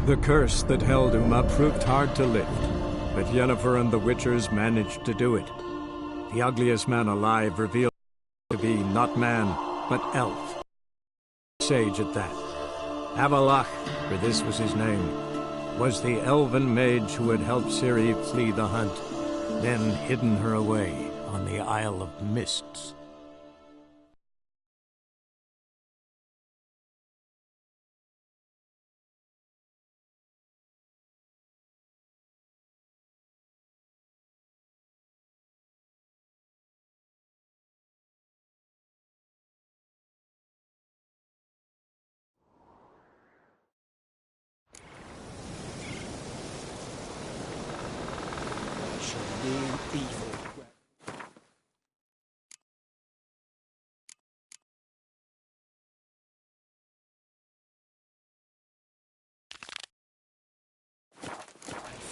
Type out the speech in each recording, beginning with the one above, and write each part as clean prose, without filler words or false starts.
The curse that held Uma proved hard to lift, but Yennefer and the Witchers managed to do it. The ugliest man alive revealed to be not man, but elf. Sage at that. Avalach, for this was his name, was the elven mage who had helped Ciri flee the hunt, then hidden her away on the Isle of Mists.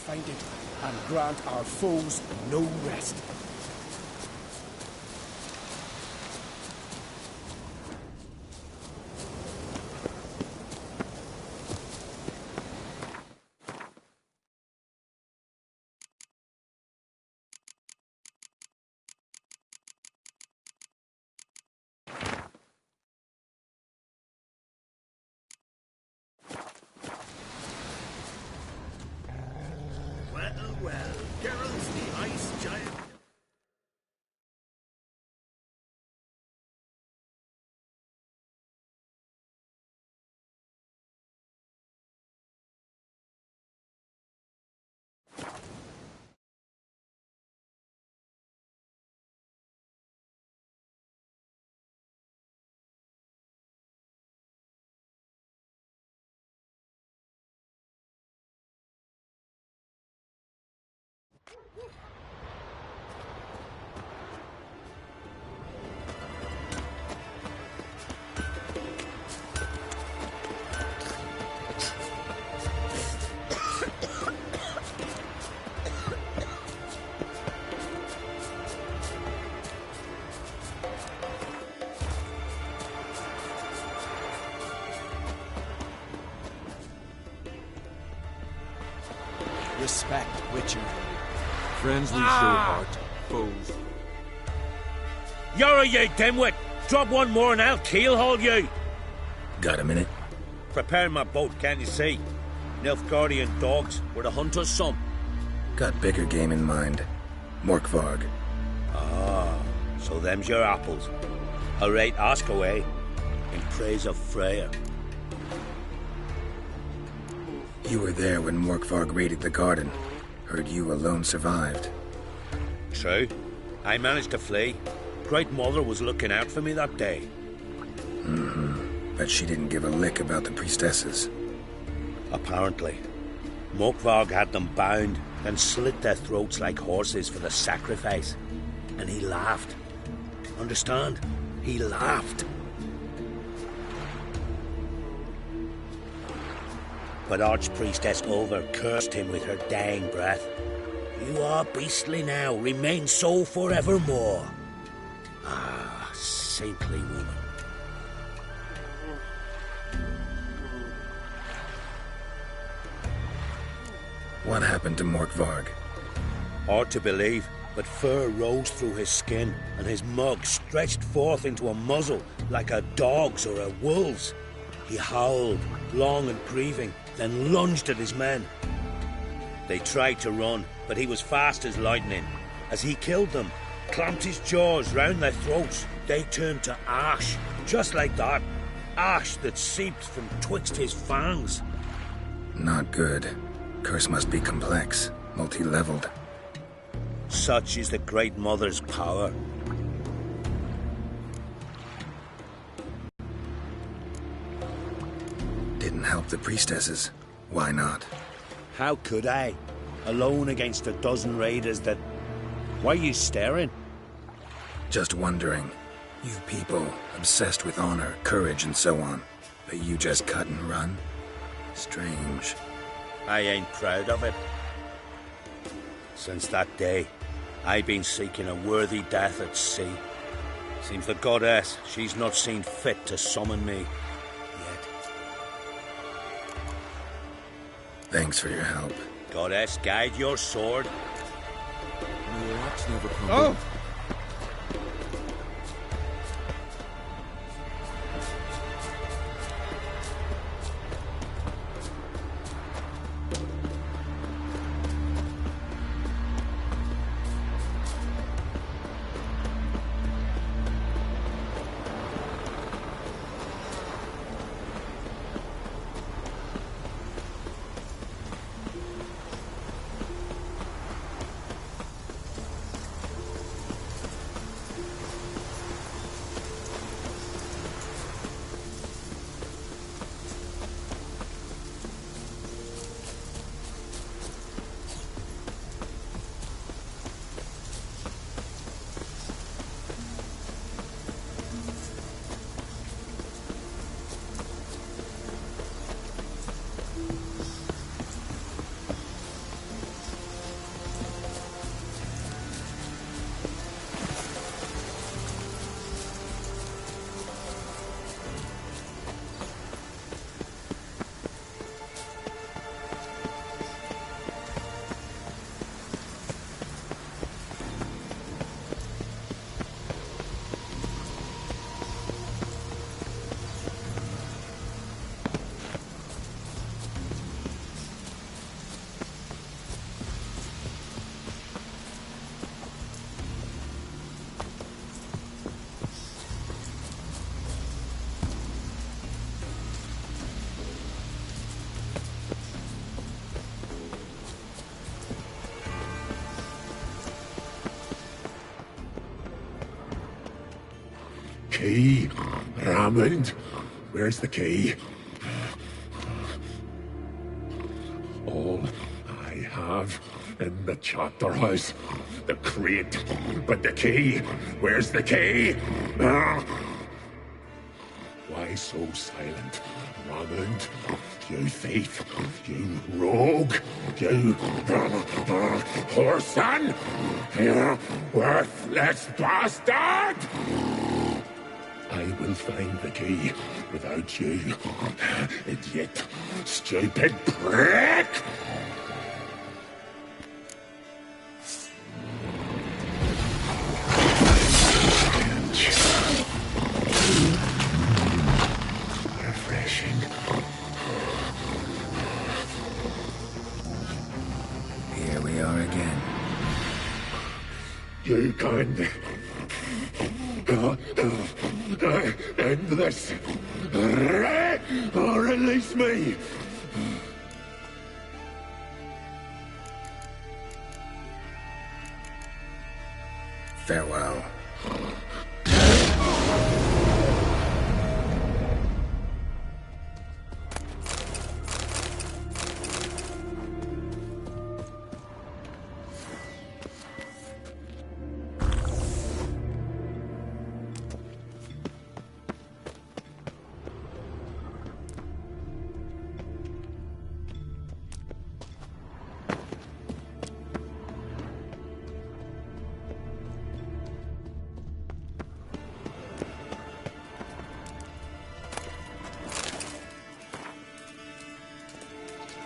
Find it and grant our foes no rest. Well, Geralt's the ice giant. Respect, Witcher. Friends we show heart, foes. You're you dimwit! Drop one more and I'll keelhaul you! Got a minute? Prepare my boat, can't you see? Nilfgaardian dogs were the hunter's son. Got bigger game in mind. Morkvarg. Ah, so them's your apples. All right, ask away. In praise of Freya. You were there when Morkvarg raided the garden. Heard you alone survived. True. I managed to flee. Great Mother was looking out for me that day. But she didn't give a lick about the priestesses. Apparently. Morkvarg had them bound, then slit their throats like horses for the sacrifice. And he laughed. Understand? He laughed. But Archpriestess Ulver cursed him with her dying breath. You are beastly now, remain so forevermore. Ah, saintly woman. What happened to Morkvarg? Hard to believe, but fur rose through his skin, and his mug stretched forth into a muzzle like a dog's or a wolf's. He howled, long and grieving, then lunged at his men. They tried to run, but he was fast as lightning. As he killed them, clamped his jaws round their throats, they turned to ash, just like that. Ash that seeped from twixt his fangs. Not good. Curse must be complex, multi-leveled. Such is the Great Mother's power. Didn't help the priestesses. Why not? How could I? Alone against a dozen raiders that... Why are you staring? Just wondering. You people, obsessed with honor, courage, and so on. But you just cut and run? Strange. I ain't proud of it. Since that day, I've been seeking a worthy death at sea. Seems the goddess, she's not seen fit to summon me yet. Thanks for your help. Goddess, guide your sword. May your axe never crumble. Oh! Key, Raymond, where's the key? All I have in the chapter house, the crate, but the key, where's the key? Why so silent, Raymond? You thief, you rogue, you whoreson, you worthless bastard! I will find the key without you, idiot, stupid prick! Refreshing. Here we are again. You can end this, or release me. Farewell.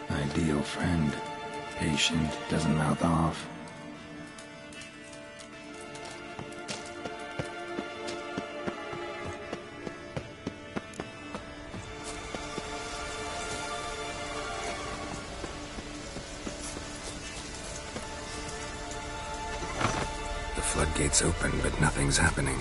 Ideal friend. Patient, doesn't mouth off. The floodgates open, but nothing's happening.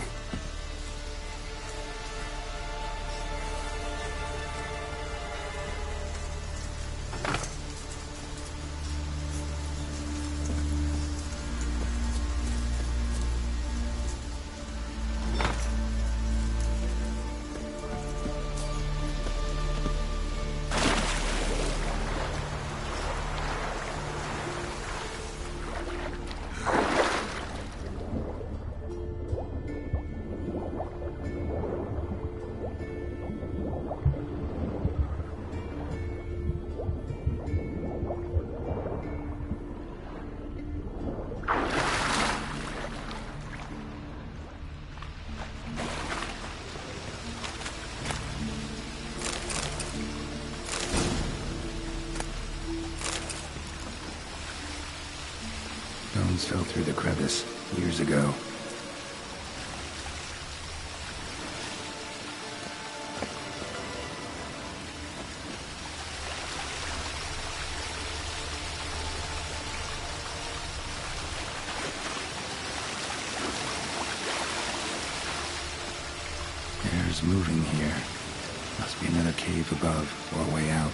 stones fell through the crevice years ago. Air's moving here. Must be another cave above or a way out.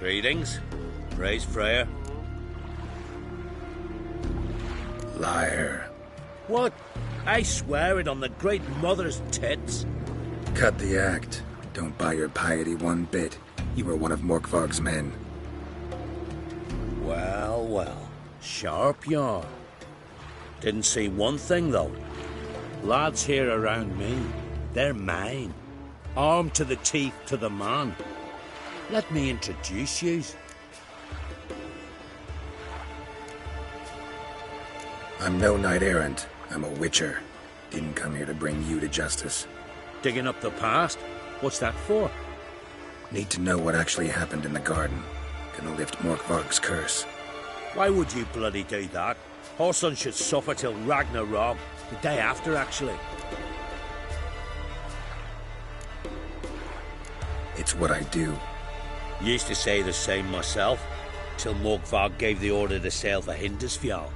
Greetings. Praise Freya. Liar. What? I swear it on the Great Mother's tits. Cut the act. Don't buy your piety one bit. You were one of Morkvarg's men. Well, well. Sharp yarn. Didn't see one thing, though. Lads here around me, they're mine. Armed to the teeth to the man. Let me introduce yous. I'm no knight-errant. I'm a witcher. Didn't come here to bring you to justice. Digging up the past? What's that for? Need to know what actually happened in the garden. Gonna lift Morkvarg's curse. Why would you bloody do that? Horson should suffer till Ragnarok. The day after, actually. It's what I do. Used to say the same myself, till Morkvarg gave the order to sail for Hindisfjall.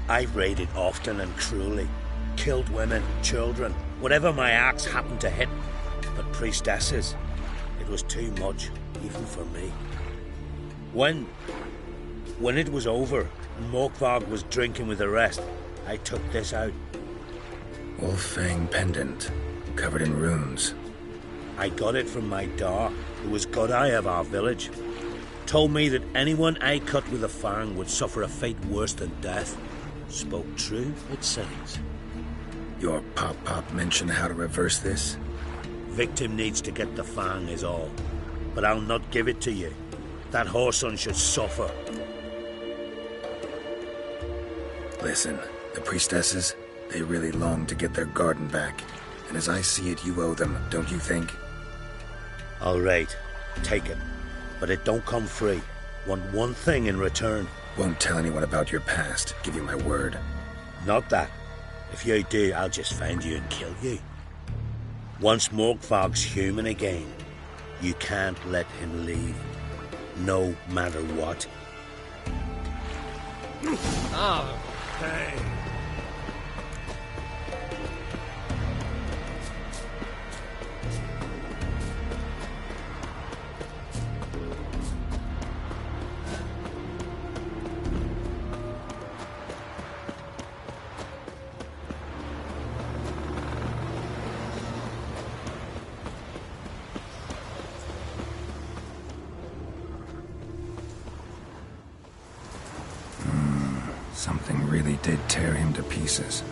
I've raided often and cruelly. Killed women, children, whatever my axe happened to hit. But priestesses, it was too much, even for me. When it was over, and Morkvarg was drinking with the rest, I took this out. Wolf-fang pendant, covered in runes. I got it from my Dar, who was Godai of our village. Told me that anyone I cut with a fang would suffer a fate worse than death. Spoke true, it seems. Your pop-pop mention how to reverse this? Victim needs to get the fang is all. But I'll not give it to you. That Horson should suffer. Listen, the priestesses, they really long to get their garden back. And as I see it, you owe them, don't you think? All right, take it. But it don't come free. Want one thing in return. Won't tell anyone about your past, give you my word. Not that. If you do, I'll just find you and kill you. Once Morkvarg's human again, you can't let him leave. No matter what. Oh, hey. Something really did tear him to pieces.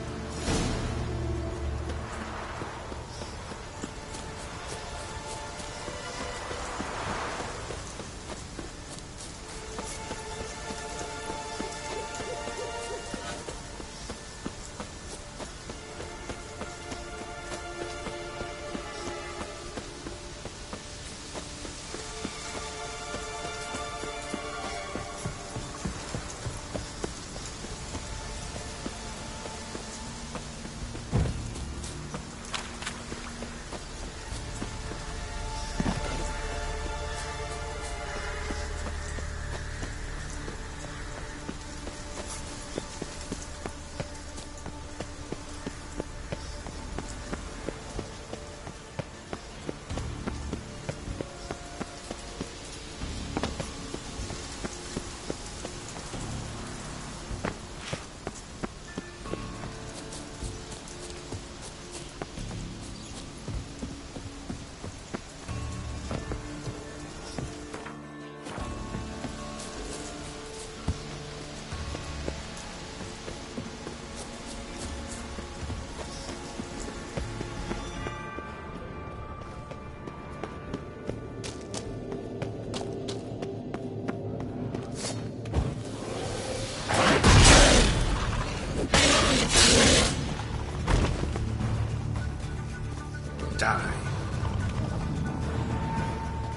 Die.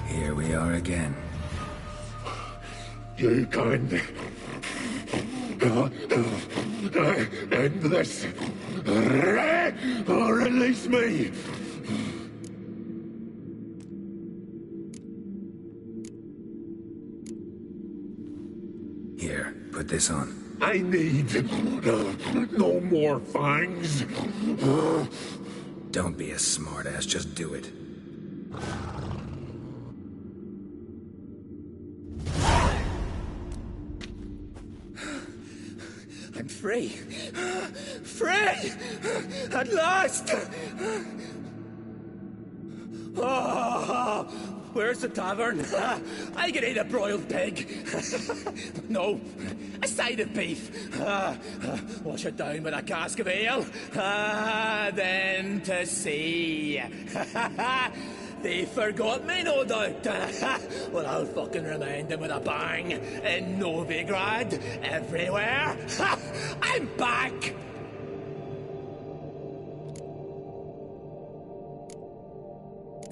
Here we are again. You can't end this. Or release me. Here, put this on. I need no more fangs. Don't be a smartass, just do it. I'm free. Free! At last! Oh, where's the tavern? I can eat a broiled pig. No, a side of beef. Wash it down with a cask of ale. Then to sea. They forgot me, no doubt. Well, I'll fucking remind them with a bang. In Novigrad, everywhere. I'm back!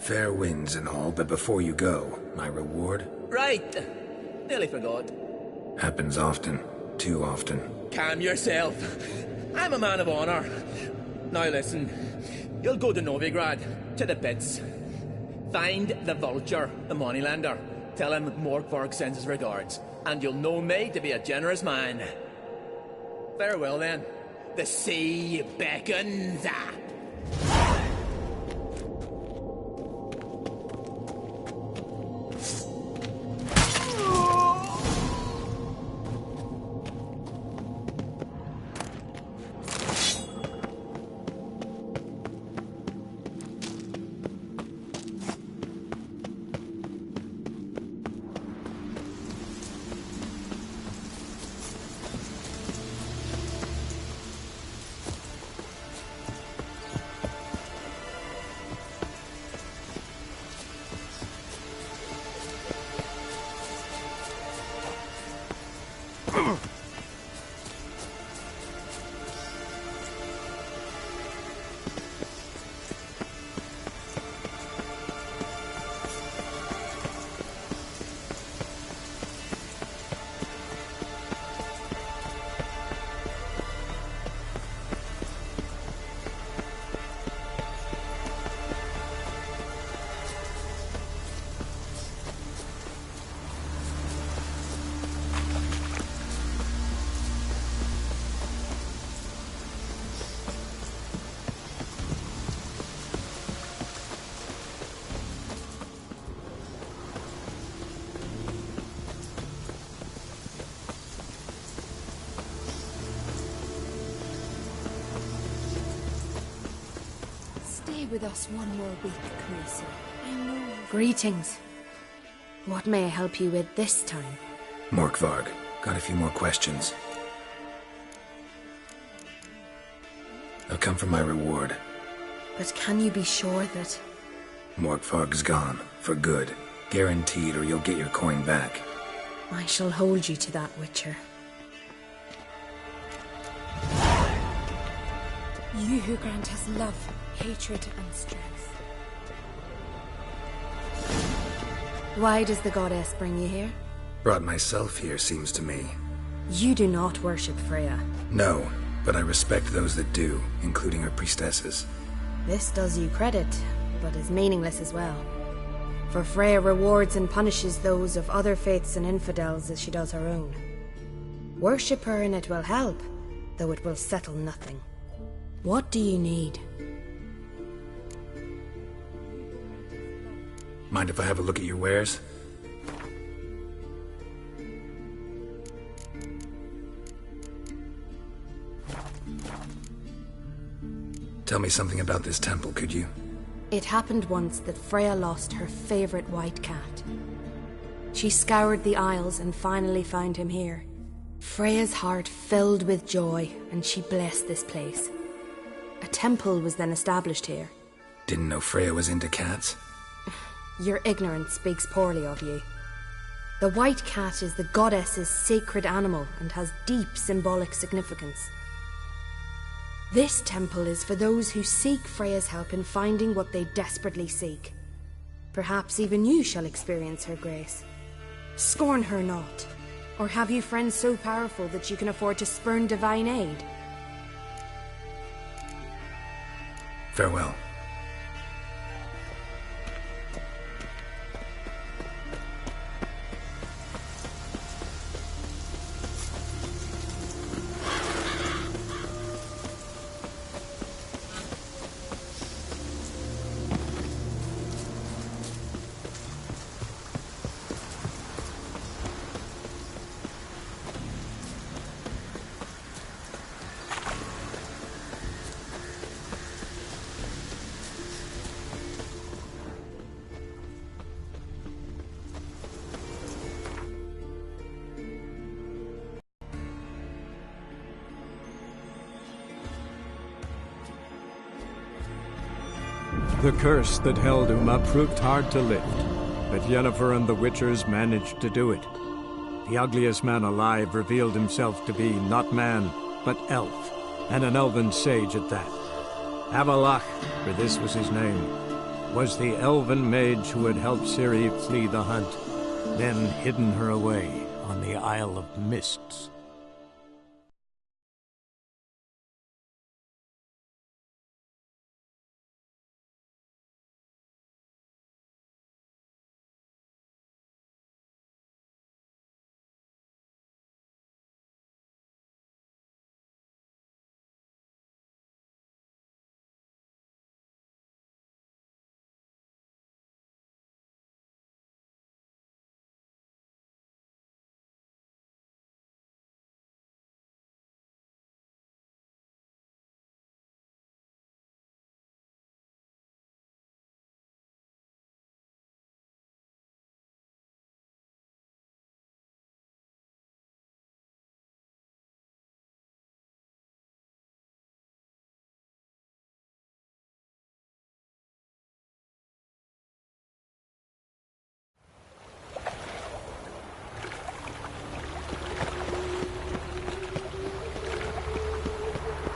Fair winds and all, but before you go, my reward? Right. Nearly forgot. Happens often. Too often. Calm yourself. I'm a man of honor. Now listen. You'll go to Novigrad, to the pits. Find the vulture, the moneylender. Tell him Morkvarg sends his regards. And you'll know me to be a generous man. Farewell then. The sea beckons. With us one more week, Carissa. I know. Greetings. What may I help you with this time? Morkvarg, got a few more questions. I've come for my reward. But can you be sure that... Morkvarg's gone, for good. Guaranteed, or you'll get your coin back. I shall hold you to that, Witcher. You who grant us love, hatred, and strength. Why does the goddess bring you here? Brought myself here, seems to me. You do not worship Freya. No, but I respect those that do, including her priestesses. This does you credit, but is meaningless as well. For Freya rewards and punishes those of other faiths and infidels as she does her own. Worship her and it will help, though it will settle nothing. What do you need? Mind if I have a look at your wares? Tell me something about this temple, could you? It happened once that Freya lost her favorite white cat. She scoured the Isles and finally found him here. Freya's heart filled with joy, and she blessed this place. A temple was then established here. Didn't know Freya was into cats. Your ignorance speaks poorly of you. The white cat is the goddess's sacred animal and has deep symbolic significance. This temple is for those who seek Freya's help in finding what they desperately seek. Perhaps even you shall experience her grace. Scorn her not. Or have you friends so powerful that you can afford to spurn divine aid? Farewell. The curse that held Uma proved hard to lift, but Yennefer and the Witchers managed to do it. The ugliest man alive revealed himself to be not man, but elf, and an elven sage at that. Avalach, for this was his name, was the elven mage who had helped Ciri flee the hunt, then hidden her away on the Isle of Mists.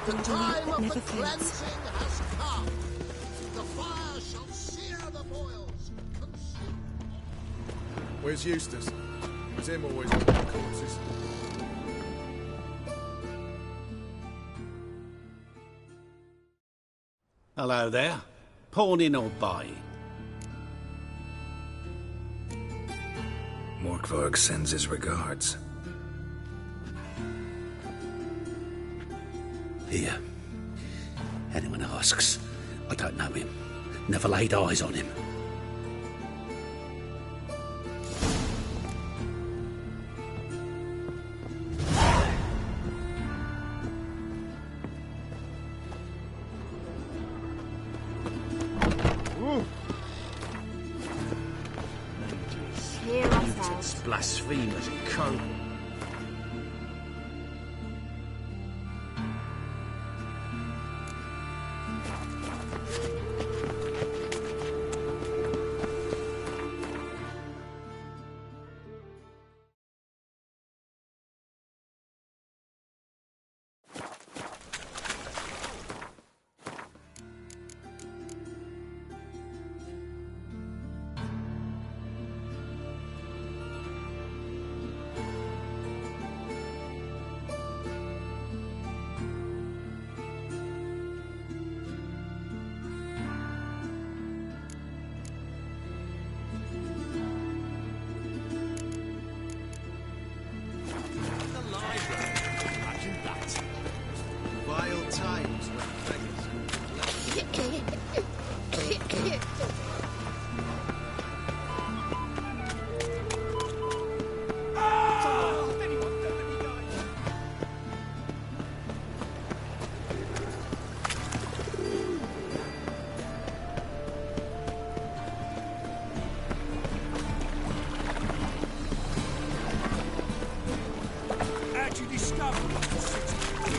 The time of the cleansing has come. The fire shall sear the boils, consume. Where's Eustace? Was him always on the corpses? Hello there. Pawning or buying? Morkvarg sends his regards. Here. Anyone asks, I don't know him. Never laid eyes on him. Hear us out. Blasphemers and co.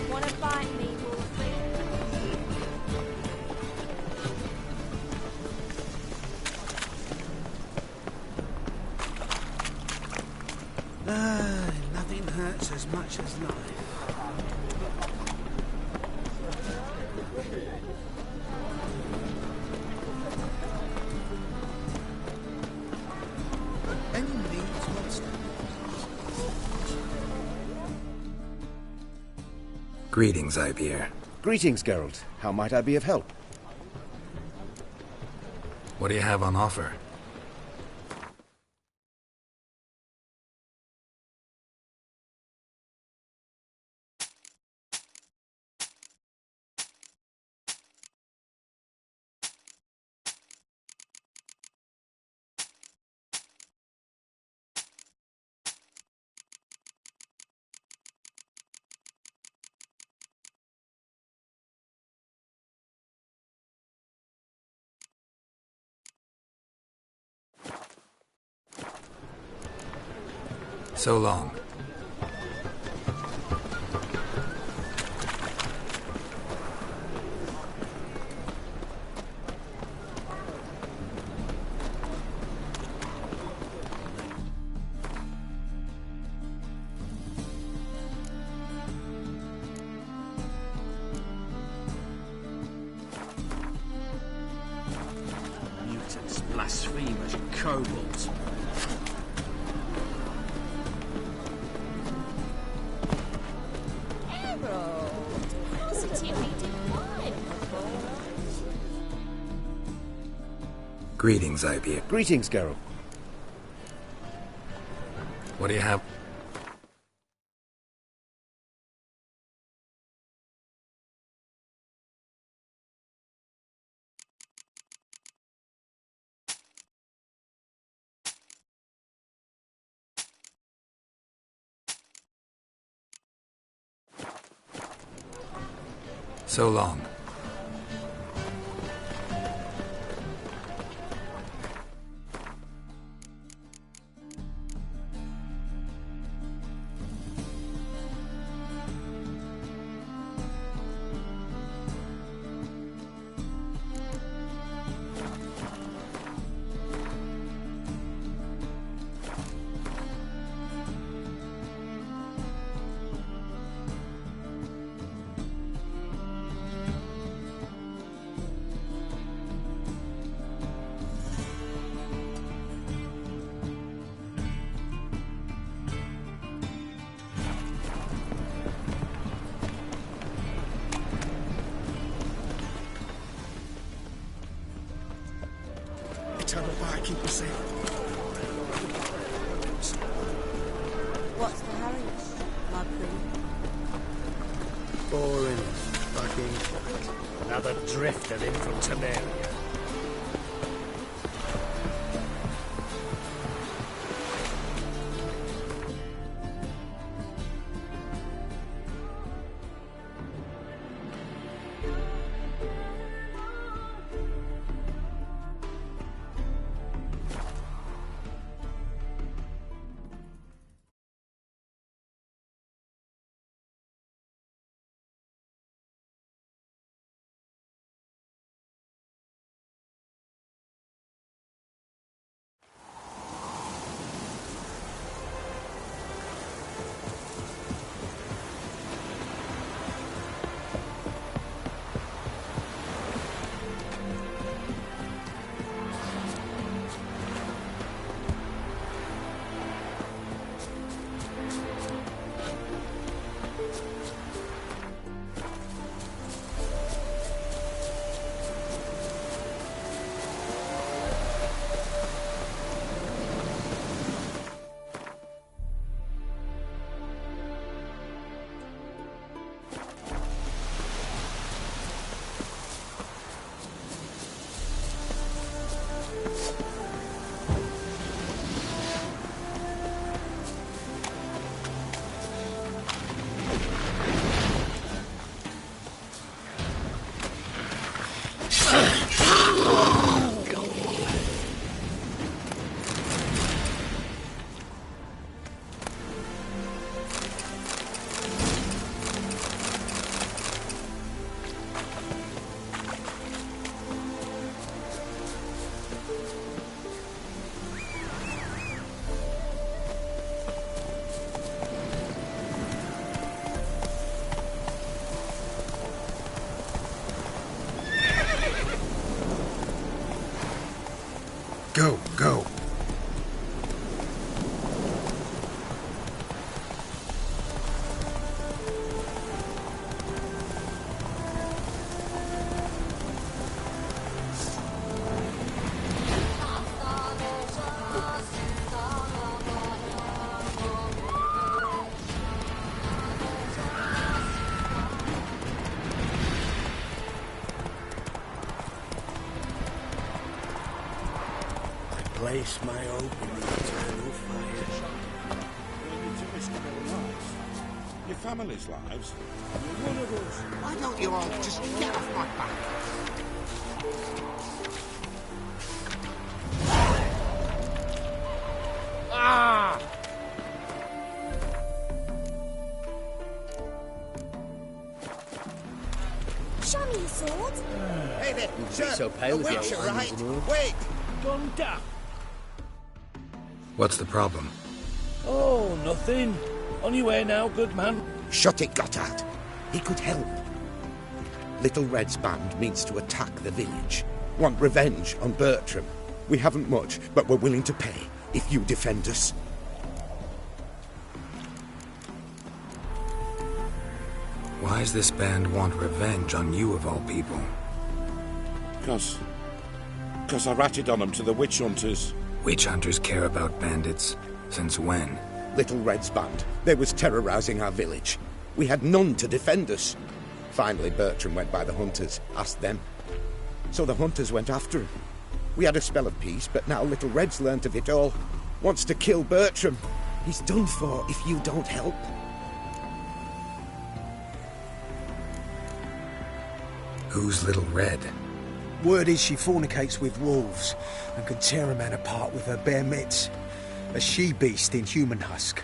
Wanna bite me, Wolfie? Nothing hurts as much as life. Any needs monster? Greetings, Ibeer. Greetings, Geralt. How might I be of help? What do you have on offer? So long. Blasphemous kobolds. Greetings, IPA. Greetings, Geralt. What do you have? So long. Eternal barkeeper safe. What's the hurry, my pretty? Boring. Fucking. Another drifter in from Temeria. Go, go. Place my hope in the eternal fire. Only to risk your lives. Your family's lives. You're one of us. Why don't you all just get off my back? Ah! Show me your sword. Hey there, sir. so pale a with your witcher, eyes right? and all. Wait. Gunter. What's the problem? Oh, nothing. On your way now, good man. Shut it, Gotthard. He could help. Little Red's band means to attack the village. Want revenge on Bertram. We haven't much, but we're willing to pay if you defend us. Why does this band want revenge on you of all people? Because I ratted on them to the witch hunters. Witch hunters care about bandits? Since when? Little Red's band. They was terrorizing our village. We had none to defend us. Finally, Bertram went by the hunters, asked them. So the hunters went after him. We had a spell of peace, but now Little Red's learnt of it all. Wants to kill Bertram. He's done for if you don't help. Who's Little Red? Word is she fornicates with wolves and can tear a man apart with her bare mitts. A she-beast in human husk.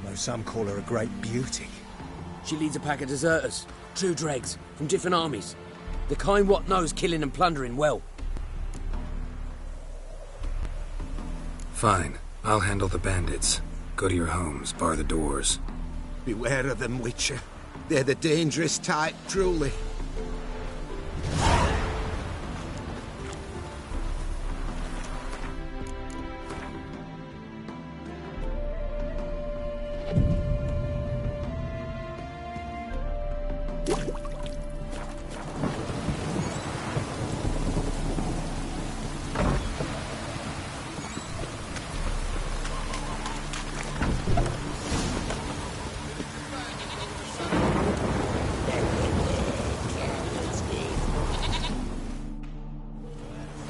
Though some call her a great beauty. She leads a pack of deserters, true dregs, from different armies. The kind what knows killing and plundering well. Fine. I'll handle the bandits. Go to your homes, bar the doors. Beware of them, Witcher. They're the dangerous type, truly.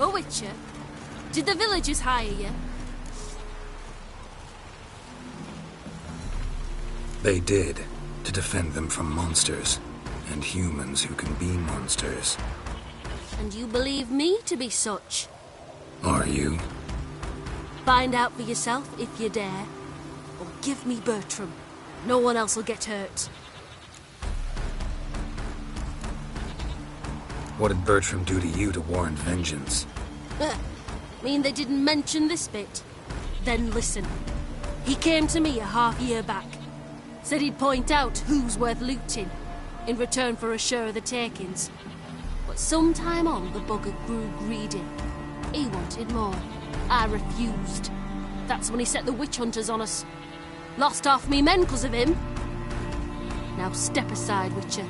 Oh, Witcher, did the villagers hire you? They did, to defend them from monsters, and humans who can be monsters. And you believe me to be such? Are you? Find out for yourself if you dare. Or give me Bertram. No one else will get hurt. What did Bertram do to you to warrant vengeance? Mean they didn't mention this bit? Then listen. He came to me a half-year back. Said he'd point out who's worth looting, in return for a share of the takings. But sometime on, the bugger grew greedy. He wanted more. I refused. That's when he set the witch hunters on us. Lost half me men 'cause of him. Now step aside, Witcher.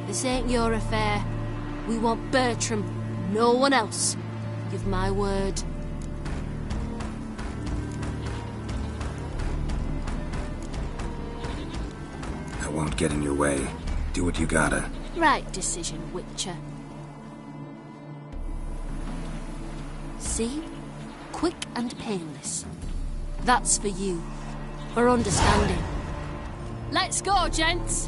This ain't your affair. We want Bertram, no one else. Give my word. I won't get in your way. Do what you gotta. Right decision, Witcher. See? Quick and painless. That's for you. For understanding. Let's go, gents!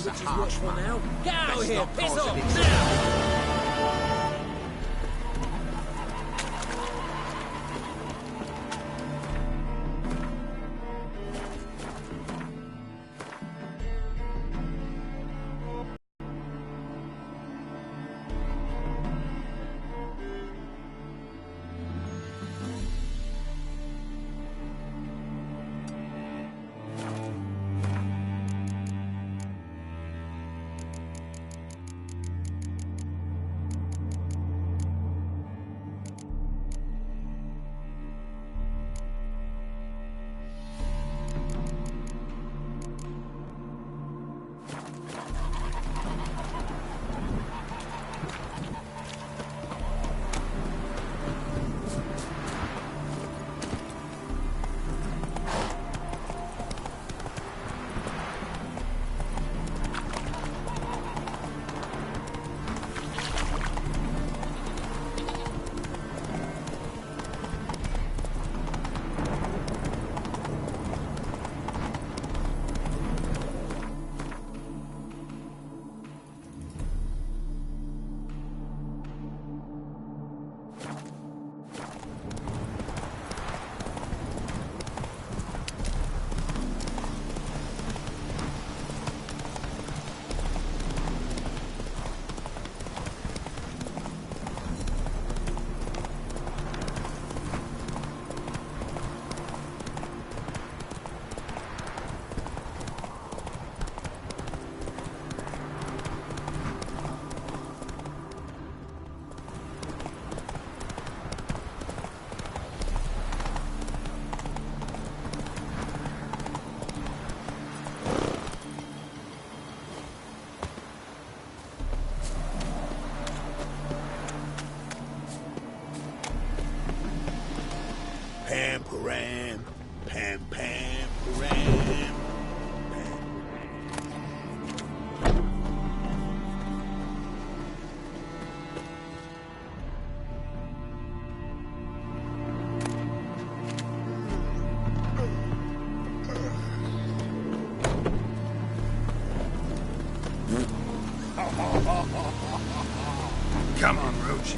Which is what for now? Get out of here! Piss off! Now! param, pam pam, param. Come on, Roach.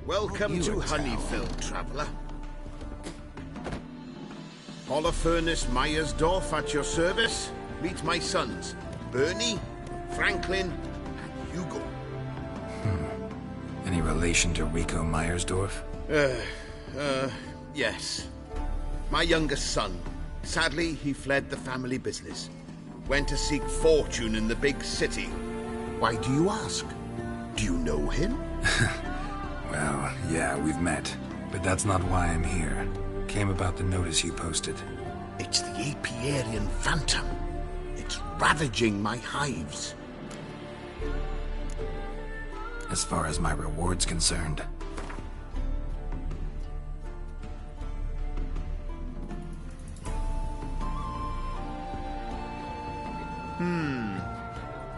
Welcome to Honeyfield, traveller. Holofernes Myersdorf at your service. Meet my sons, Bernie, Franklin, and Hugo. Any relation to Rico Myersdorf? Yes. My youngest son. Sadly, he fled the family business. Went to seek fortune in the big city. Why do you ask? Do you know him? Well, yeah, we've met. But that's not why I'm here. Came about the notice you posted. It's the Apiarian Phantom. It's ravaging my hives. As far as my reward's concerned.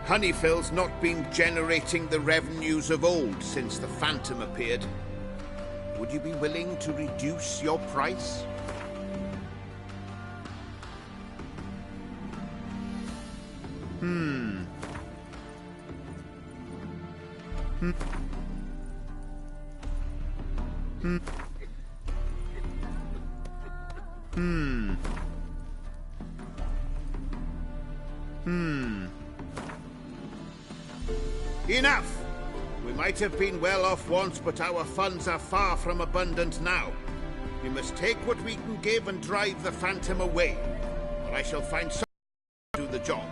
Honeyfill's not been generating the revenues of old since the Phantom appeared. Would you be willing to reduce your price? Enough! We might have been well off once, but our funds are far from abundant now. We must take what we can give and drive the Phantom away, or I shall find someone to do the job.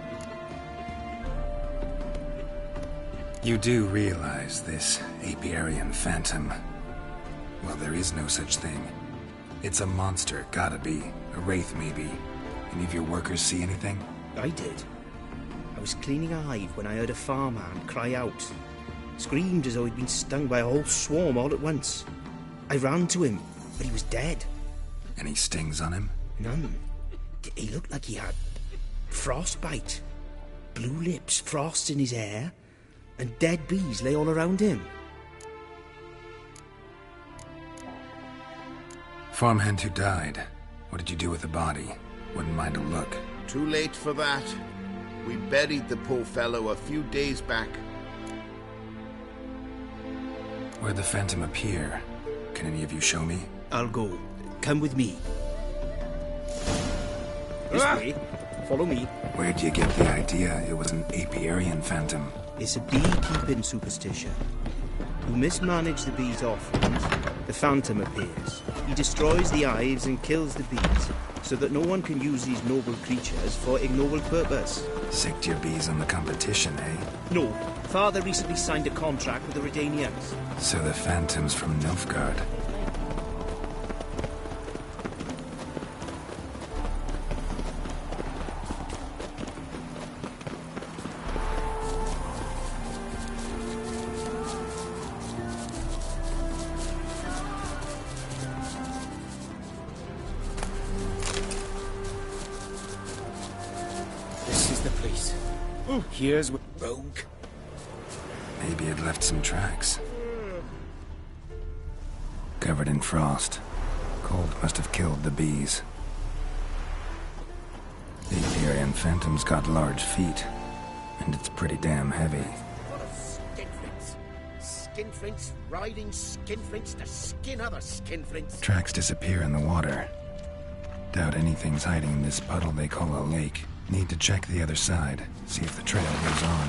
You do realize this apiarian phantom? Well, there is no such thing. It's a monster, gotta be. A wraith, maybe. Any of your workers see anything? I did. I was cleaning a hive when I heard a farmhand cry out. Screamed as though he'd been stung by a whole swarm all at once. I ran to him, but he was dead. Any stings on him? None. He looked like he had frostbite. Blue lips, frost in his hair, and dead bees lay all around him. Farmhand who died. What did you do with the body? Wouldn't mind a look. Too late for that. We buried the poor fellow a few days back. Where'd the Phantom appear? Can any of you show me? I'll go. Come with me. This way. Follow me. Where'd you get the idea it was an apiarian phantom? It's a beekeeping superstition. You mismanage the bees' offerings, the Phantom appears. He destroys the hives and kills the bees, so that no one can use these noble creatures for ignoble purpose. Sicked your bees on the competition, eh? No. Father recently signed a contract with the Redanians. So the Phantom's from Nilfgaard. Here's what rogue. Maybe it left some tracks. Covered in frost. Cold must have killed the bees. The apiarian phantom's got large feet, and it's pretty damn heavy. What a skinflints. Skinflints riding skinflints to skin other skinflints. Tracks disappear in the water. Doubt anything's hiding in this puddle they call a lake. Need to check the other side, see if the trail goes on.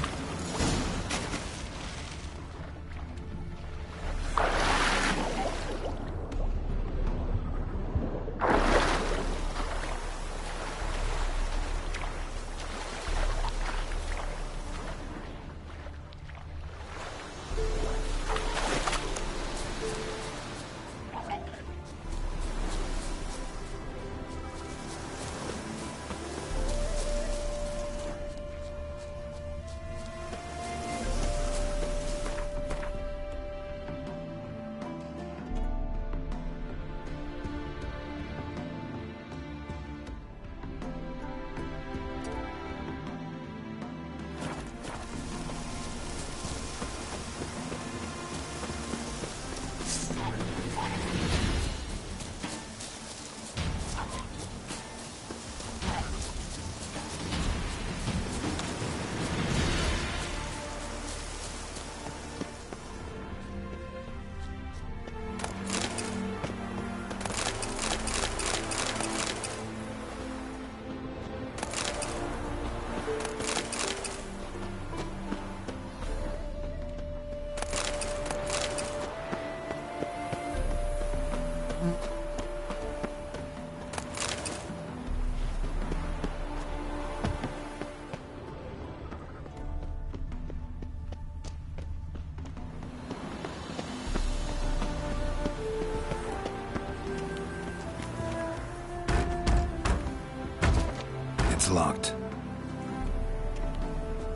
It's locked.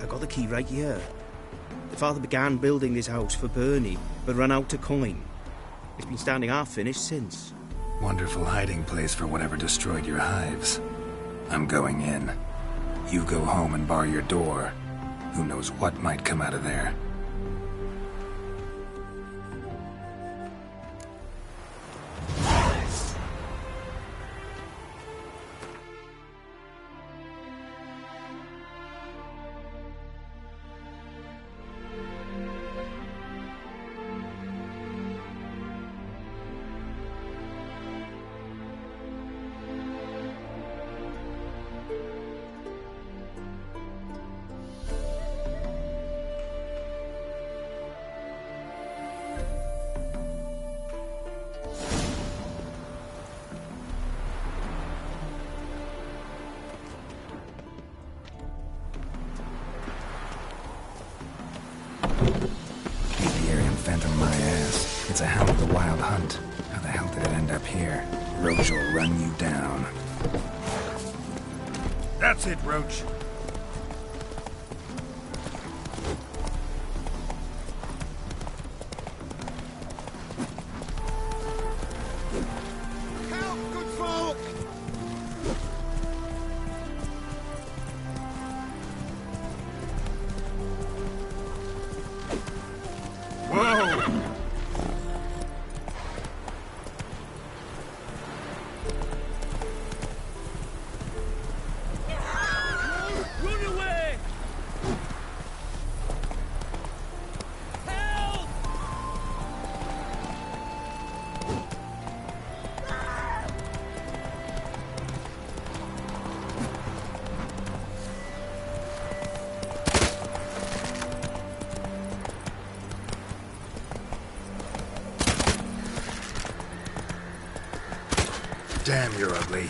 I got the key right here. Father began building this house for Bernie, but ran out of coin. It's been standing half finished since. Wonderful hiding place for whatever destroyed your hives. I'm going in. You go home and bar your door. Who knows what might come out of there. Phantom my ass. It's a hell of a wild hunt. How the hell did it end up here? Roach will run you down. That's it, Roach. Help, good folk! Whoa! Run away! Help! Damn, you're ugly.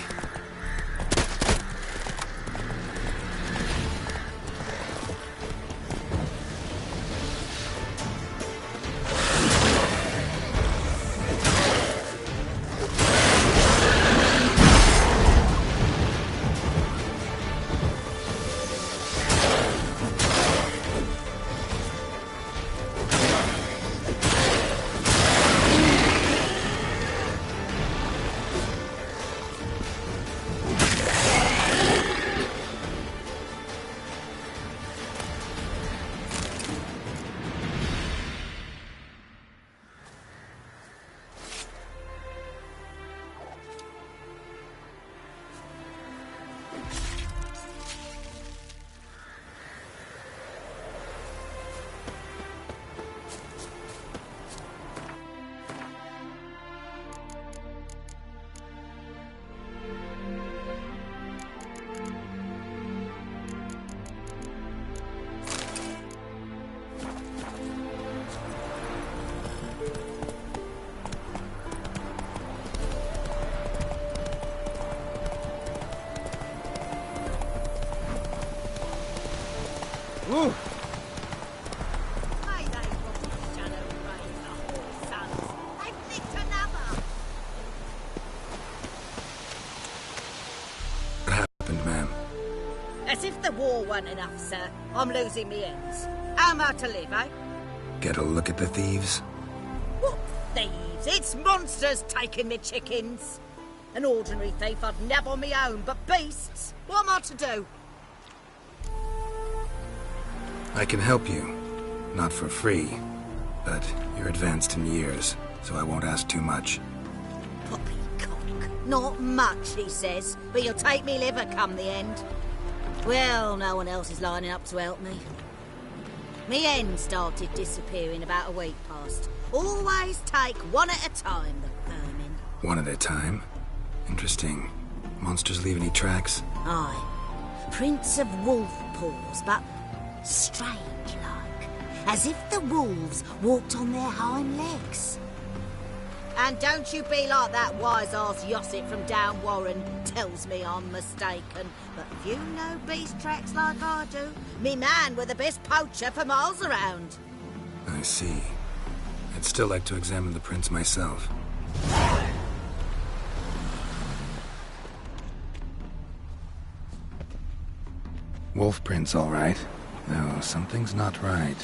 Ooh. May they rot in shadow rain the whole suns. They've nicked another. What happened, ma'am? As if the war weren't enough, sir. I'm losing me ends. How am I to live, eh? Get a look at the thieves? What thieves? It's monsters taking me chickens. An ordinary thief I'd nab on me own, but beasts? What am I to do? I can help you. Not for free, but you're advanced in years, so I won't ask too much. Poppycock. Not much, he says, but you'll take me liver come the end. Well, no one else is lining up to help me. Me hen started disappearing about a week past. Always take one at a time, the vermin. One at a time? Interesting. Monsters leave any tracks? Aye. Prints of wolf paws, but strange like. As if the wolves walked on their hind legs. And don't you be like that wise-ass Yossit from down Warren tells me I'm mistaken. But if you know beast tracks like I do, me man were the best poacher for miles around. I see. I'd still like to examine the prints myself. Wolf prints, all right. Though something's not right.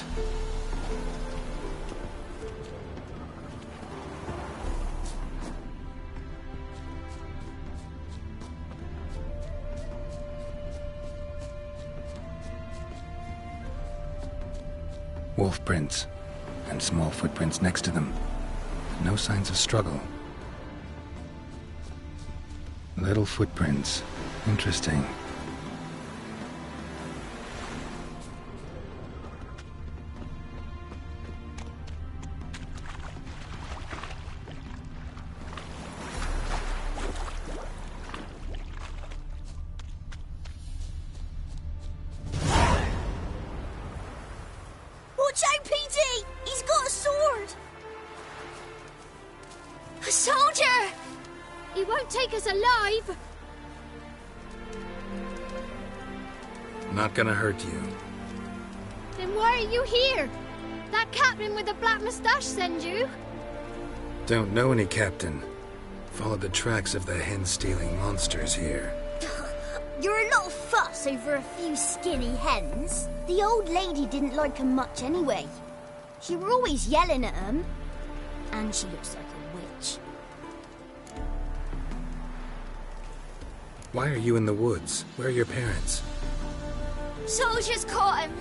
Wolf prints, and small footprints next to them. No signs of struggle. Little footprints. Interesting. Watch out, Petey! He's got a sword! A soldier! He won't take us alive! Not gonna hurt you. Then why are you here? That captain with the black moustache send you? Don't know any captain. Followed the tracks of the hen-stealing monsters here. You're a lot of fuss over a few skinny hens. The old lady didn't like 'em much anyway. She were always yelling at 'em. And she looks like a witch. Why are you in the woods? Where are your parents? Soldiers caught him!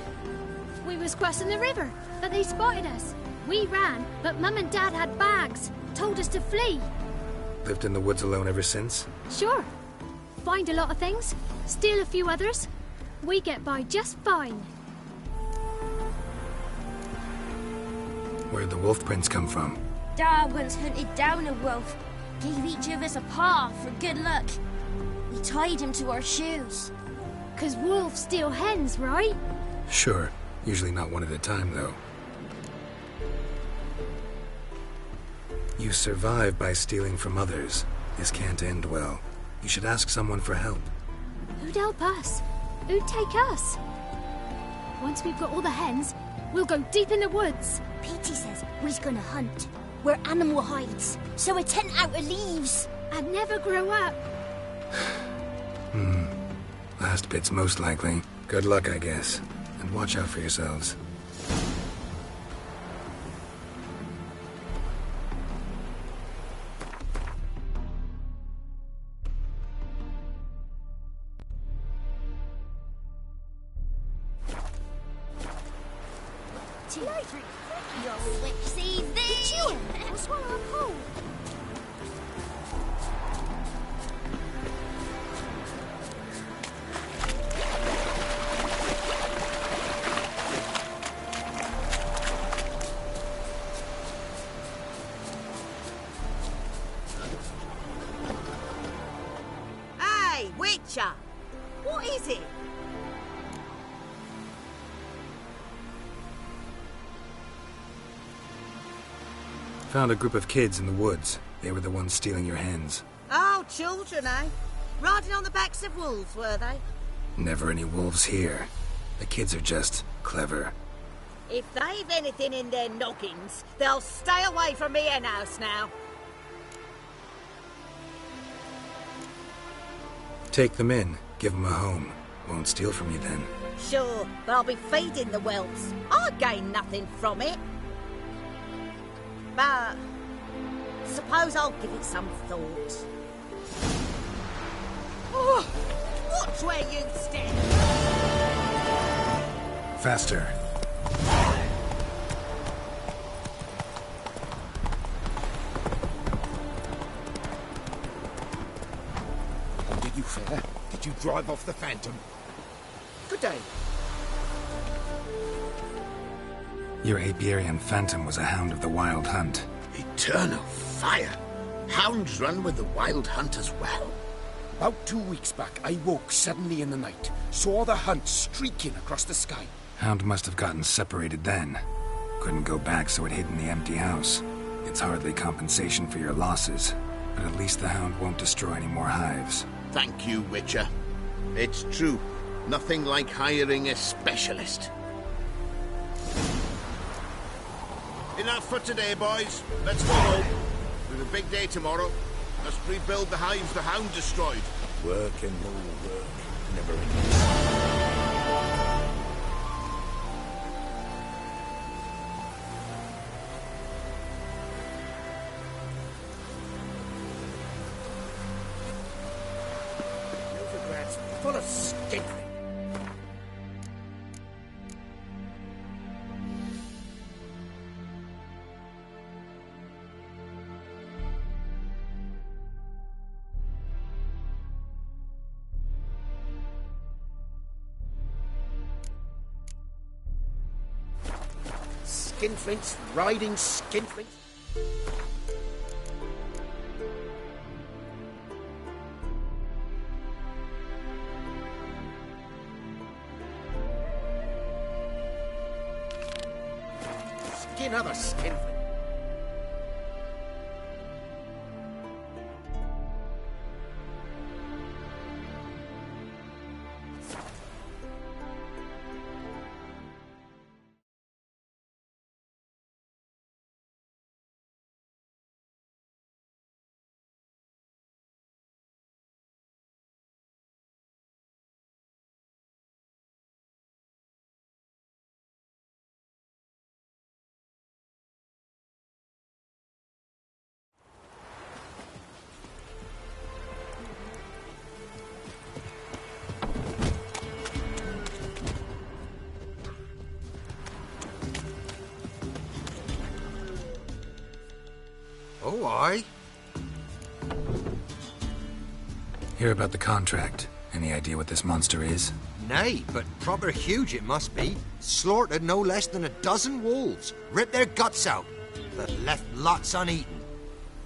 We was crossing the river, but they spotted us. We ran, but Mum and Dad had bags. Told us to flee. Lived in the woods alone ever since? Sure. Find a lot of things, steal a few others. We get by just fine. Where'd the wolf prints come from? Dad once hunted down a wolf. Gave each of us a paw for good luck. We tied him to our shoes. 'Cause wolves steal hens, right? Sure. Usually not one at a time, though. You survive by stealing from others. This can't end well. You should ask someone for help. Who'd help us? Who'd take us? Once we've got all the hens, we'll go deep in the woods. Petey says we's gonna hunt. Where animal hides, so a tent out of leaves. And never grow up. Last bit's most likely. Good luck, I guess. And watch out for yourselves. I'll swallow a pole. Hey, Witcher! What is it? Found a group of kids in the woods. They were the ones stealing your hens. Oh, children, eh? Riding on the backs of wolves, were they? Never any wolves here. The kids are just clever. If they've anything in their noggins, they'll stay away from me hen house now. Take them in. Give them a home. Won't steal from you then. Sure, but I'll be feeding the whelps. I gain nothing from it. But suppose I'll give it some thought. Oh, watch where you stand. Faster. How did you fare? Did you drive off the Phantom? Good day. Your apiarian phantom was a hound of the wild hunt. Eternal fire! Hounds run with the wild hunt as well. About 2 weeks back, I woke suddenly in the night. Saw the hunt streaking across the sky. Hound must have gotten separated then. Couldn't go back, so it hid in the empty house. It's hardly compensation for your losses, but at least the hound won't destroy any more hives. Thank you, Witcher. It's true. Nothing like hiring a specialist. Enough for today, boys. Let's go home. We have a big day tomorrow. Must rebuild the hives the hound destroyed. Work and more work. Never enough. Novigrad's full of skinflint. skinflints riding skinflints. Skin other skinflint. Oh, aye. Hear about the contract. Any idea what this monster is? Nay, but proper huge it must be. Slaughtered no less than a dozen wolves. Ripped their guts out, but left lots uneaten.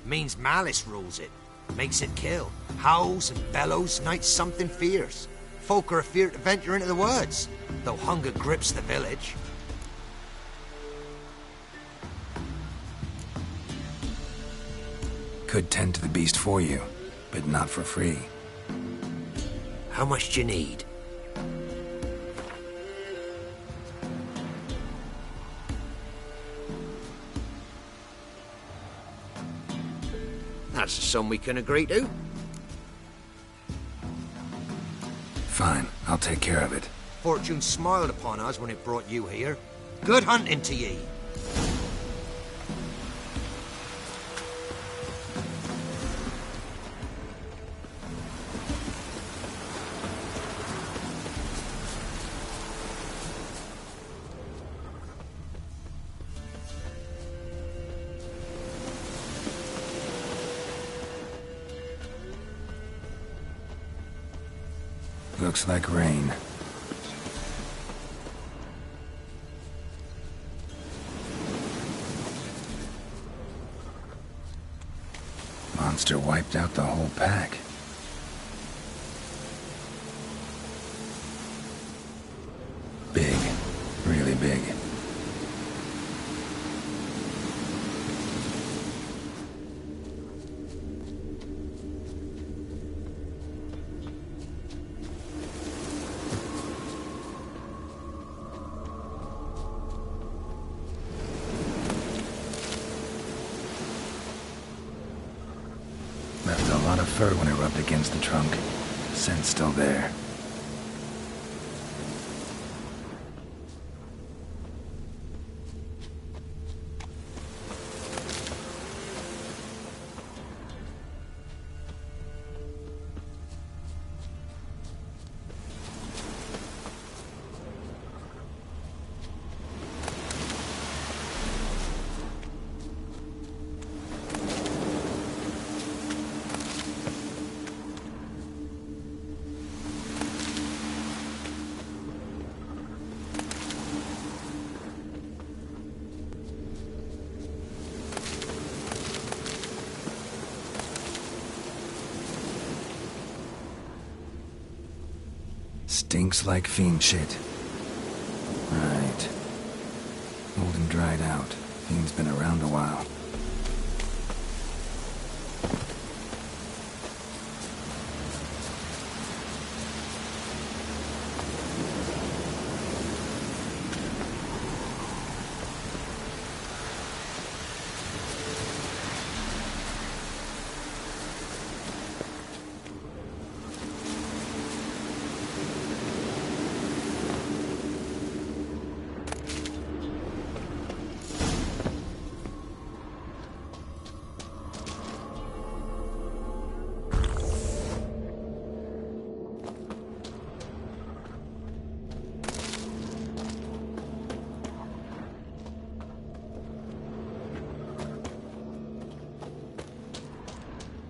Means malice rules it. Makes it kill. Howls and bellows, nights something fierce. Folk are afeard to venture into the woods, though hunger grips the village. Could tend to the beast for you, but not for free. How much do you need? That's a sum we can agree to. Fine, I'll take care of it. Fortune smiled upon us when it brought you here. Good hunting to ye. Looks like rain. Monster wiped out the whole pack. Big. Really big. Left a lot of fur when it rubbed against the trunk. Scent's still there. Stinks like fiend shit. Right. Old and dried out. Fiend's been around a while.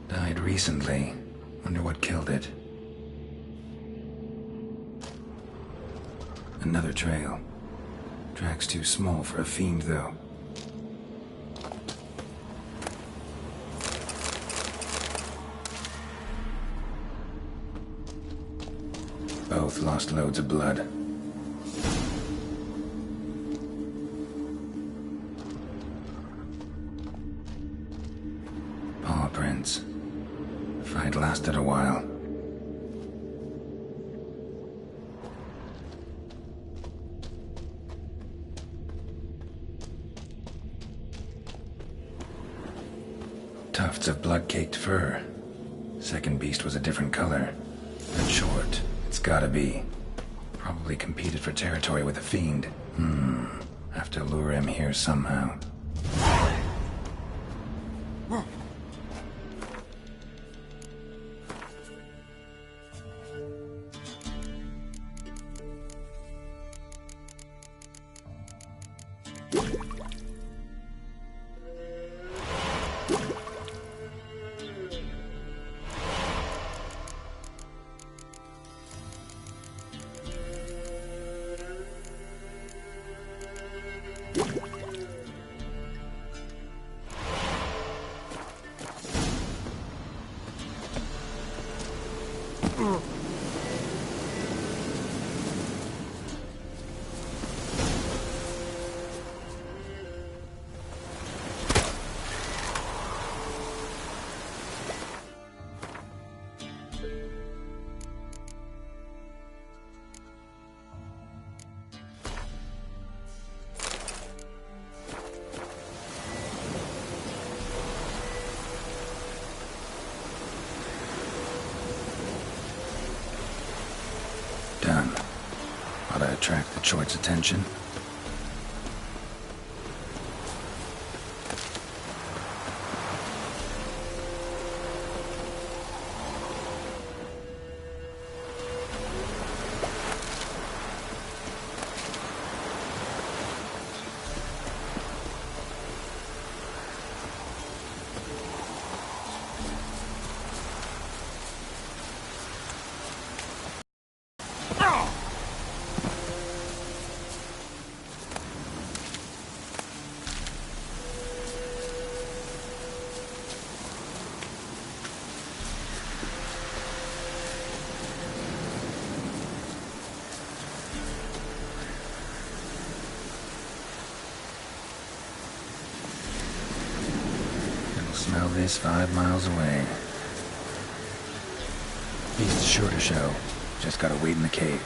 Died recently. Wonder what killed it. Another trail. Track's too small for a fiend, though. Both lost loads of blood. Paw prints. The fight lasted a while. Tufts of blood-caked fur. Second beast was a different color. And short. It's gotta be. Probably competed for territory with a fiend. Have to lure him here somehow. Done. Ought to attract the choit's attention. Smell this 5 miles away. Beast's sure to show. Just gotta wait in the cave.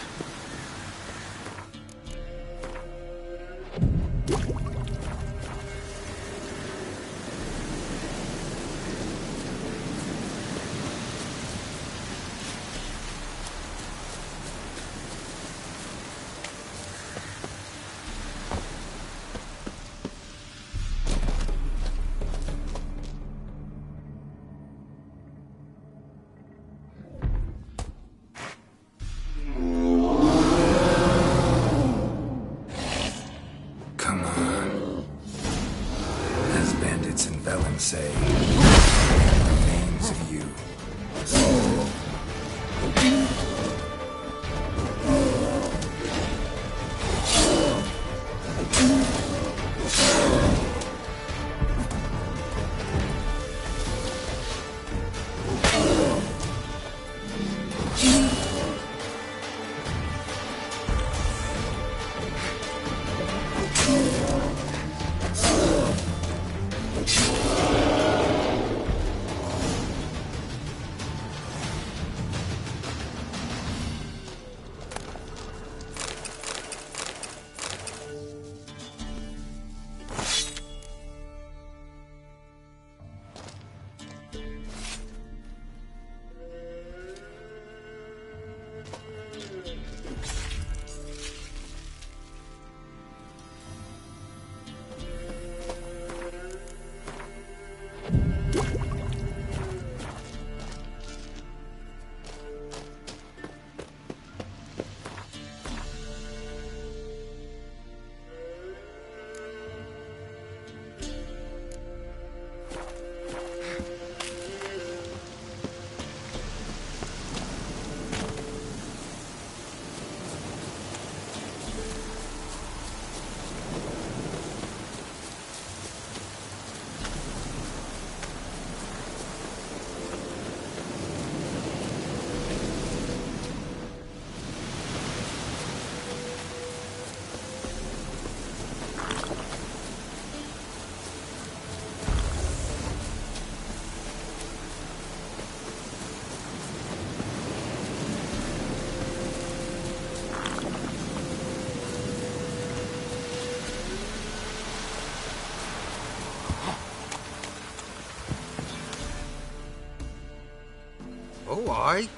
Aye?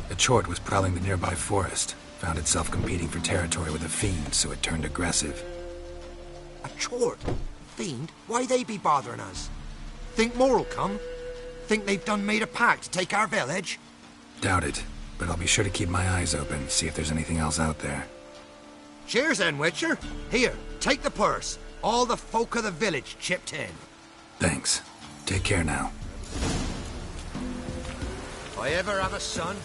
A chort was prowling the nearby forest. Found itself competing for territory with a fiend, so it turned aggressive. A chort? Fiend? Why they be bothering us? Think more'll come? Think they've done made a pact to take our village? Doubt it, but I'll be sure to keep my eyes open, see if there's anything else out there. Cheers then, Witcher. Here, take the purse. All the folk of the village chipped in. Thanks. Take care now. If I ever have a son,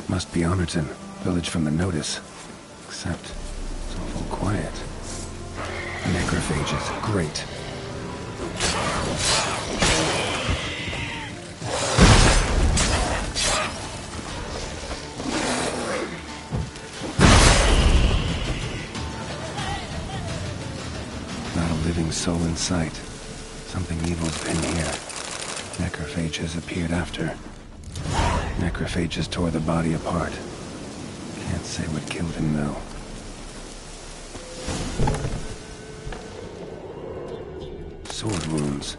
Must be Honorton, village from the notice. Except, it's awful quiet. Necrophages, great. Not a living soul in sight. Something evil's been here. Necrophages appeared after. Necrophages tore the body apart. Can't say what killed him, though. Sword wounds.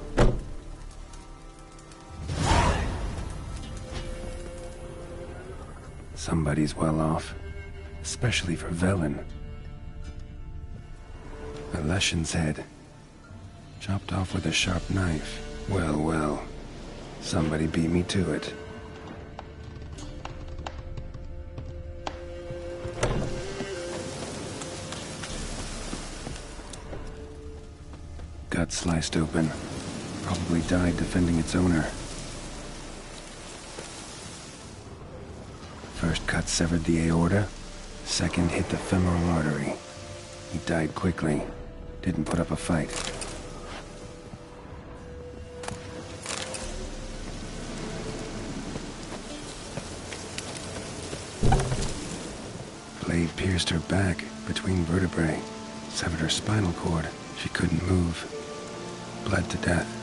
Somebody's well off. Especially for Velen. A Leshen's head. Chopped off with a sharp knife. Well, well. Somebody beat me to it. Gut sliced open. Probably died defending its owner. First cut severed the aorta. Second hit the femoral artery. He died quickly. Didn't put up a fight. Blade pierced her back between vertebrae. Severed her spinal cord. She couldn't move. Bled to death.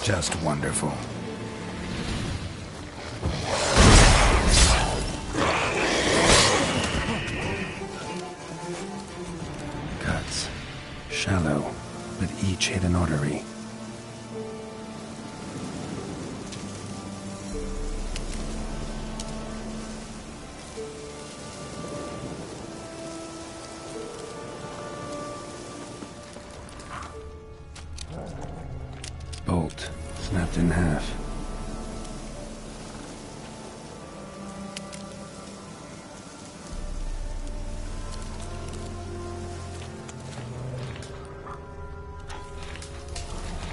Just wonderful. Cuts. Shallow, but each hit an artery. Bolt snapped in half.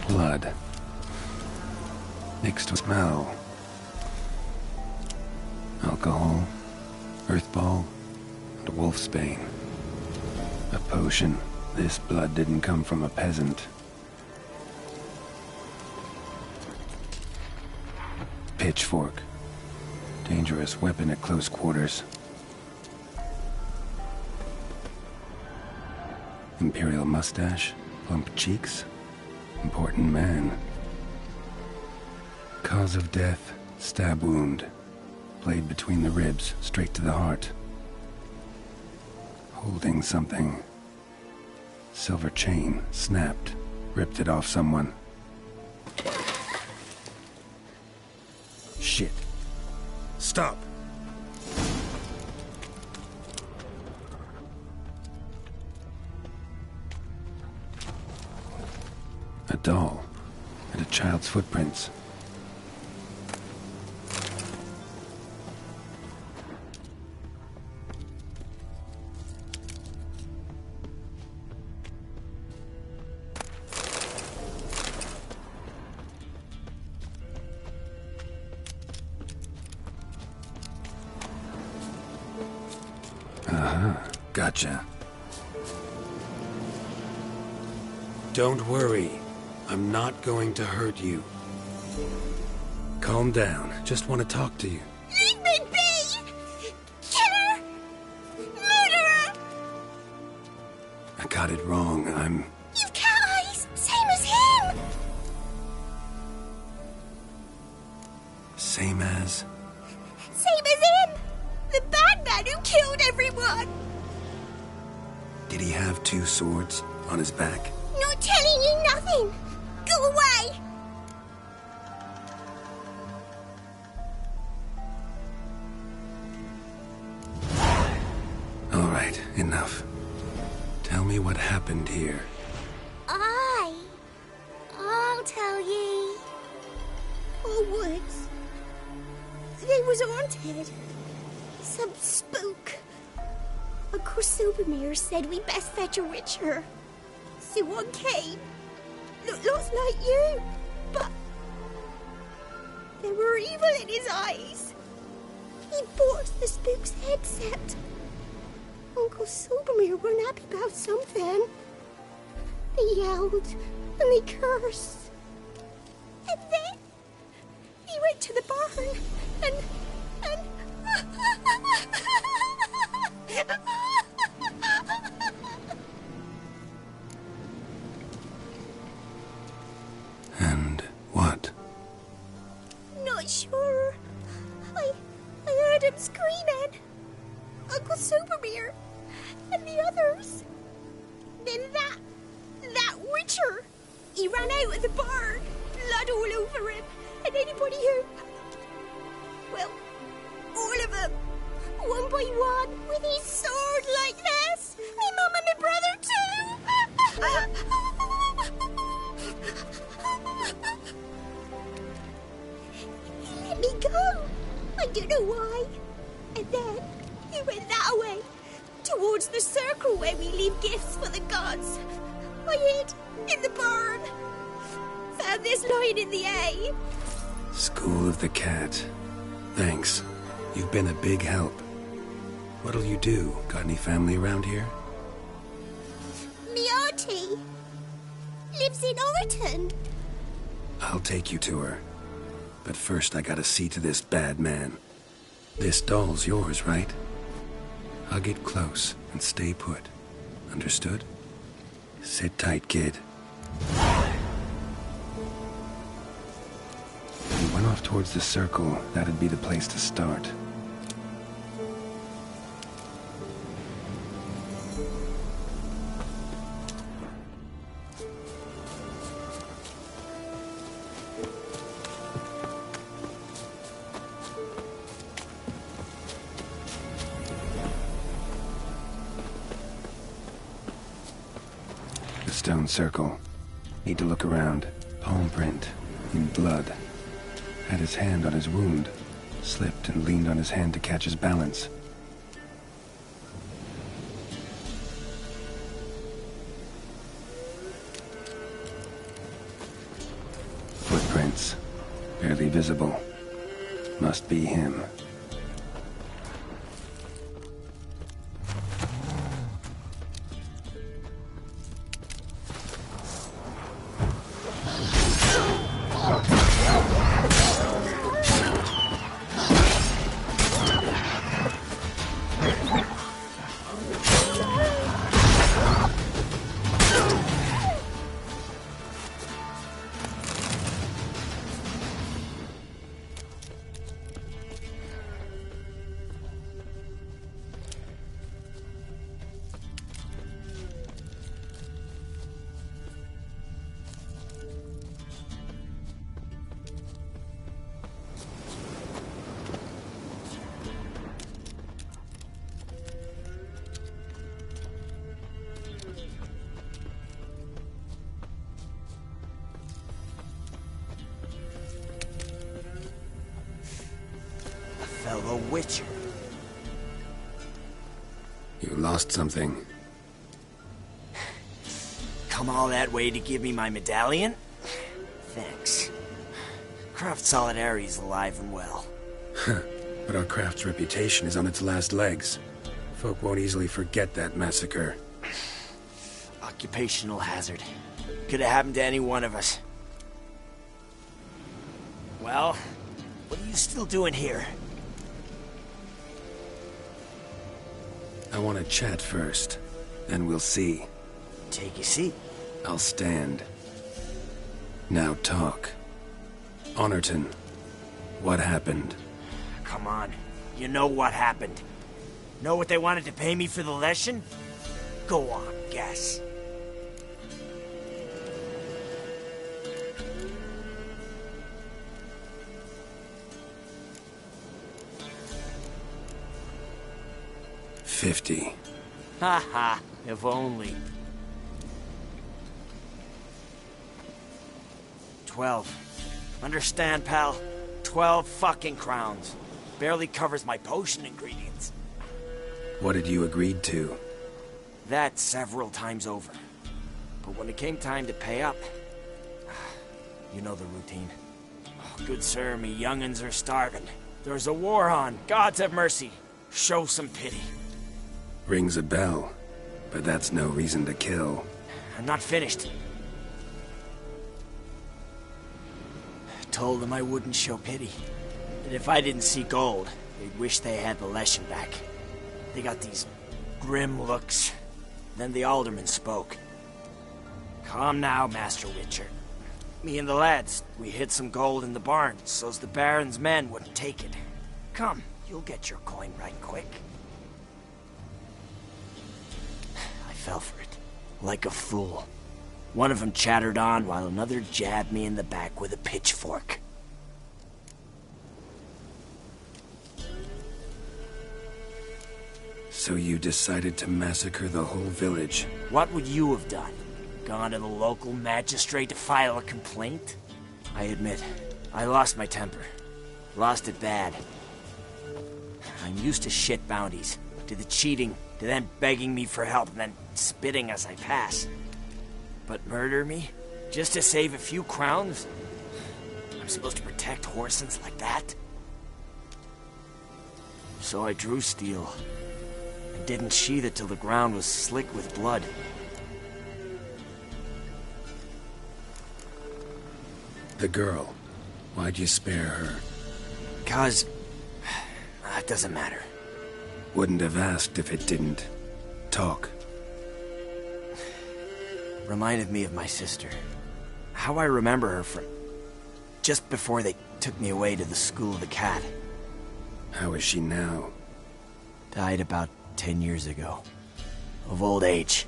Blood. Mixed with smell. Alcohol, earthball, and wolfsbane. A potion. This blood didn't come from a peasant. Pitchfork. Dangerous weapon at close quarters. Imperial mustache, plump cheeks. Important man. Cause of death, stab wound. Blade between the ribs, straight to the heart. Holding something. Silver chain, snapped. Ripped it off someone. Shit. Stop. A doll. And a child's footprints. Gotcha. Don't worry. I'm not going to hurt you. Calm down. Just want to talk to you. Leave me be! Killer! Murderer! I got it wrong. You've cat eyes! Same as him! Same as... Same as him! The bad man who killed everyone! Did he have 2 swords on his back? Not telling you nothing! Go away! All right, enough. Tell me what happened here. I'll tell ye. Oh, woods. They was haunted. Some spook. Uncle Silvermere said we best fetch a witcher. So one came. Looks like you, but there were evil in his eyes. He bought the spook's headset. Uncle Silvermere weren't happy about something. They yelled and they cursed. And then he went to the barn and And what? Not sure. I heard him screaming. Uncle Silvermere and the others. Then that witcher. He ran out of the barn, blood all over him, and anybody who... Well, all of them, one by one, with his sword like this. Me mum and my brother too. He let me go. I don't know why. And then he went that way, towards the circle where we leave gifts for the gods. I hid in the barn. Found this lying in the hay. School of the Cat. Thanks. You've been a big help. What'll you do? Got any family around here? Me auntie lives in Orton. I'll take you to her. But first I gotta see to this bad man. This doll's yours, right? I'll get close and stay put. Understood? Sit tight, kid. He went off towards the circle. That'd be the place to start. The stone circle. Need to look around. Palm print. In blood. Had his hand on his wound. Slipped and leaned on his hand to catch his balance. Footprints. Barely visible. Must be him. fellow Witcher. You lost something. Come all that way to give me my medallion? Thanks. Craft Solidarity's alive and well. But our craft's reputation is on its last legs. Folk won't easily forget that massacre. Occupational hazard. Could have happened to any one of us. Well, what are you still doing here? I want to chat first, then we'll see. Take a seat. I'll stand. Now talk. Honorton, what happened? Come on. You know what happened. Know what they wanted to pay me for the lesson? Go on, guess. $50. Ha ha, if only. 12. Understand, pal? 12 fucking crowns. Barely covers my potion ingredients. What had you agreed to? That several times over. But when it came time to pay up, you know the routine. Oh, good sir, me young'uns are starving. There's a war on. Gods have mercy. Show some pity. Rings a bell, but that's no reason to kill. I'm not finished. Told them I wouldn't show pity. That if I didn't see gold, they'd wish they had the lesson back. They got these grim looks. Then the alderman spoke. Calm now, Master Witcher. Me and the lads, we hid some gold in the barn, so's the Baron's men wouldn't take it. Come, you'll get your coin right quick. I fell for it, like a fool. One of them chattered on while another jabbed me in the back with a pitchfork. So you decided to massacre the whole village? What would you have done? Gone to the local magistrate to file a complaint? I admit, I lost my temper. Lost it bad. I'm used to shit bounties, to the cheating, to them begging me for help and then spitting as I pass. But murder me? Just to save a few crowns? I'm supposed to protect Horsens like that? So I drew steel, and didn't sheathe it till the ground was slick with blood. The girl, why'd you spare her? 'Cause... it doesn't matter. Wouldn't have asked if it didn't. Talk. Reminded me of my sister. How I remember her from... just before they took me away to the School of the Cat. How is she now? Died about 10 years ago. Of old age.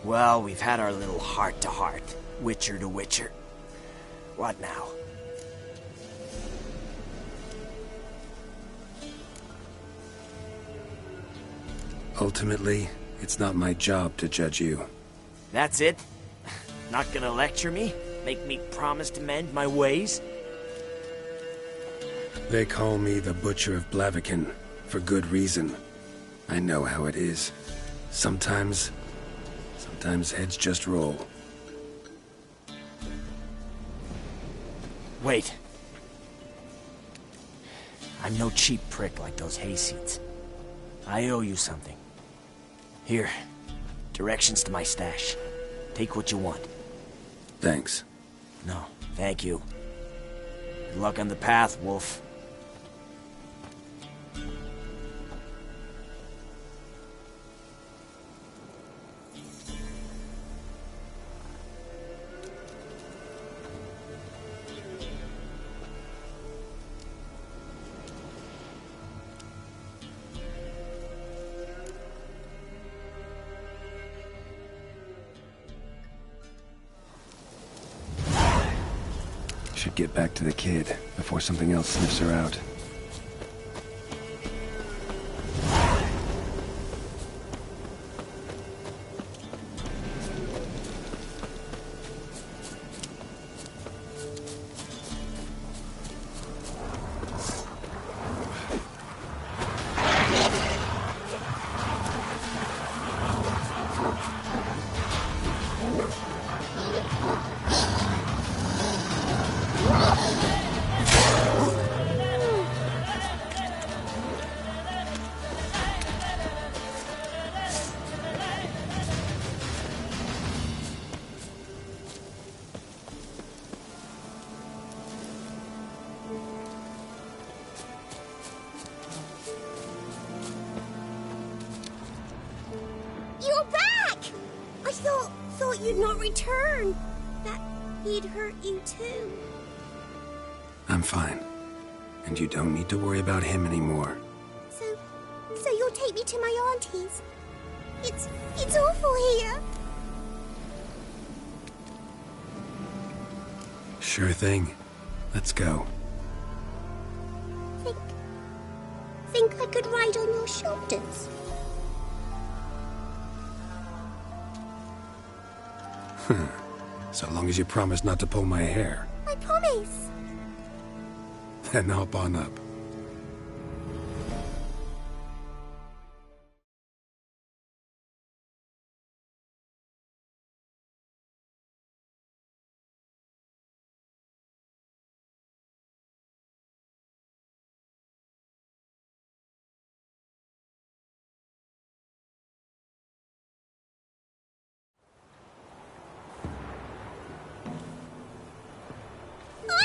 Well, we've had our little heart-to-heart. Witcher to Witcher. What now? Ultimately, it's not my job to judge you. That's it? Not gonna lecture me? Make me promise to mend my ways? They call me the Butcher of Blaviken, for good reason. I know how it is. Sometimes heads just roll. Wait. I'm no cheap prick like those hayseeds. I owe you something. Here, directions to my stash. Take what you want. Thanks. No, thank you. Good luck on the path, Wolf. Should get back to the kid before something else sniffs her out. You're back! I thought you'd not return. That he'd hurt you too. I'm fine. And you don't need to worry about him anymore. So you'll take me to my auntie's? It's awful here. Sure thing. Let's go. Think I could ride on your shoulders? So long as you promise not to pull my hair. I promise. Then hop on up.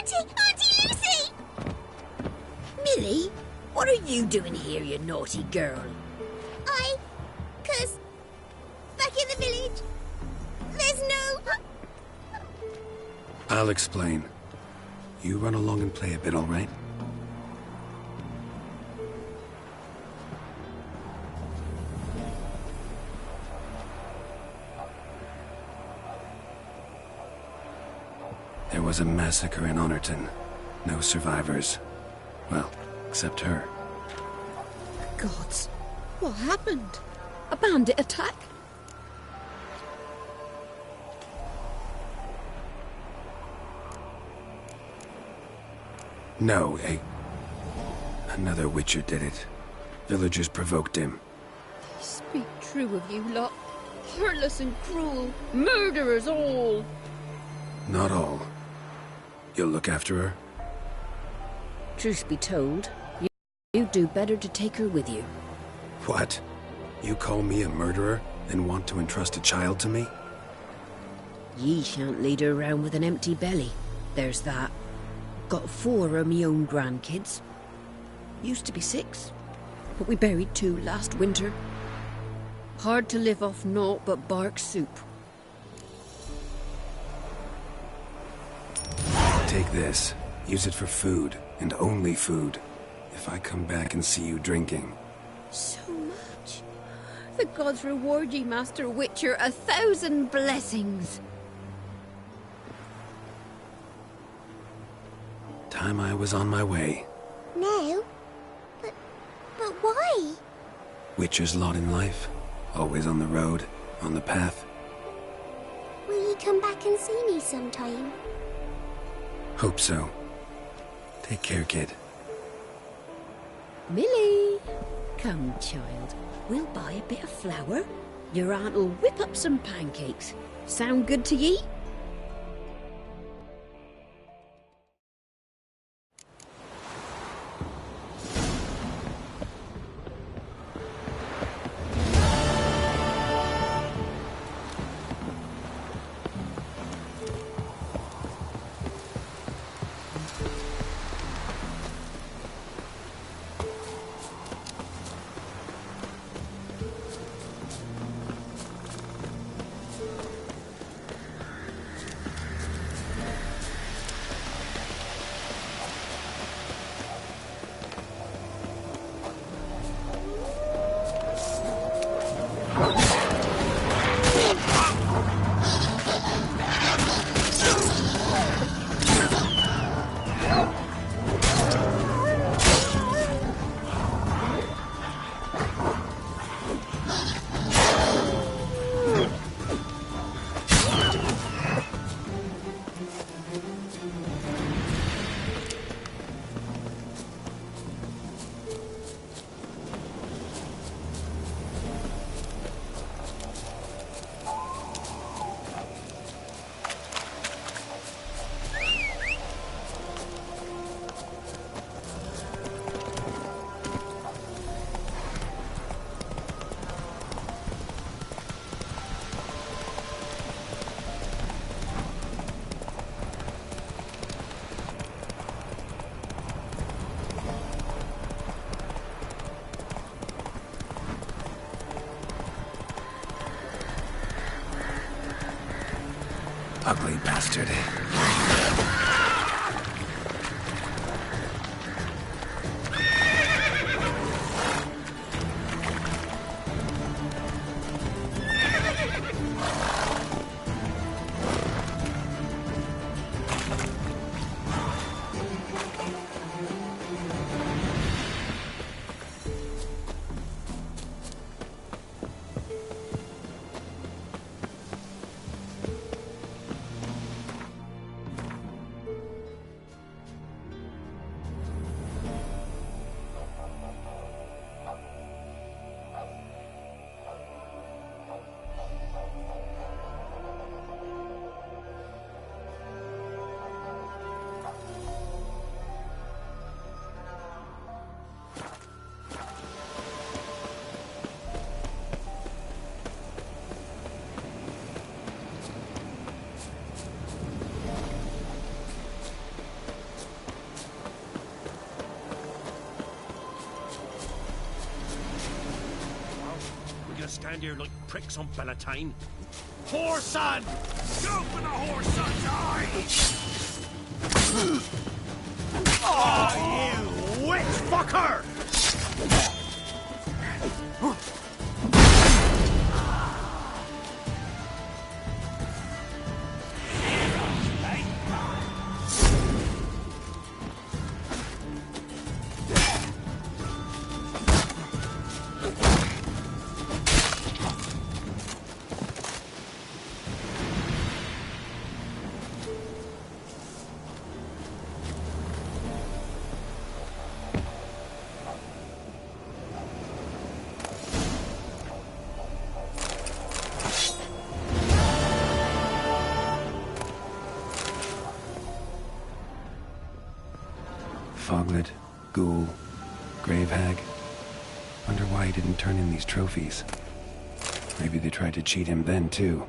Auntie Lucy! Millie, what are you doing here, you naughty girl? 'Cause back in the village, there's no... I'll explain. You run along and play a bit, all right? There was a massacre in Honorton. No survivors. Well, except her. Gods, what happened? A bandit attack? No, another Witcher did it. Villagers provoked him. They speak true of you lot. Heartless and cruel. Murderers all. Not all. You'll look after her? Truth be told, you do better to take her with you. What? You call me a murderer and want to entrust a child to me? Ye shan't lead her around with an empty belly. There's that. Got 4 of me own grandkids. Used to be 6, but we buried 2 last winter. Hard to live off naught but bark soup. Take this. Use it for food, and only food. If I come back and see you drinking. So much. The gods reward ye, Master Witcher, 1,000 blessings. Time I was on my way. No? But why? Witcher's lot in life. Always on the road, on the path. Will you come back and see me sometime? Hope so. Take care, kid. Millie! Come, child. We'll buy a bit of flour. Your aunt'll whip up some pancakes. Sound good to ye? ugly bastard. Stand here like pricks on Bellatine. Whoreson! Go for the whoreson's eye! Oh, you witch fucker! Foglet, Ghoul, Grave Hag. Wonder why he didn't turn in these trophies. Maybe they tried to cheat him then, too.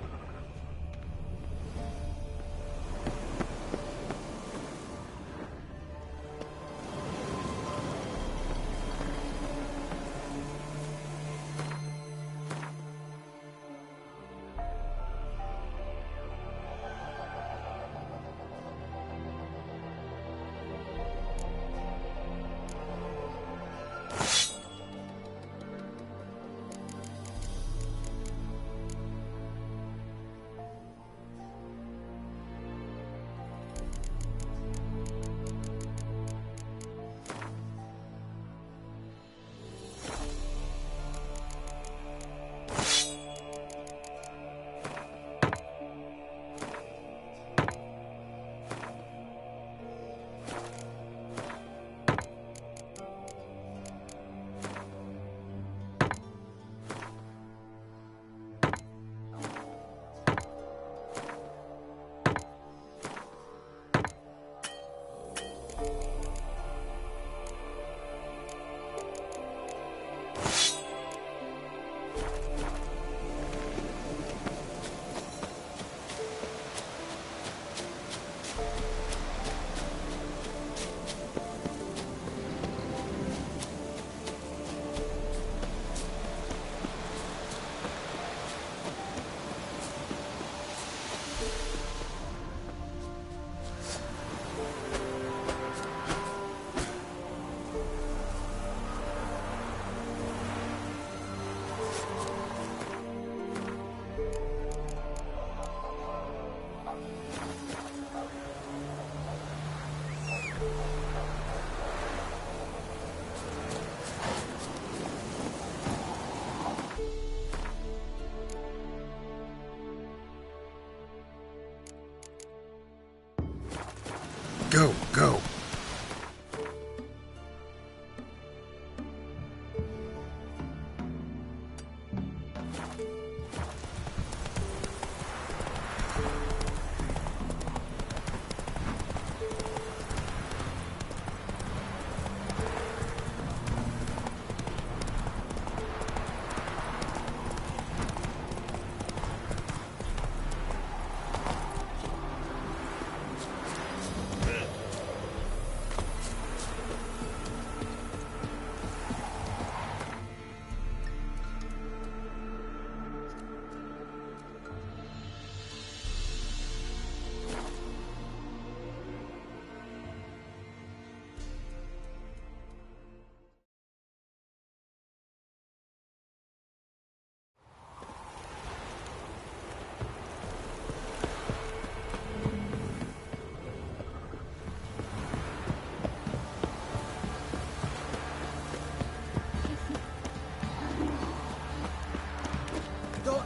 Go, go.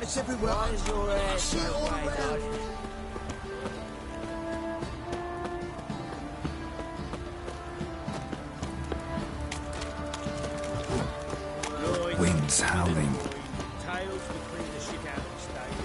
It's everywhere. Where's your I ass see it all right, around. Winds howling. Tails will clean the shit out of the stable.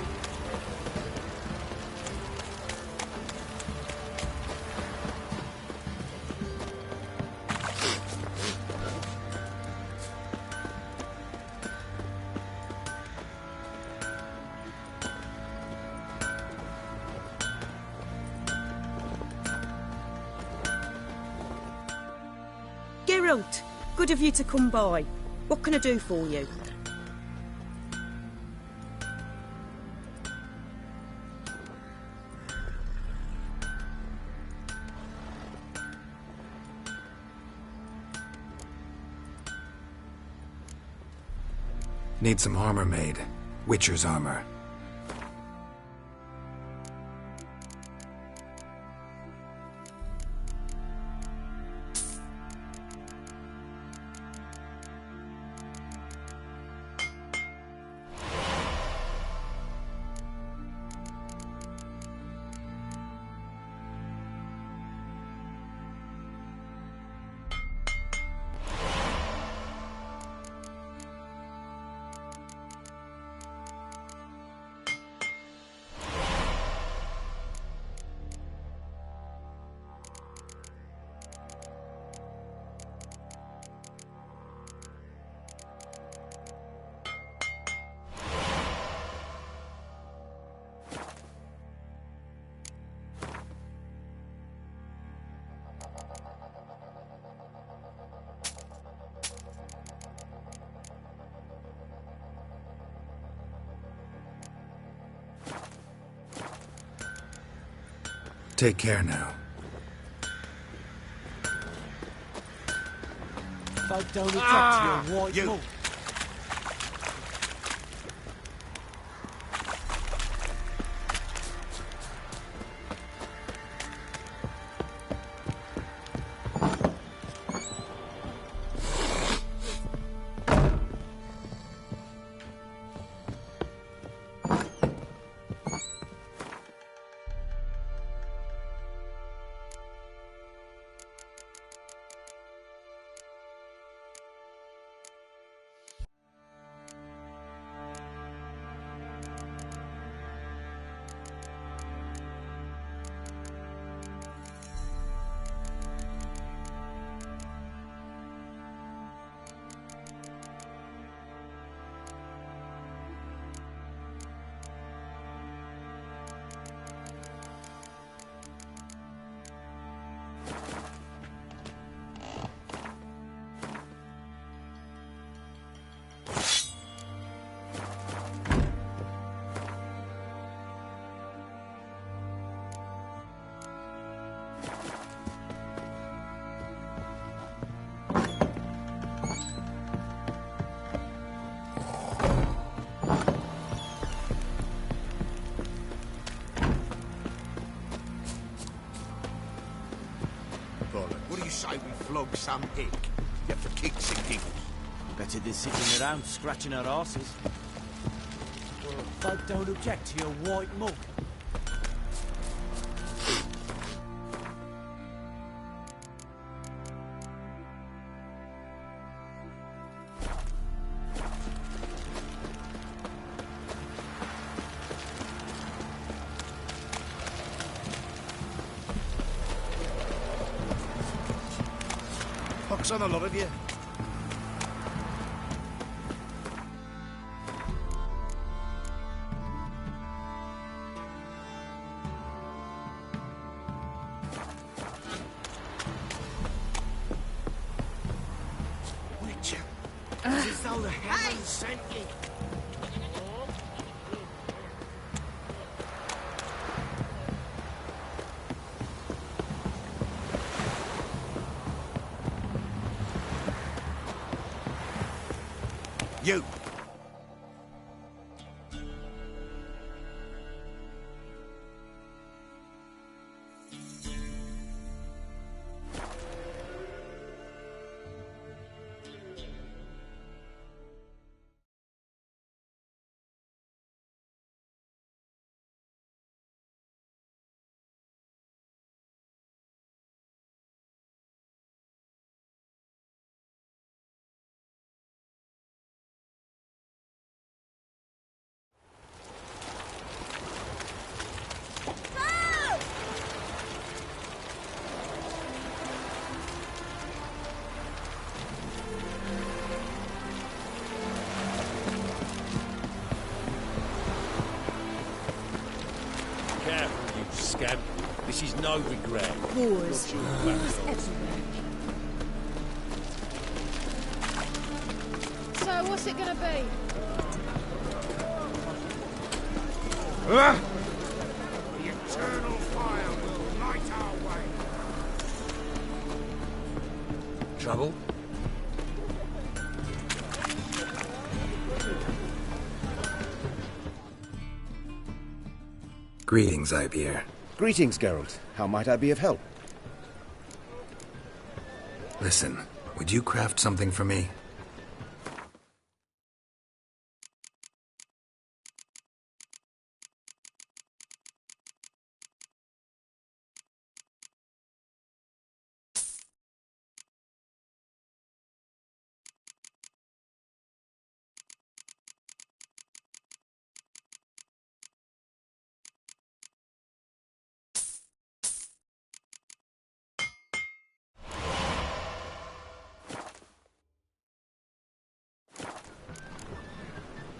Geralt, good of you to come by. What can I do for you? Need some armor made. Witcher's armor. Take care now. Folk don't object to your white mug. What do you say we flog some hick? Get for kicks and giggles. Better than sitting around scratching our asses. Folk don't object to your white mug. Pox on a lot of you. Witcher, it's as though the heavens sent you. You! Careful, you scamp. This is no regret. Wars. Wars everywhere. So, what's it gonna be? The eternal fire will light our way. Trouble? Greetings, Ibeer. Greetings, Geralt. How might I be of help? Listen, would you craft something for me?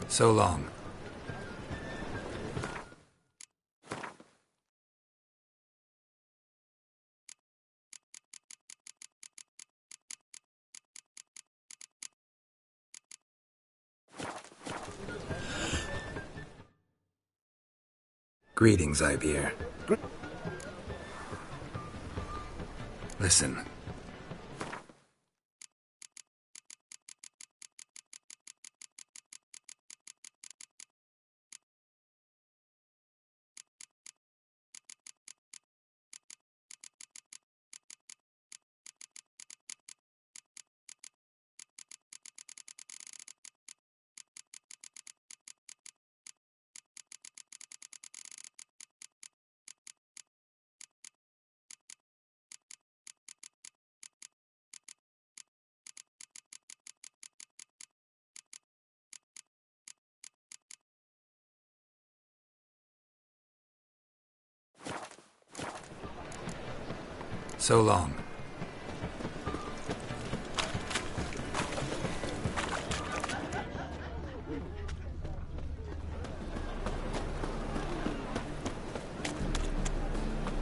So long. Greetings, Ibeer. Listen. So long.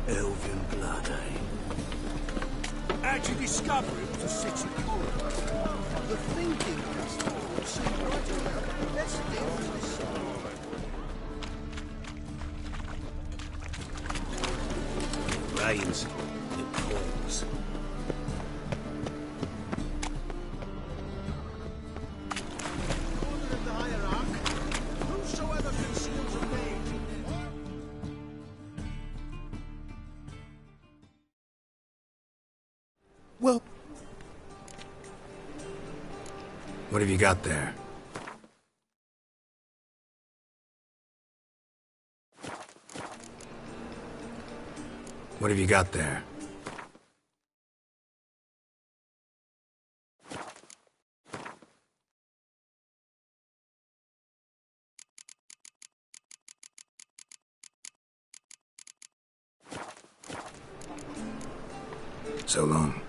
Elven blood, eh? How'd you discover it was a city corridor? The thinking customer will see right away. Let's deal with this side. Rains, it pours. Order of the hierarch. Whosoever conceals a mage in their... Well... What have you got there? What have you got there? So long.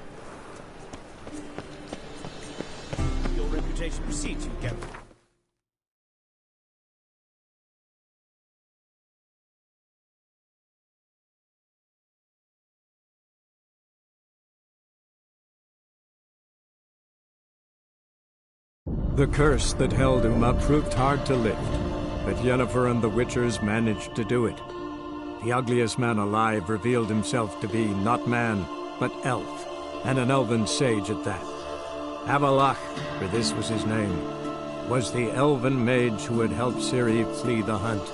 Your reputation precedes you, Geralt. The curse that held Uma proved hard to lift, but Yennefer and the Witchers managed to do it. The ugliest man alive revealed himself to be not man, but elf, and an elven sage at that. Avalach, for this was his name, was the elven mage who had helped Ciri flee the hunt,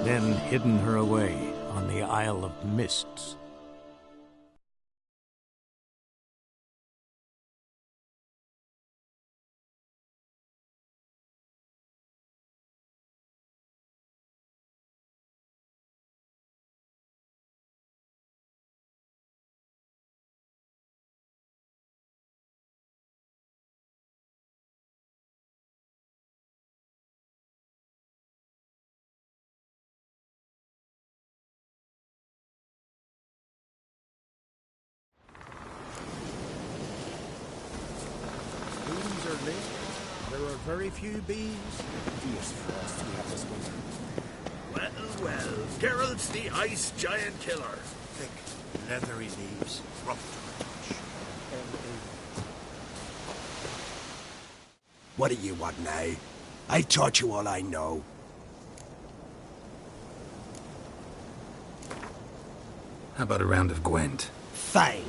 then hidden her away on the Isle of Mists. Bees are lit. There are very few bees. Fingers crossed we have this one. Well, Geralt's the ice giant killer. Thick, leathery leaves, rough to the touch. What do you want now? I've taught you all I know. How about a round of Gwent? Fine.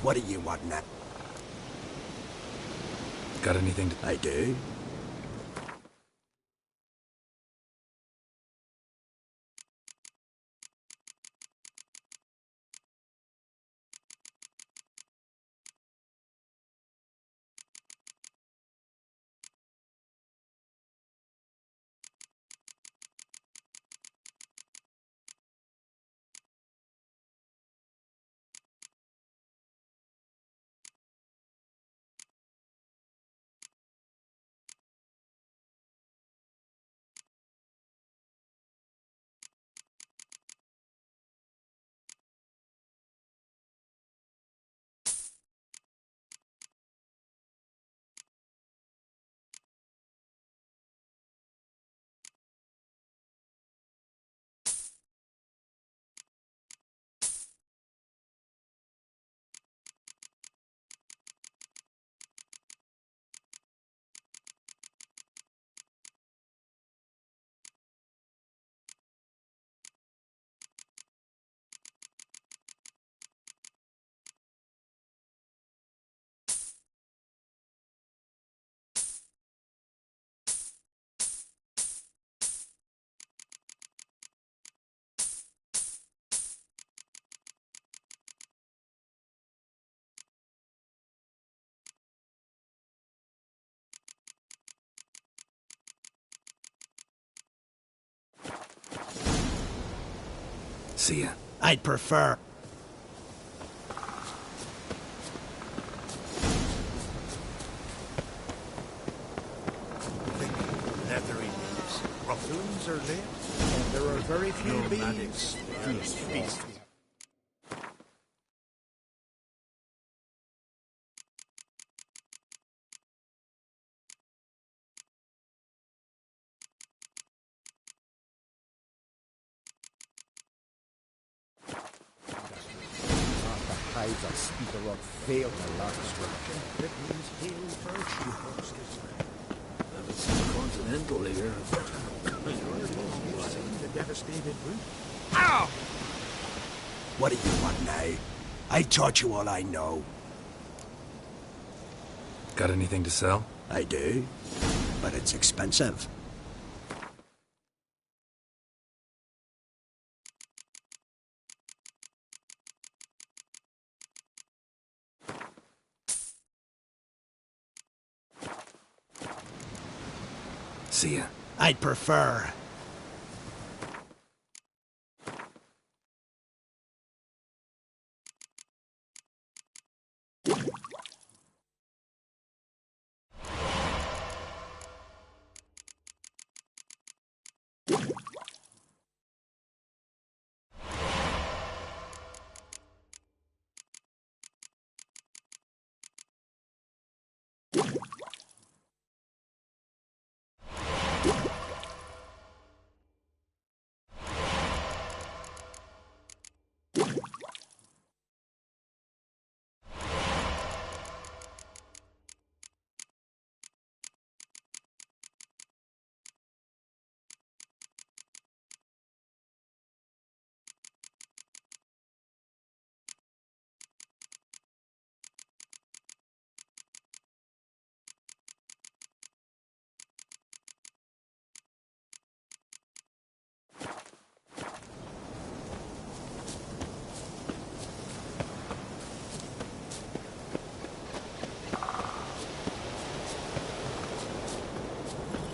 What do you want now? Got anything to... I do. See ya. I'd prefer... Leathery leaves. Raccoons are late, and there are very few bees. Feast. The hives of Speaker Rock failed the last destruction. It means hail virtue, folks. It's continental here. You've seen the devastated root. Ow! What do you want now? I taught you all I know. Got anything to sell? I do, but it's expensive. See ya. I'd prefer...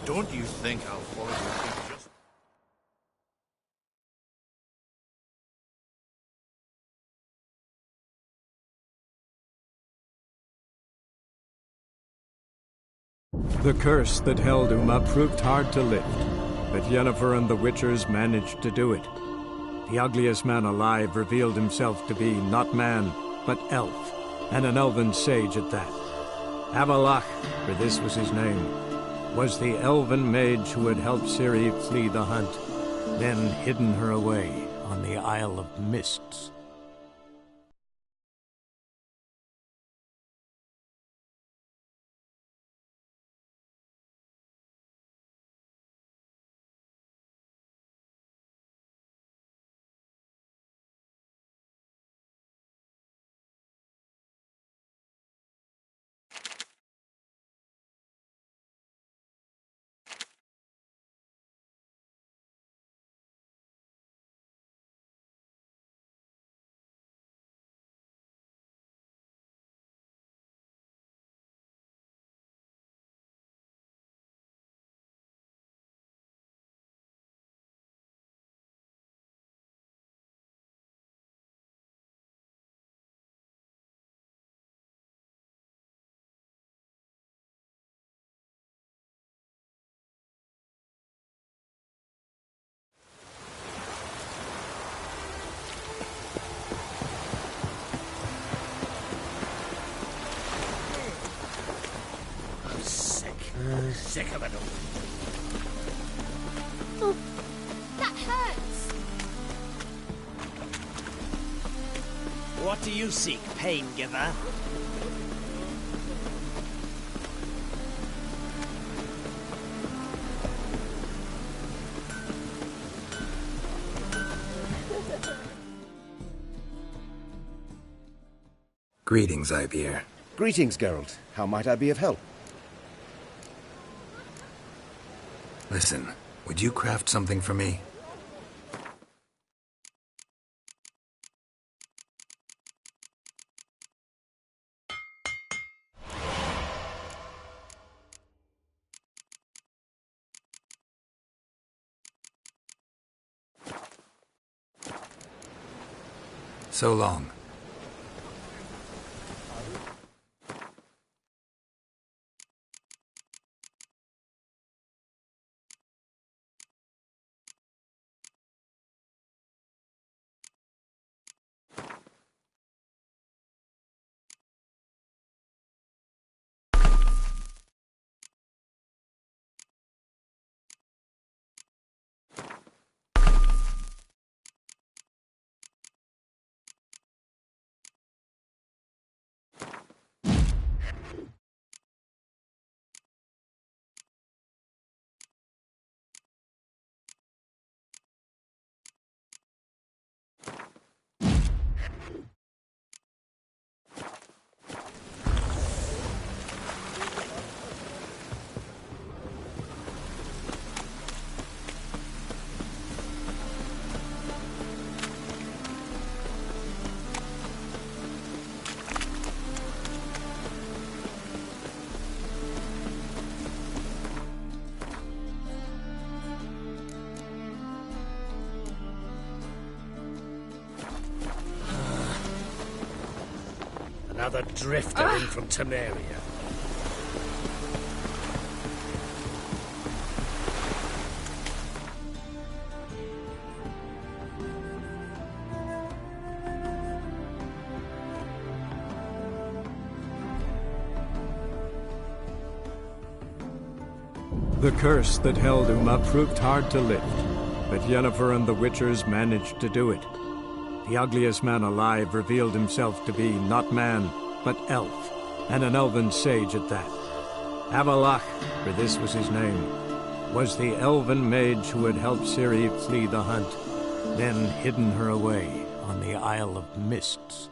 Don't you think how far you can just... The curse that held Uma proved hard to lift, but Yennefer and the Witchers managed to do it. The ugliest man alive revealed himself to be not man, but elf, and an elven sage at that. Avalach, for this was his name, was the elven mage who had helped Ciri flee the hunt, then hidden her away on the Isle of Mists. Sick of it all. Oh, that hurts. What do you seek, pain giver? Greetings, Ibeer. Greetings, Geralt. How might I be of help? Listen, would you craft something for me? So long. Another drifter in from Temeria. The curse that held Uma proved hard to lift, but Yennefer and the Witchers managed to do it. The ugliest man alive revealed himself to be not man, but elf, and an elven sage at that. Avalach, for this was his name, was the elven mage who had helped Ciri flee the hunt, then hidden her away on the Isle of Mists.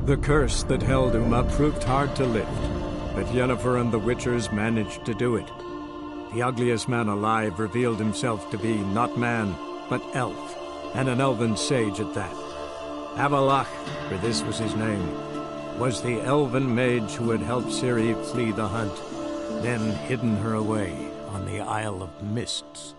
The curse that held Uma proved hard to lift, but Yennefer and the Witchers managed to do it. The ugliest man alive revealed himself to be not man, but elf, and an elven sage at that. Avalach, for this was his name, was the elven mage who had helped Ciri flee the hunt, then hidden her away on the Isle of Mists.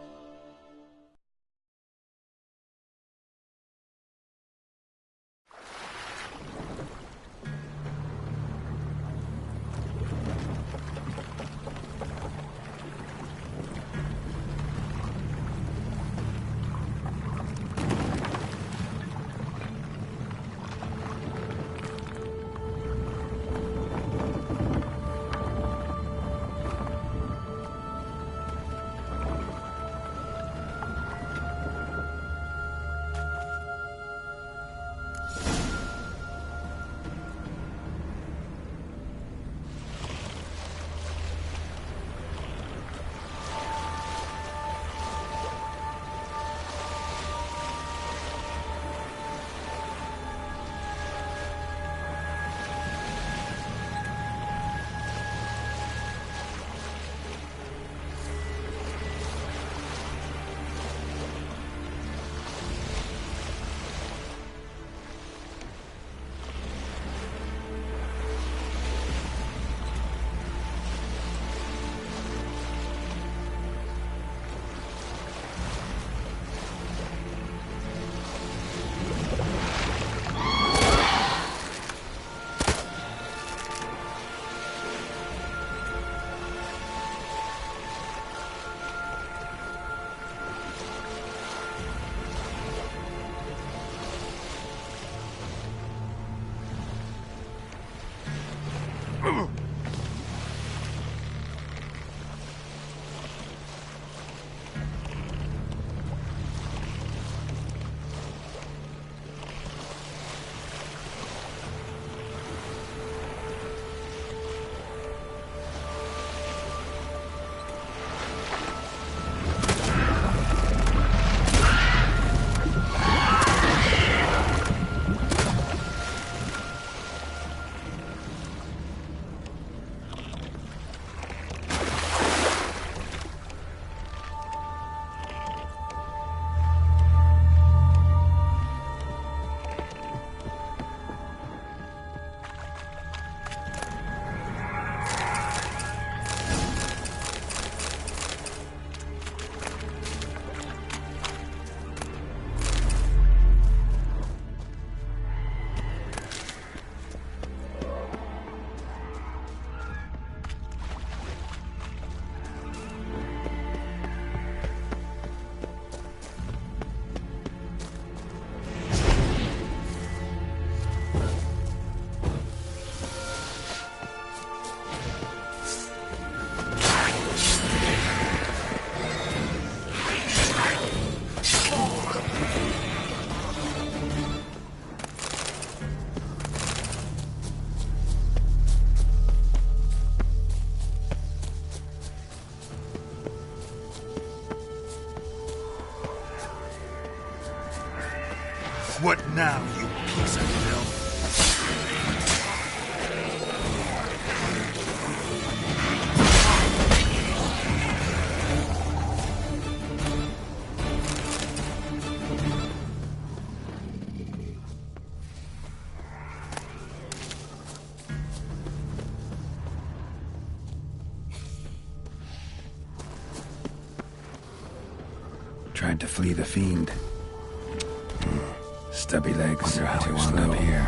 What now, you piece of filth? Tried to flee the fiend. Stubby legs. Wonder how he wound up here.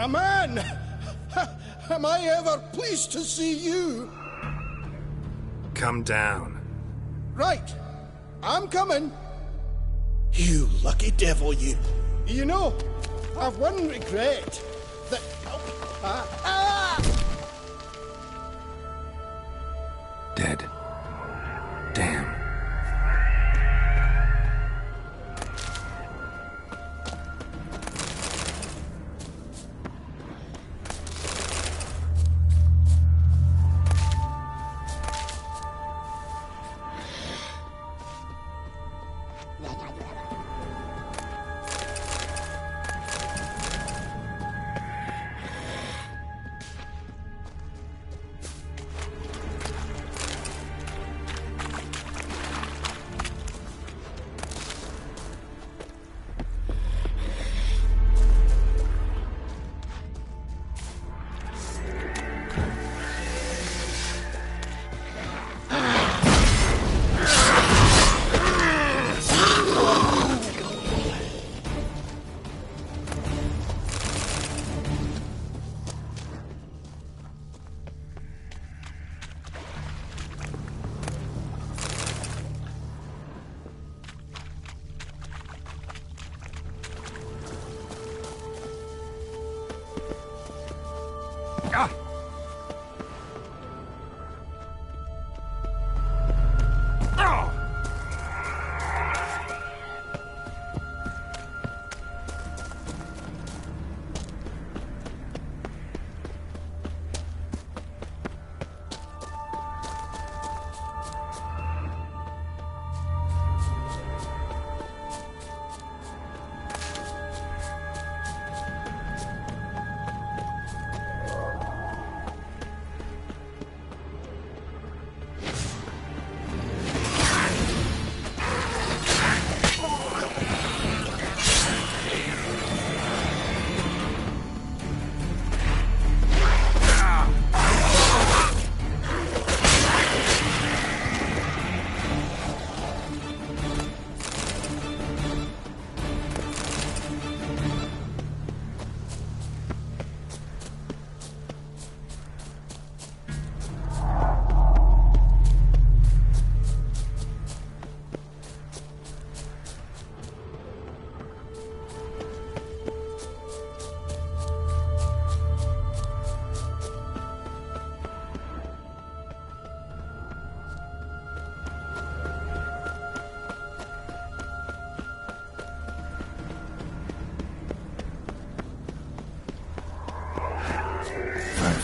A man! Am I ever pleased to see you? Come down. Right. I'm coming. You lucky devil, you. You know, I've one regret. That... Dead. Damn.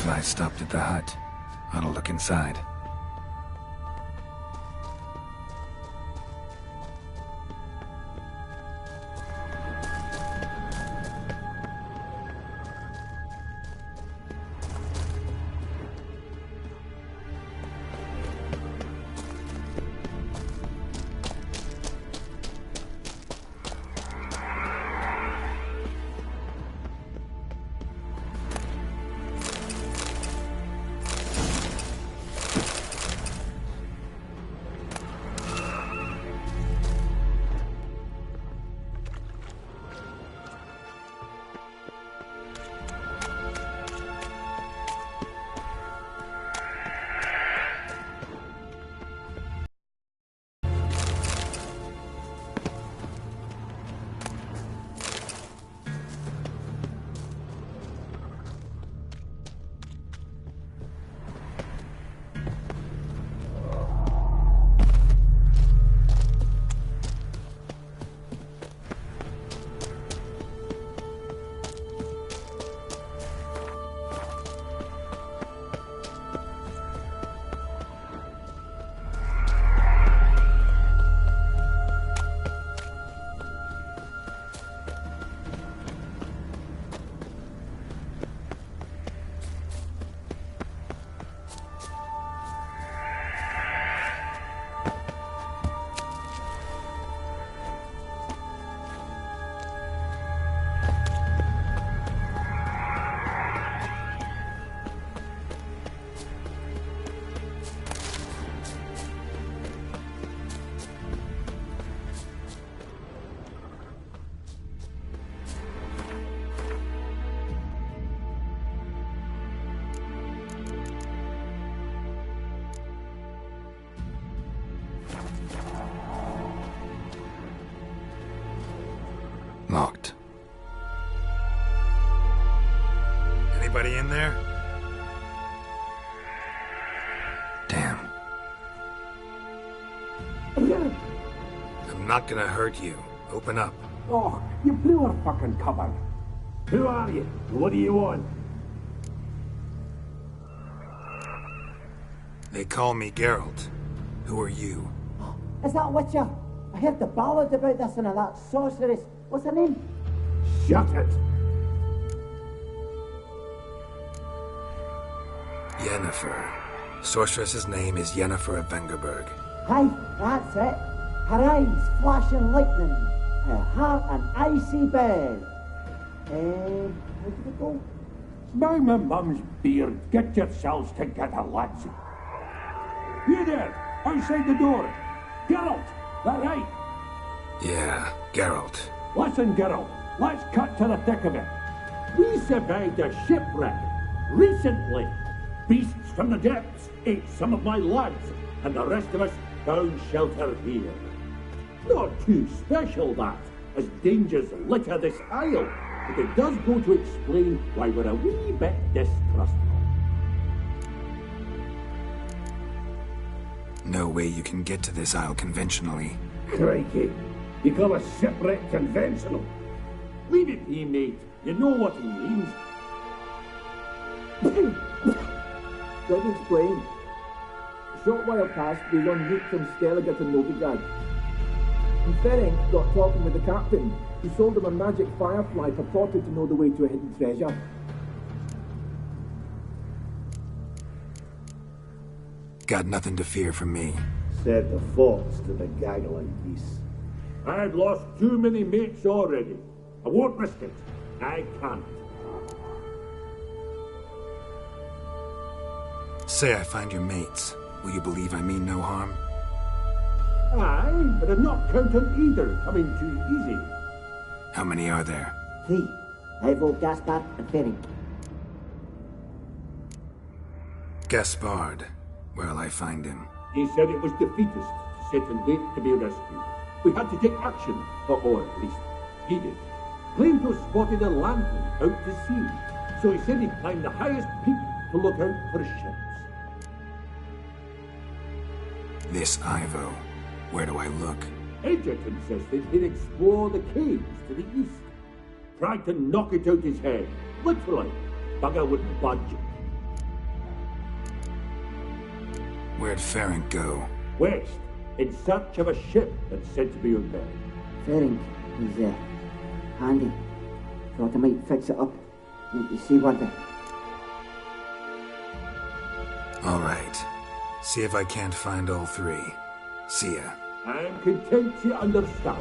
I stopped at the hut. Ought to look inside. Locked. Anybody in there? Damn. I'm not gonna hurt you. Open up. Oh, you blew our fucking cover. Who are you? What do you want? They call me Geralt. Who are you? Is that Witcher? I heard the ballad about this and that sorceress. What's her name? Shut it! Yennefer. Sorceress's name is Yennefer of Vengerberg. Aye, that's it. Her eyes flashing lightning. Her heart an icy bed. How did it go? By my mum's beard, get yourselves together, lads. You there, outside the door. Geralt, that right? Yeah, Geralt. Listen, Geralt, let's cut to the thick of it. We survived a shipwreck recently. Beasts from the depths ate some of my lads, and the rest of us found shelter here. Not too special, that, as dangers litter this isle, but it does go to explain why we're a wee bit distrustful. No way you can get to this isle conventionally. Crikey, you call a shipwreck conventional? Leave it be, mate. You know what he means. Let me explain. A short while past, we were en route from Skellige to Novigrad. And Ferenc got talking with the captain, who sold him a magic firefly purported to know the way to a hidden treasure. Got nothing to fear from me. Said the fox to the gaggling geese. I've lost too many mates already. I won't risk it. I can't. Say I find your mates. Will you believe I mean no harm? Aye, but I'm not counting either coming too easy. How many are there? 3. Ivo, Gaspard, and Ferenc. Gaspard. Where'll I find him? He said it was defeatist to sit and wait to be rescued. We had to take action, or at least he did. Claimed to have spotted a lantern out to sea, so he said he'd climb the highest peak to look out for ships. This Ivo. Where do I look? Edget insisted he'd explore the caves to the east. Tried to knock it out his head. Literally. Bugger wouldn't budge. Where'd Ferenc go? West, in search of a ship that's said to be out there. Ferenc, he's handy. Thought I might fix it up. Make you see one day. All right. See if I can't find all 3. See ya. I'm content you understand.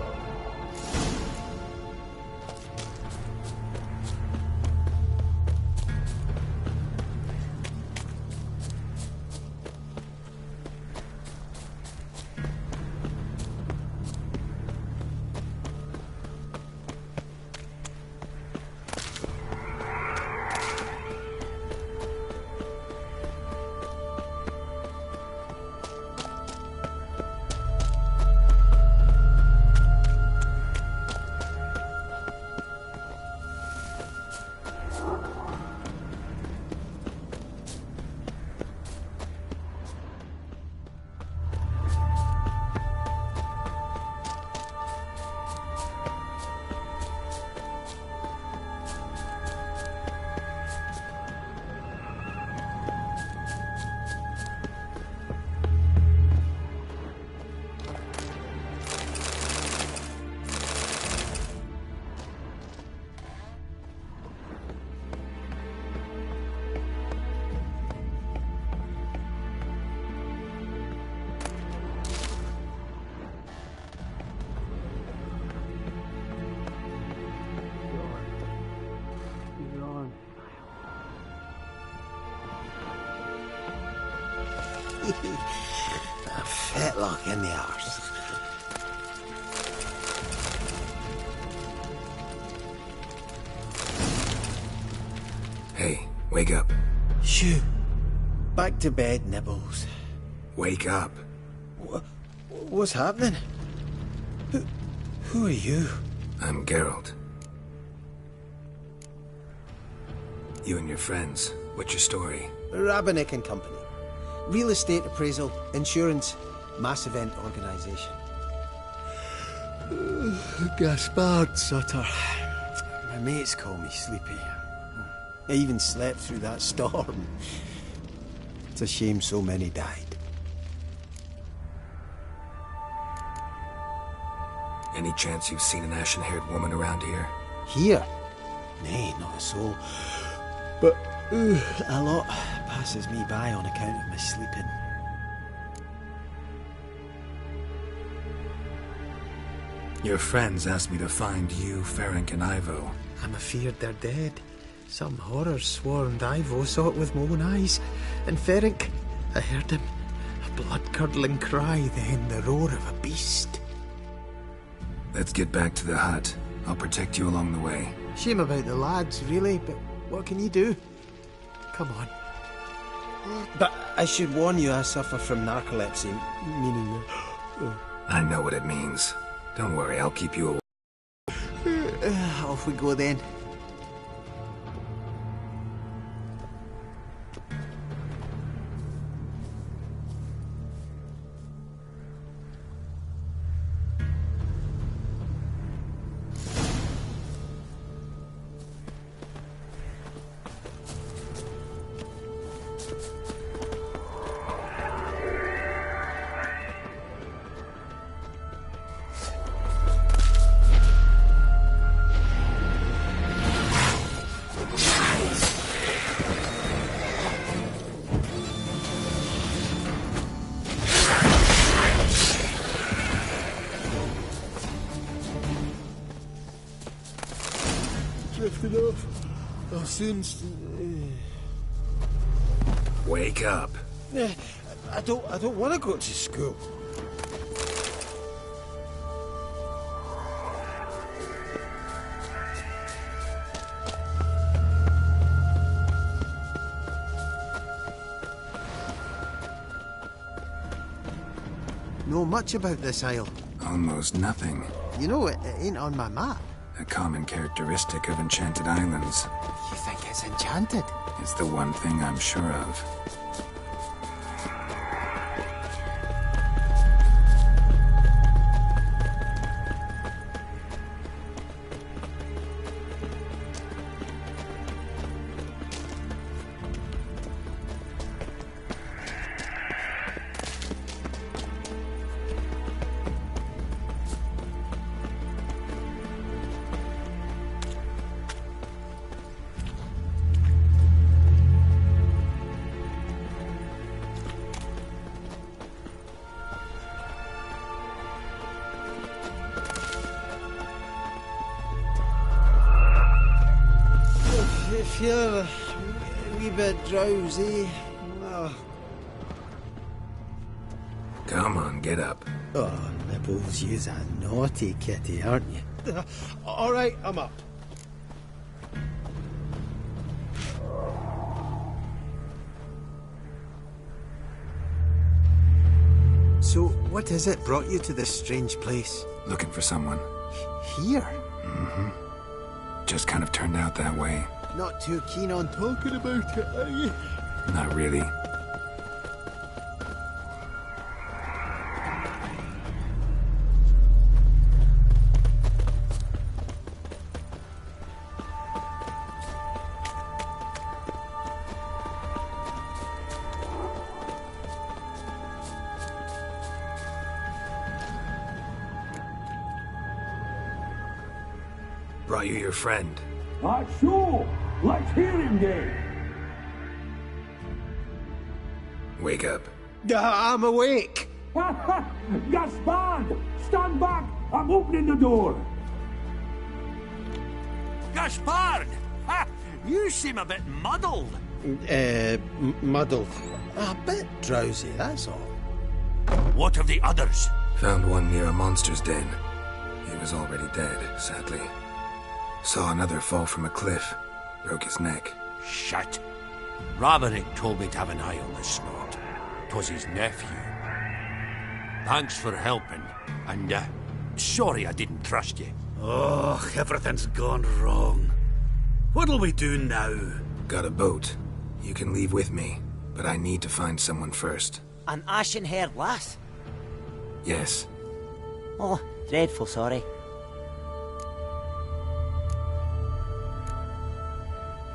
A fetlock in the arse. Hey, wake up. Shoo. Back to bed, Nibbles. Wake up. What's happening? Who are you? I'm Geralt. You and your friends, what's your story? Rabenik and Company. Real estate appraisal, insurance, mass event organisation. Gaspard Sutter. My mates call me Sleepy. I even slept through that storm. It's a shame so many died. Any chance you've seen an ashen-haired woman around here? Here? Nay, not a soul. But a lot passes me by on account of my sleeping. Your friends asked me to find you, Ferenc, and Ivo. I'm afeard they're dead. Some horror swarmed Ivo, saw it with my own eyes. And Ferenc, I heard him. A blood-curdling cry, then the roar of a beast. Let's get back to the hut. I'll protect you along the way. Shame about the lads, really, but what can you do? Come on. But I should warn you, I suffer from narcolepsy, meaning... I know what it means. Don't worry, I'll keep you away. Off we go then. Drifted off. I'll soon... Wake up. I don't want to go to school. Know much about this isle? Almost nothing. You know, it ain't on my map. A common characteristic of enchanted islands. You think it's enchanted? It's the one thing I'm sure of. I feel a wee bit drowsy. Come on, get up. Oh, Nibbles, you's a naughty kitty, aren't you? All right, I'm up. So, what is it brought you to this strange place? Looking for someone. Here? Mm-hmm. Just kind of turned out that way. Not too keen on talking about it, are you? Not really. Brought you your friend. Sure. Let's hear him then. Wake up. I'm awake. Gaspard! Stand back! I'm opening the door. Gaspard! Ha! You seem a bit muddled. Muddled. A bit drowsy, that's all. What of the others? Found one near a monster's den. He was already dead, sadly. Saw another fall from a cliff. Broke his neck. Shit. Rabenik told me to have an eye on the snort. 'Twas his nephew. Thanks for helping, and sorry I didn't trust you. Oh, everything's gone wrong. What'll we do now? Got a boat. You can leave with me, but I need to find someone first. An ashen-haired lass? Yes. Oh, dreadful sorry.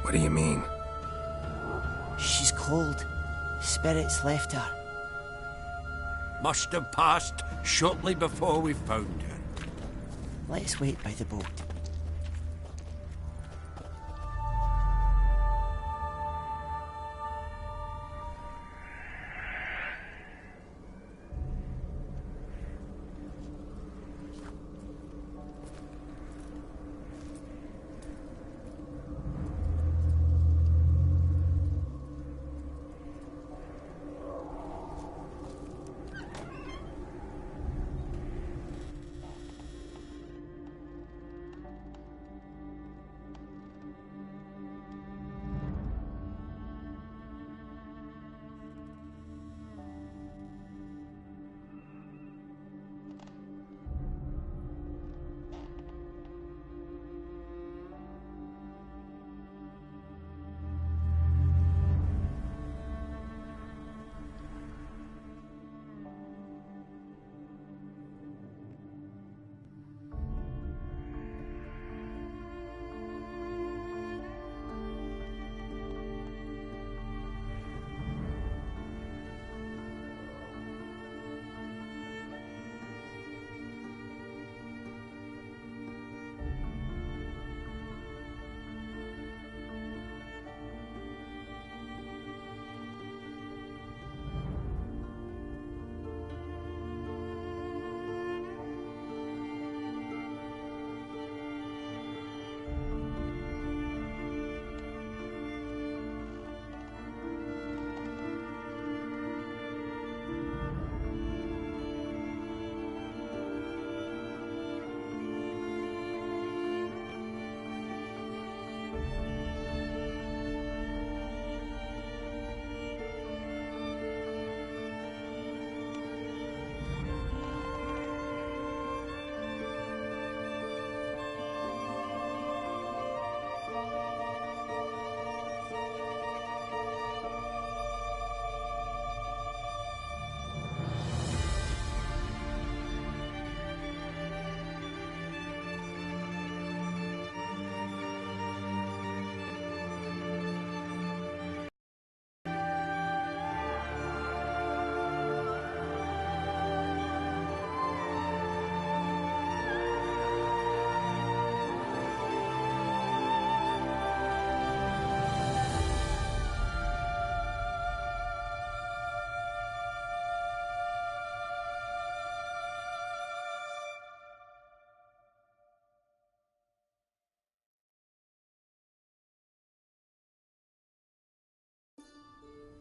What do you mean? She's cold. Spirits left her. Must have passed shortly before we found her. Let's wait by the boat.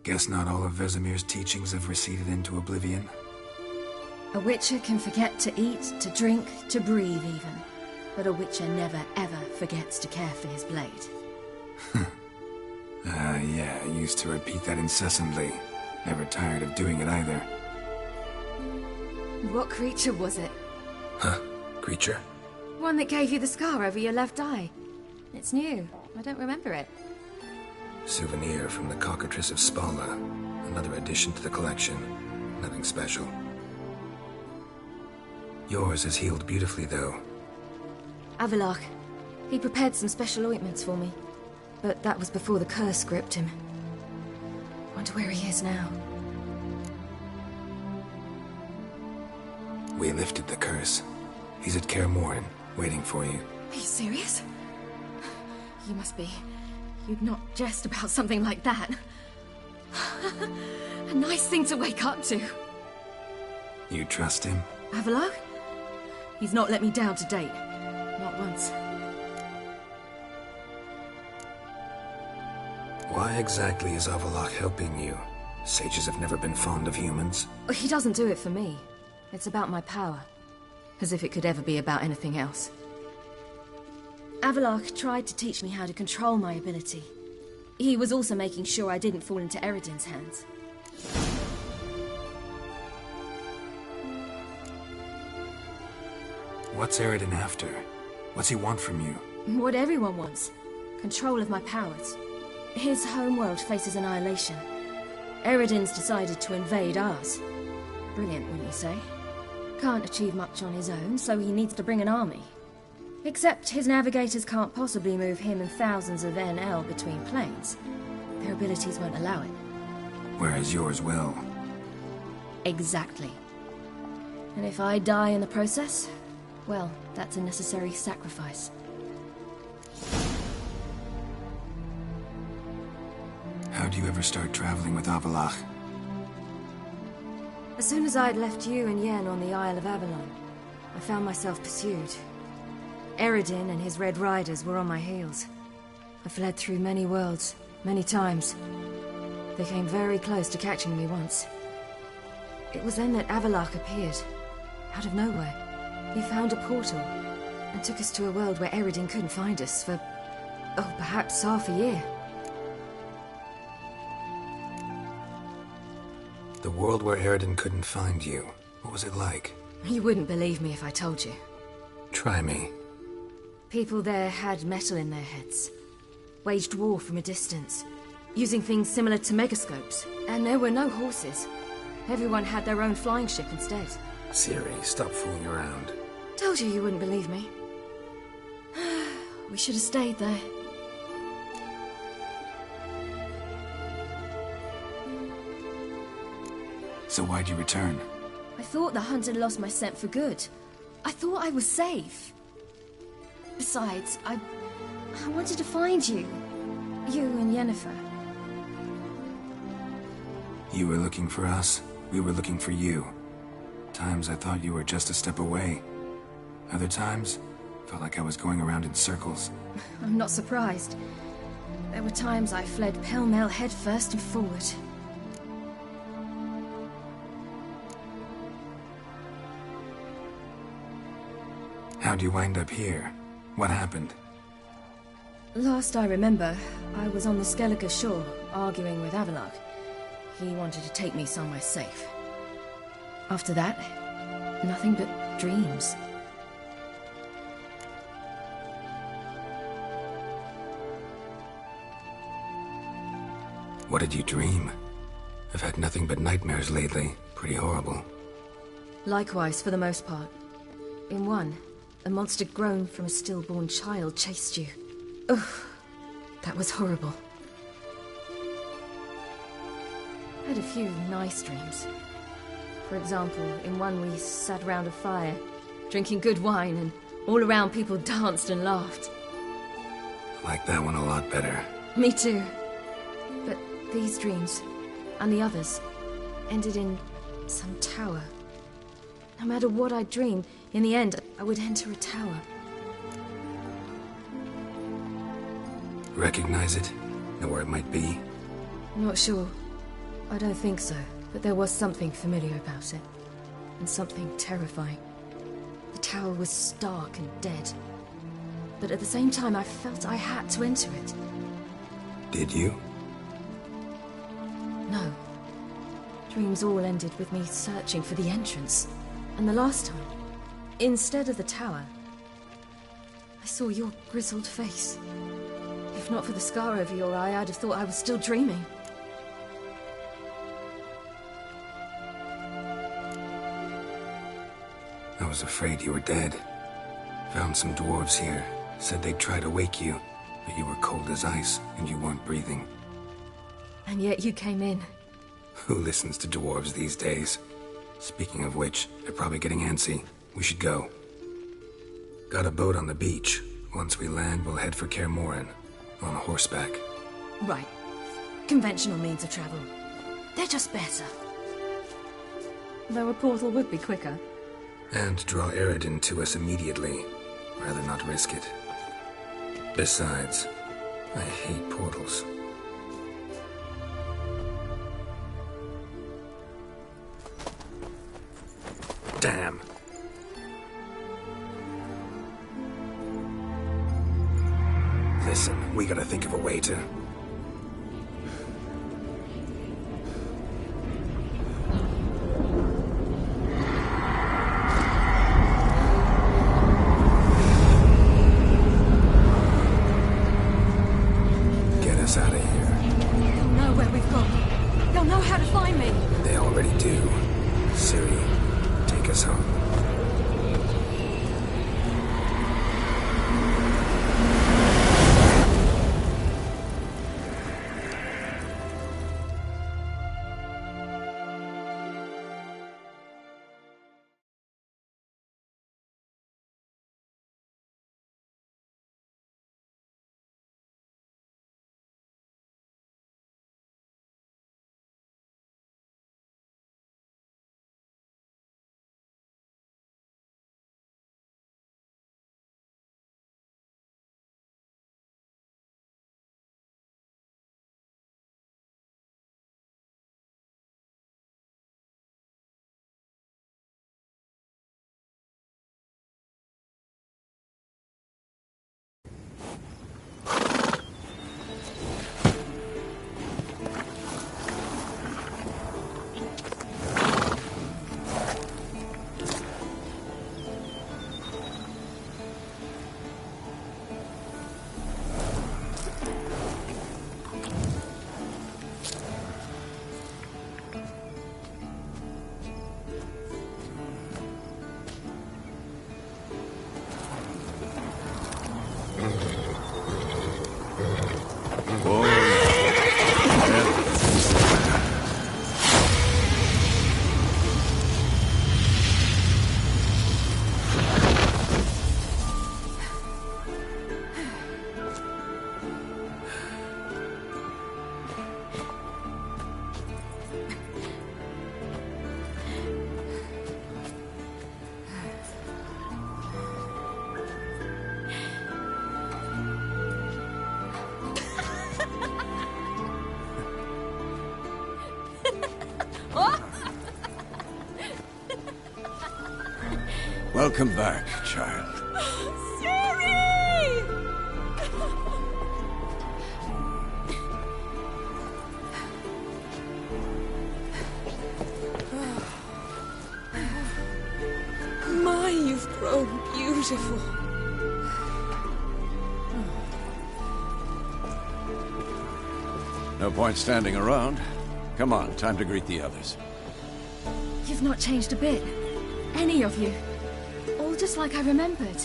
Guess not all of Vesemir's teachings have receded into oblivion. A witcher can forget to eat, to drink, to breathe even. But a witcher never ever forgets to care for his blade. Yeah, I used to repeat that incessantly. Never tired of doing it either. What creature was it? Huh? Creature? One that gave you the scar over your left eye. It's new. I don't remember it. Souvenir from the cockatrice of Spalna. Another addition to the collection. Nothing special. Yours has healed beautifully, though. Avalok. He prepared some special ointments for me. But that was before the curse gripped him. Wonder where he is now. We lifted the curse. He's at Kaer Morhen, waiting for you. Are you serious? You must be. You'd not jest about something like that. A nice thing to wake up to. You trust him? Avalok? He's not let me down to date. Not once. Why exactly is Avalok helping you? Sages have never been fond of humans. He doesn't do it for me. It's about my power. As if it could ever be about anything else. Avalok tried to teach me how to control my ability. He was also making sure I didn't fall into Eredin's hands. What's Eredin after? What's he want from you? What everyone wants. Control of my powers. His homeworld faces annihilation. Eridan's decided to invade ours. Brilliant, wouldn't you say? Can't achieve much on his own, so he needs to bring an army. Except his navigators can't possibly move him and thousands of NL between planes. Their abilities won't allow it. Whereas yours will. Exactly. And if I die in the process, well, that's a necessary sacrifice. How'd you ever start traveling with Avallac'h? As soon as I'd left you and Yen on the Isle of Avalon, I found myself pursued. Eridan and his Red Riders were on my heels. I fled through many worlds, many times. They came very close to catching me once. It was then that Avallac'h appeared, out of nowhere. He found a portal, and took us to a world where Eridan couldn't find us for, oh, perhaps half a year. The world where Eridan couldn't find you. What was it like? You wouldn't believe me if I told you. Try me. People there had metal in their heads. Waged war from a distance, using things similar to megascopes. And there were no horses. Everyone had their own flying ship instead. Siri, stop fooling around. Told you wouldn't believe me. We should have stayed there. So why'd you return? I thought the hunt had lost my scent for good. I thought I was safe. Besides, I wanted to find you. You and Yennefer. You were looking for us. We were looking for you. Times I thought you were just a step away. Other times, felt like I was going around in circles. I'm not surprised. There were times I fled pell-mell headfirst and forward. How'd you wind up here? What happened? Last I remember, I was on the Skellige shore, arguing with Avallac'h. He wanted to take me somewhere safe. After that, nothing but dreams. What did you dream? I've had nothing but nightmares lately. Pretty horrible. Likewise, for the most part. In one, a monster grown from a stillborn child chased you. Ugh, that was horrible. I had a few nice dreams. For example, in one we sat round a fire, drinking good wine, and all around people danced and laughed. I like that one a lot better. Me too. But these dreams, and the others, ended in some tower. No matter what I dreamed, in the end, I would enter a tower. Recognize it? Know where it might be? Not sure. I don't think so, but there was something familiar about it. And something terrifying. The tower was stark and dead. But at the same time, I felt I had to enter it. Did you? No. Dreams all ended with me searching for the entrance. And the last time, instead of the tower, I saw your grizzled face. If not for the scar over your eye, I'd have thought I was still dreaming. I was afraid you were dead. Found some dwarves here. Said they'd try to wake you, but you were cold as ice and you weren't breathing. And yet you came in. Who listens to dwarves these days? Speaking of which, they're probably getting antsy. We should go. Got a boat on the beach. Once we land, we'll head for Kaer Morhen. On horseback. Right. Conventional means of travel. They're just better. Though a portal would be quicker. And draw Eridan to us immediately. Rather not risk it. Besides, I hate portals. Damn. Listen, we gotta think of a way to... Welcome back, child. My, you've grown beautiful. No point standing around. Come on, time to greet the others. You've not changed a bit. Any of you. All just like I remembered.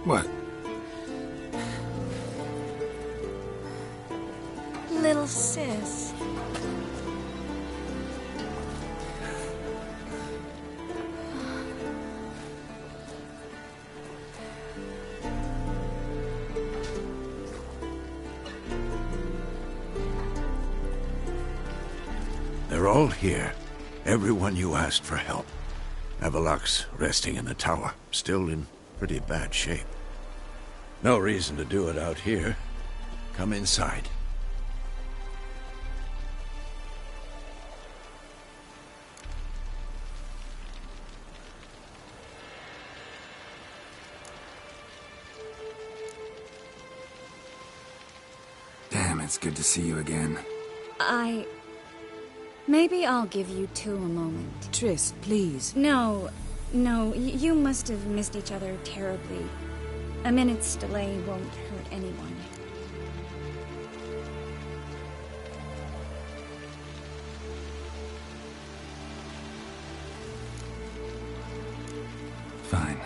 What? Little sis. They're all here. Everyone you asked for help. Avalok's resting in the tower, still in pretty bad shape. No reason to do it out here. Come inside. Damn, it's good to see you again. Maybe I'll give you two a moment. Triss, please. No, you must have missed each other terribly. A minute's delay won't hurt anyone. Fine.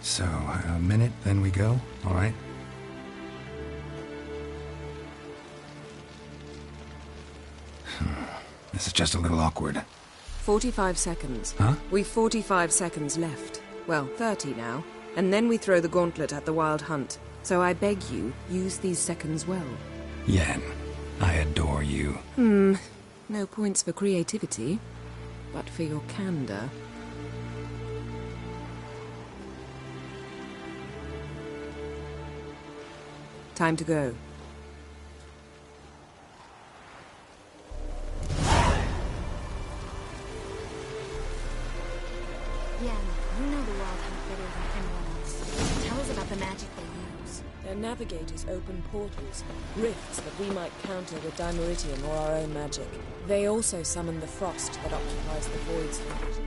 So, a minute, then we go, all right? This is just a little awkward. 45 seconds. Huh? We've 45 seconds left. Well, 30 now. And then we throw the gauntlet at the Wild Hunt. So I beg you, use these seconds well. Yen, I adore you. No points for creativity, but for your candor. Time to go. Yeah, you know the Wild Hunt better than anyone else. Tell us about the magic they use. Their navigators open portals, rifts that we might counter with Dimeritium or our own magic. They also summon the frost that occupies the Void's Heart.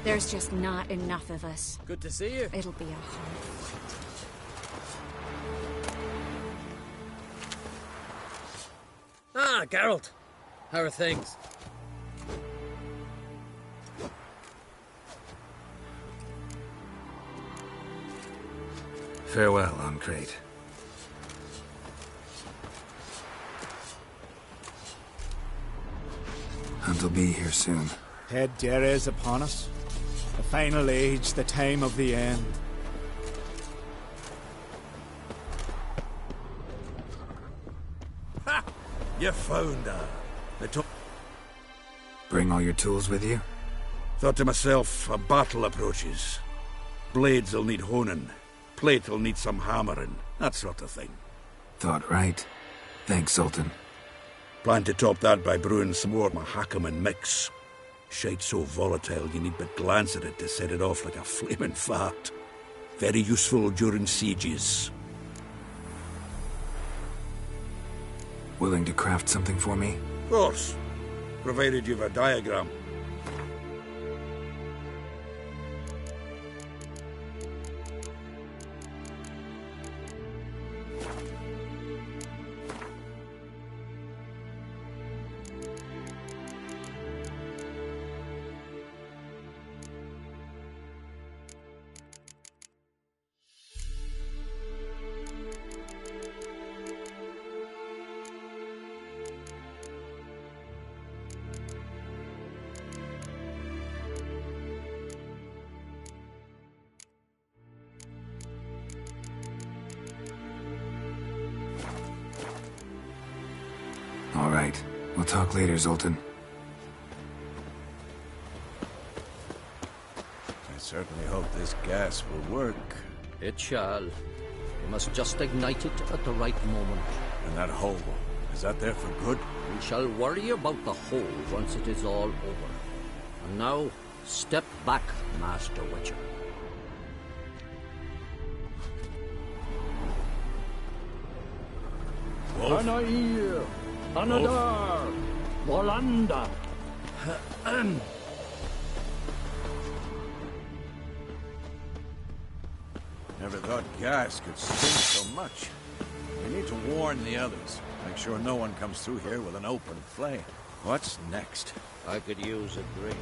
There's just not enough of us. Good to see you. It'll be a hard fight. Ah, Geralt. How are things? Farewell, Ancrate. Hunt'll be here soon. Head Dere is upon us. The final age, the time of the end. Ha! You found her. Bring all your tools with you? Thought to myself, a battle approaches. Blades will need honing. Plate will need some hammering. That sort of thing. Thought right. Thanks, Sultan. Plan to top that by brewing some more Mahakaman mix. Shite so volatile you need but glance at it to set it off like a flaming fart. Very useful during sieges. Willing to craft something for me? Of course. Provided you've a diagram. right. We'll talk later, Zoltan. I certainly hope this gas will work. It shall. We must just ignite it at the right moment. And that hole, is that there for good? We shall worry about the hole once it is all over. And now, step back, Master Witcher. Anair, Anadar, Volanda. Never thought gas could stink so much. We need to warn the others. Make sure no one comes through here with an open flame. What's next? I could use a drink.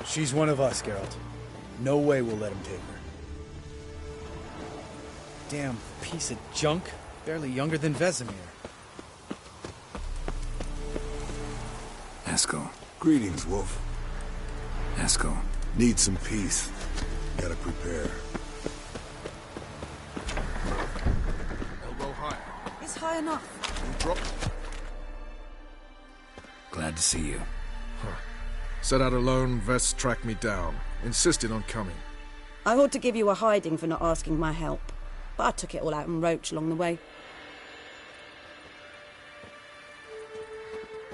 She's one of us, Geralt. No way we'll let him take her. Damn piece of junk. Barely younger than Vesemir. Eskel. Greetings, Wolf. Eskel. Need some peace. Gotta prepare. Elbow high. It's high enough. Drop. Glad to see you. Set out alone, Vest tracked me down. Insisted on coming. I ought to give you a hiding for not asking my help, but I took it all out in Roach along the way.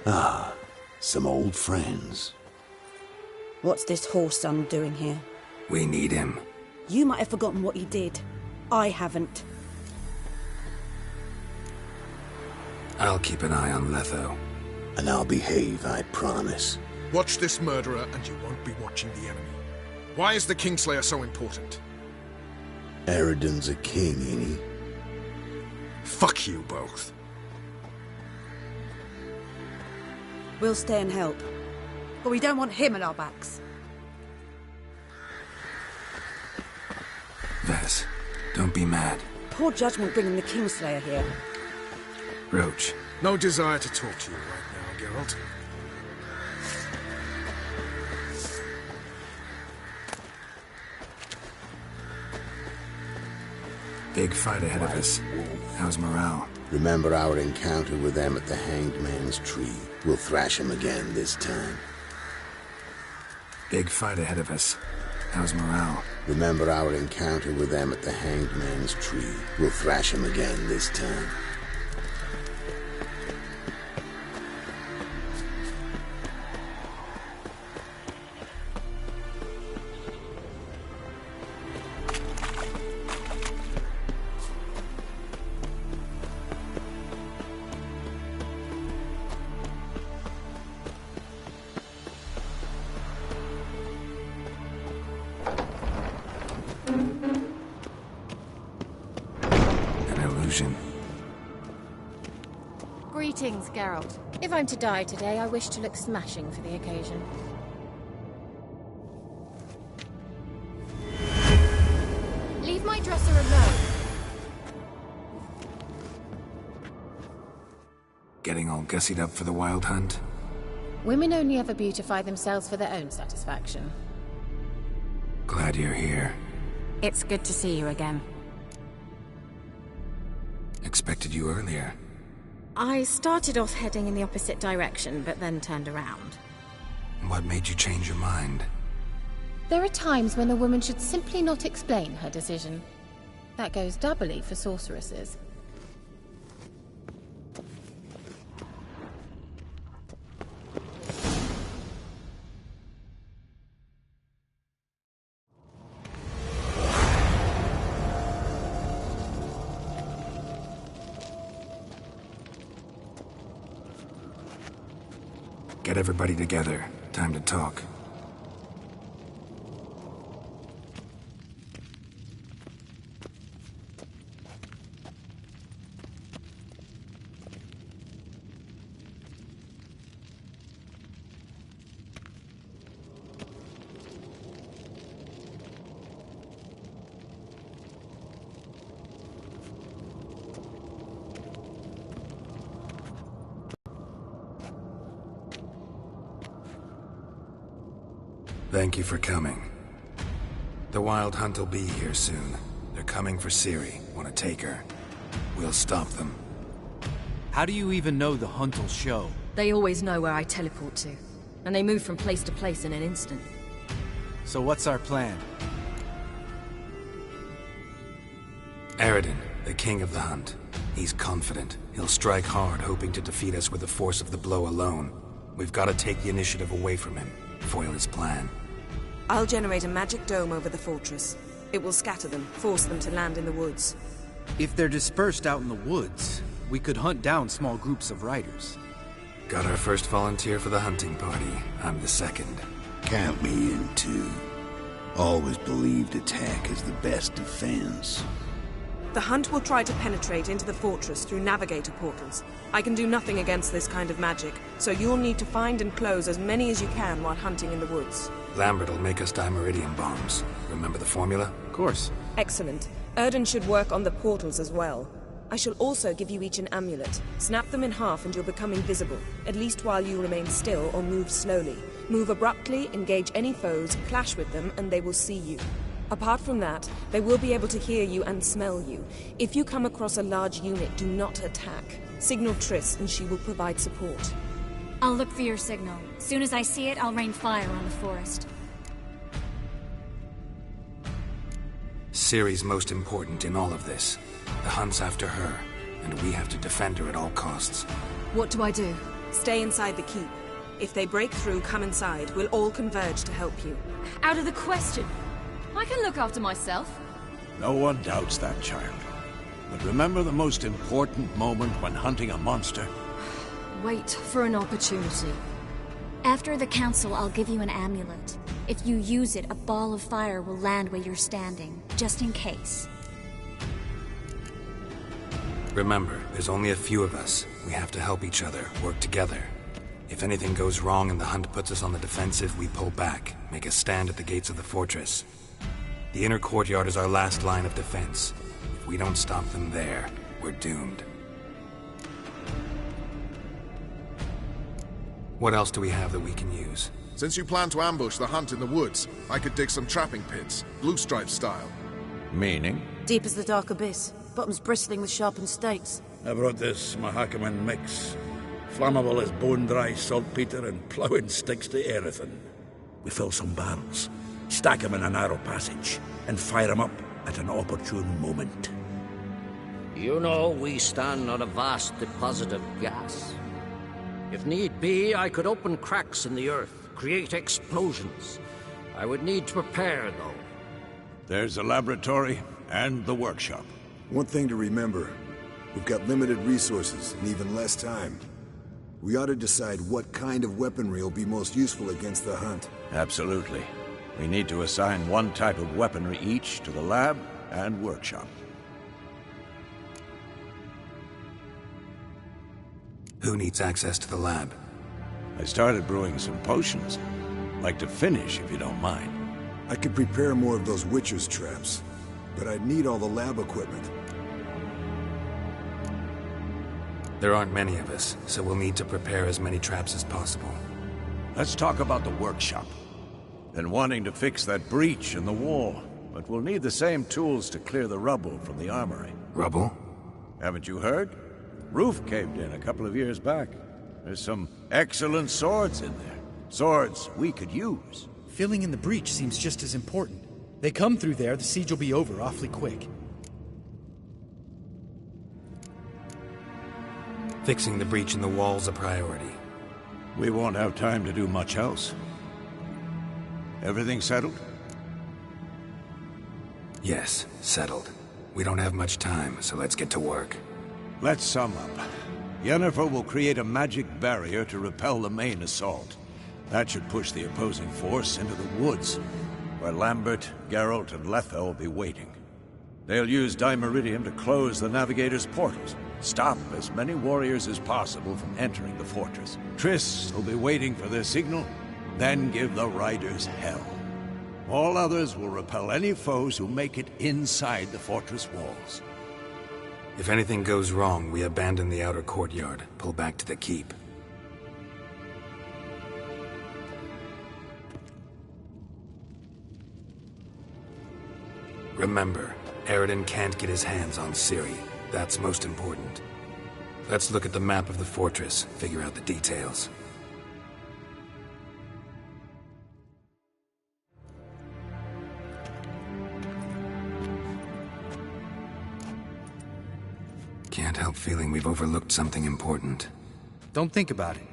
Ah, some old friends. What's this whoreson doing here? We need him. You might have forgotten what he did. I haven't. I'll keep an eye on Letho. And I'll behave, I promise. Watch this murderer and you won't be watching the enemy. Why is the Kingslayer so important? Eridan's a king, ain't he? Fuck you both. We'll stay and help. But we don't want him at our backs. Vez, don't be mad. Poor judgment bringing the Kingslayer here. Roach. No desire to talk to you right now, Geralt. Big fight ahead of us. How's morale? Remember our encounter with them at the Hanged Man's Tree. We'll thrash him again this time. Big fight ahead of us. How's morale? Remember our encounter with them at the Hanged Man's Tree. We'll thrash him again this time. Greetings, Geralt. If I'm to die today, I wish to look smashing for the occasion. Leave my dresser alone. Getting all gussied up for the wild hunt? Women only ever beautify themselves for their own satisfaction. Glad you're here. It's good to see you again. Expected you earlier. I started off heading in the opposite direction, but then turned around. What made you change your mind? There are times when a woman should simply not explain her decision. That goes doubly for sorceresses. Get everybody together. Time to talk. Thank you for coming. The Wild Hunt will be here soon. They're coming for Ciri. Want to take her? We'll stop them. How do you even know the hunt will show? They always know where I teleport to, and they move from place to place in an instant. So what's our plan? Eredin, the king of the hunt. He's confident. He'll strike hard, hoping to defeat us with the force of the blow alone. We've got to take the initiative away from him, foil his plan. I'll generate a magic dome over the fortress. It will scatter them, force them to land in the woods. If they're dispersed out in the woods, we could hunt down small groups of riders. Got our first volunteer for the hunting party. I'm the second. Count me in, too. Always believed attack is the best defense. The hunt will try to penetrate into the fortress through navigator portals. I can do nothing against this kind of magic, so you'll need to find and close as many as you can while hunting in the woods. Lambert will make us dimeridium bombs. Remember the formula? Of course. Excellent. Erden should work on the portals as well. I shall also give you each an amulet. Snap them in half and you'll become invisible, at least while you remain still or move slowly. Move abruptly, engage any foes, clash with them, and they will see you. Apart from that, they will be able to hear you and smell you. If you come across a large unit, do not attack. Signal Triss and she will provide support. I'll look for your signal. Soon as I see it, I'll rain fire on the forest. Ciri's most important in all of this. The hunt's after her, and we have to defend her at all costs. What do I do? Stay inside the keep. If they break through, come inside. We'll all converge to help you. Out of the question. I can look after myself. No one doubts that, child. But remember the most important moment when hunting a monster? Wait for an opportunity. After the council, I'll give you an amulet. If you use it, a ball of fire will land where you're standing, just in case. Remember, there's only a few of us. We have to help each other, work together. If anything goes wrong and the hunt puts us on the defensive, we pull back, make a stand at the gates of the fortress. The inner courtyard is our last line of defense. If we don't stop them there, we're doomed. What else do we have that we can use? Since you plan to ambush the hunt in the woods, I could dig some trapping pits, blue stripe style. Meaning? Deep as the dark abyss, bottoms bristling with sharpened stakes. I brought this Mahakaman mix. Flammable as bone-dry saltpeter and ploughing sticks to anything. We fill some barrels, stack them in a narrow passage, and fire them up at an opportune moment. You know, we stand on a vast deposit of gas. If need be, I could open cracks in the earth, create explosions. I would need to prepare, though. There's the laboratory and the workshop. One thing to remember, we've got limited resources and even less time. We ought to decide what kind of weaponry will be most useful against the hunt. Absolutely. We need to assign one type of weaponry each to the lab and workshop. Who needs access to the lab? I started brewing some potions. Like to finish, if you don't mind. I could prepare more of those Witcher's traps, but I'd need all the lab equipment. There aren't many of us, so we'll need to prepare as many traps as possible. Let's talk about the workshop. Been wanting to fix that breach in the wall, but we'll need the same tools to clear the rubble from the armory. Rubble? Haven't you heard? Roof caved in a couple of years back. There's some excellent swords in there. Swords we could use. Filling in the breach seems just as important. They come through there, the siege will be over awfully quick. Fixing the breach in the wall's a priority. We won't have time to do much else. Everything settled? Yes, settled. We don't have much time, so let's get to work. Let's sum up. Yennefer will create a magic barrier to repel the main assault. That should push the opposing force into the woods, where Lambert, Geralt, and Letha will be waiting. They'll use Dimeridium to close the Navigator's portals, stop as many warriors as possible from entering the fortress. Triss will be waiting for their signal, then give the riders hell. All others will repel any foes who make it inside the fortress walls. If anything goes wrong, we abandon the outer courtyard, pull back to the keep. Remember, Eredin can't get his hands on Ciri. That's most important. Let's look at the map of the fortress, figure out the details. Can't help feeling we've overlooked something important. Don't think about it.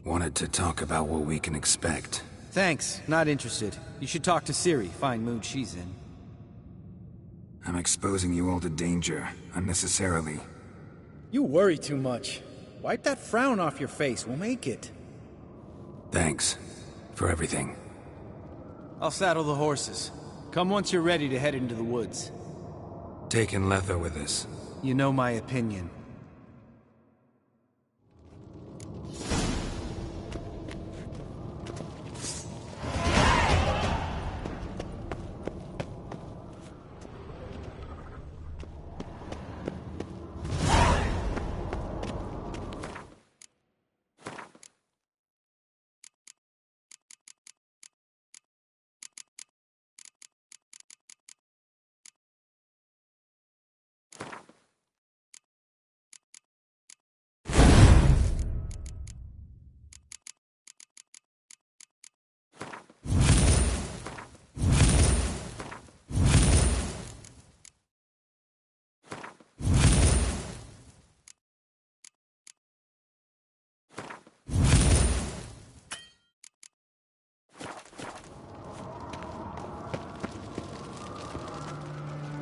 Wanted to talk about what we can expect. Thanks, not interested. You should talk to Ciri, fine mood she's in. I'm exposing you all to danger, unnecessarily. You worry too much. Wipe that frown off your face, we'll make it. Thanks for everything. I'll saddle the horses. Come once you're ready to head into the woods. Taking Letho with us. You know my opinion.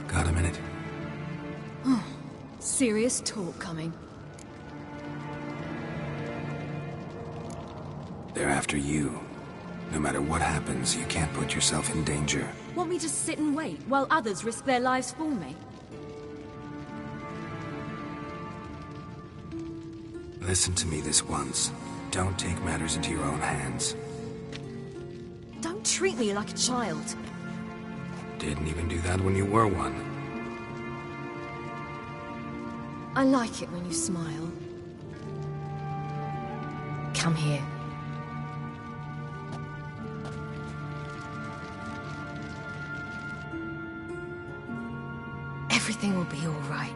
Got a minute? Serious talk coming. They're after you. No matter what happens, you can't put yourself in danger. Want me to sit and wait while others risk their lives for me? Listen to me this once. Don't take matters into your own hands. Don't treat me like a child. Didn't even do that when you were one. I like it when you smile. Come here. Everything will be all right.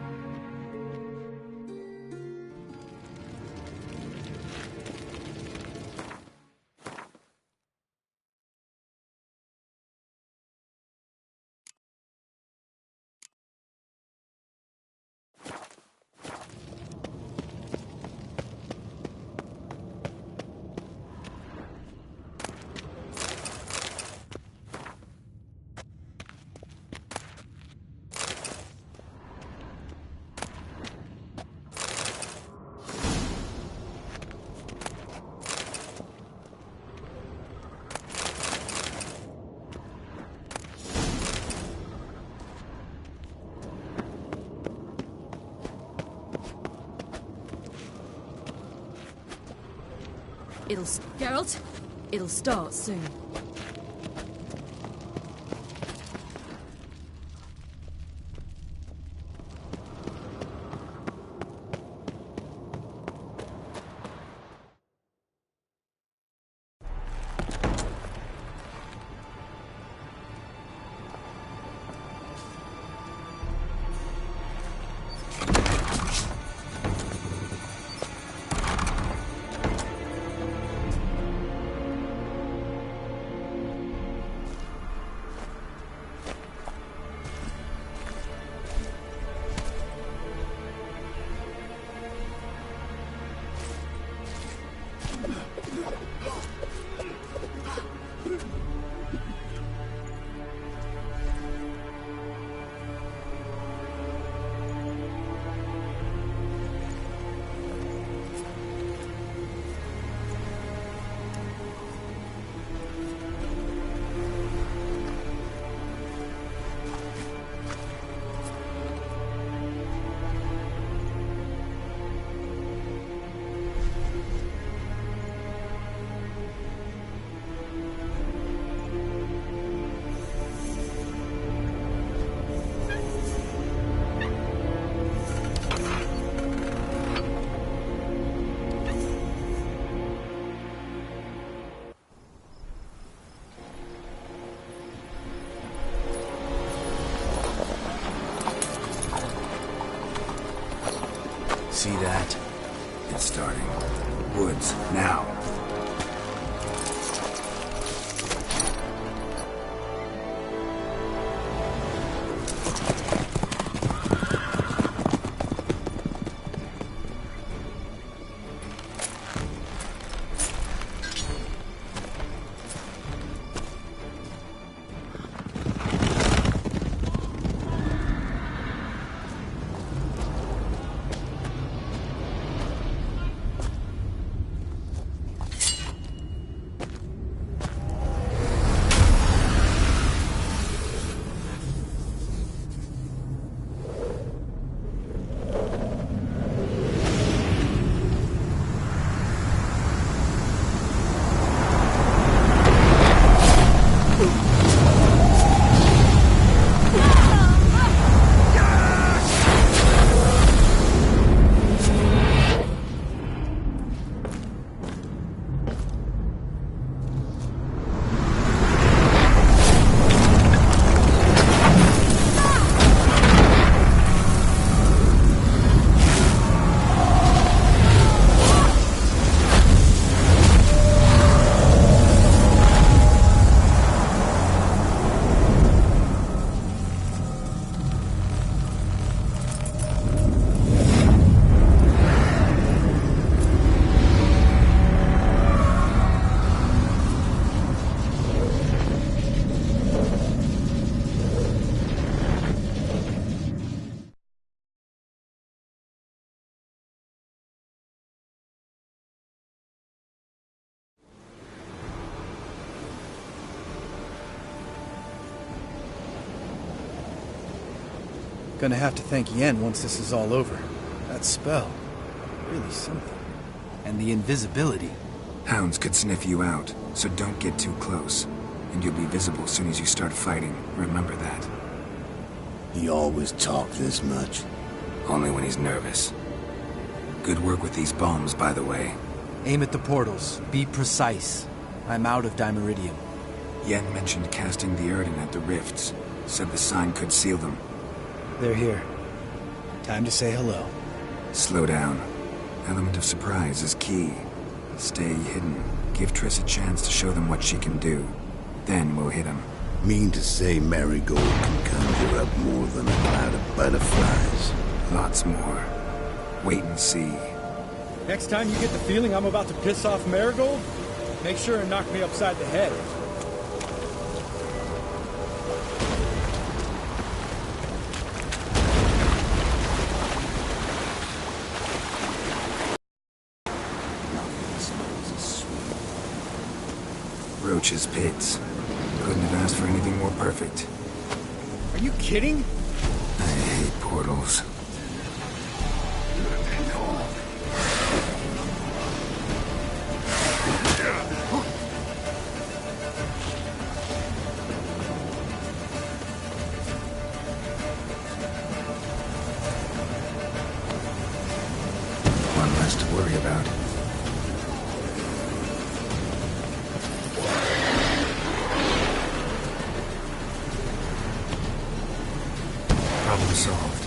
Geralt, it'll start soon. See that? It's starting. Woods, now. Gonna have to thank Yen once this is all over. That spell, really something. And the invisibility. Hounds could sniff you out, so don't get too close. And you'll be visible as soon as you start fighting. Remember that. He always talks this much. Only when he's nervous. Good work with these bombs, by the way. Aim at the portals. Be precise. I'm out of Dimeridium. Yen mentioned casting the Erden at the rifts. Said the sign could seal them. They're here. Time to say hello. Slow down. Element of surprise is key. Stay hidden. Give Triss a chance to show them what she can do. Then we'll hit them. Mean to say Marigold can conjure up more than a cloud of butterflies? Lots more. Wait and see. Next time you get the feeling I'm about to piss off Marigold, make sure and knock me upside the head. Roach's pits. Couldn't have asked for anything more perfect. Are you kidding? I hate portals. One less to worry about. Problem solved.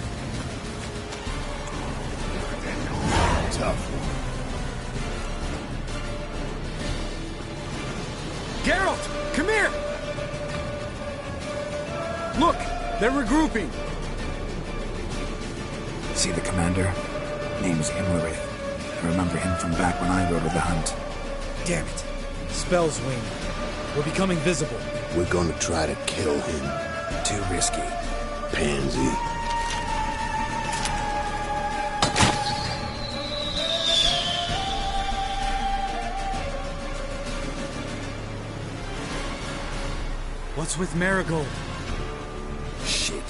Tough. Geralt, come here! Look, they're regrouping. See the commander? Name's Imlerith. I remember him from back when I rode the hunt. Damn it. Spell's wing. We're becoming visible. We're gonna try to kill him. Too risky. Pansy. What's with Marigold? Shit.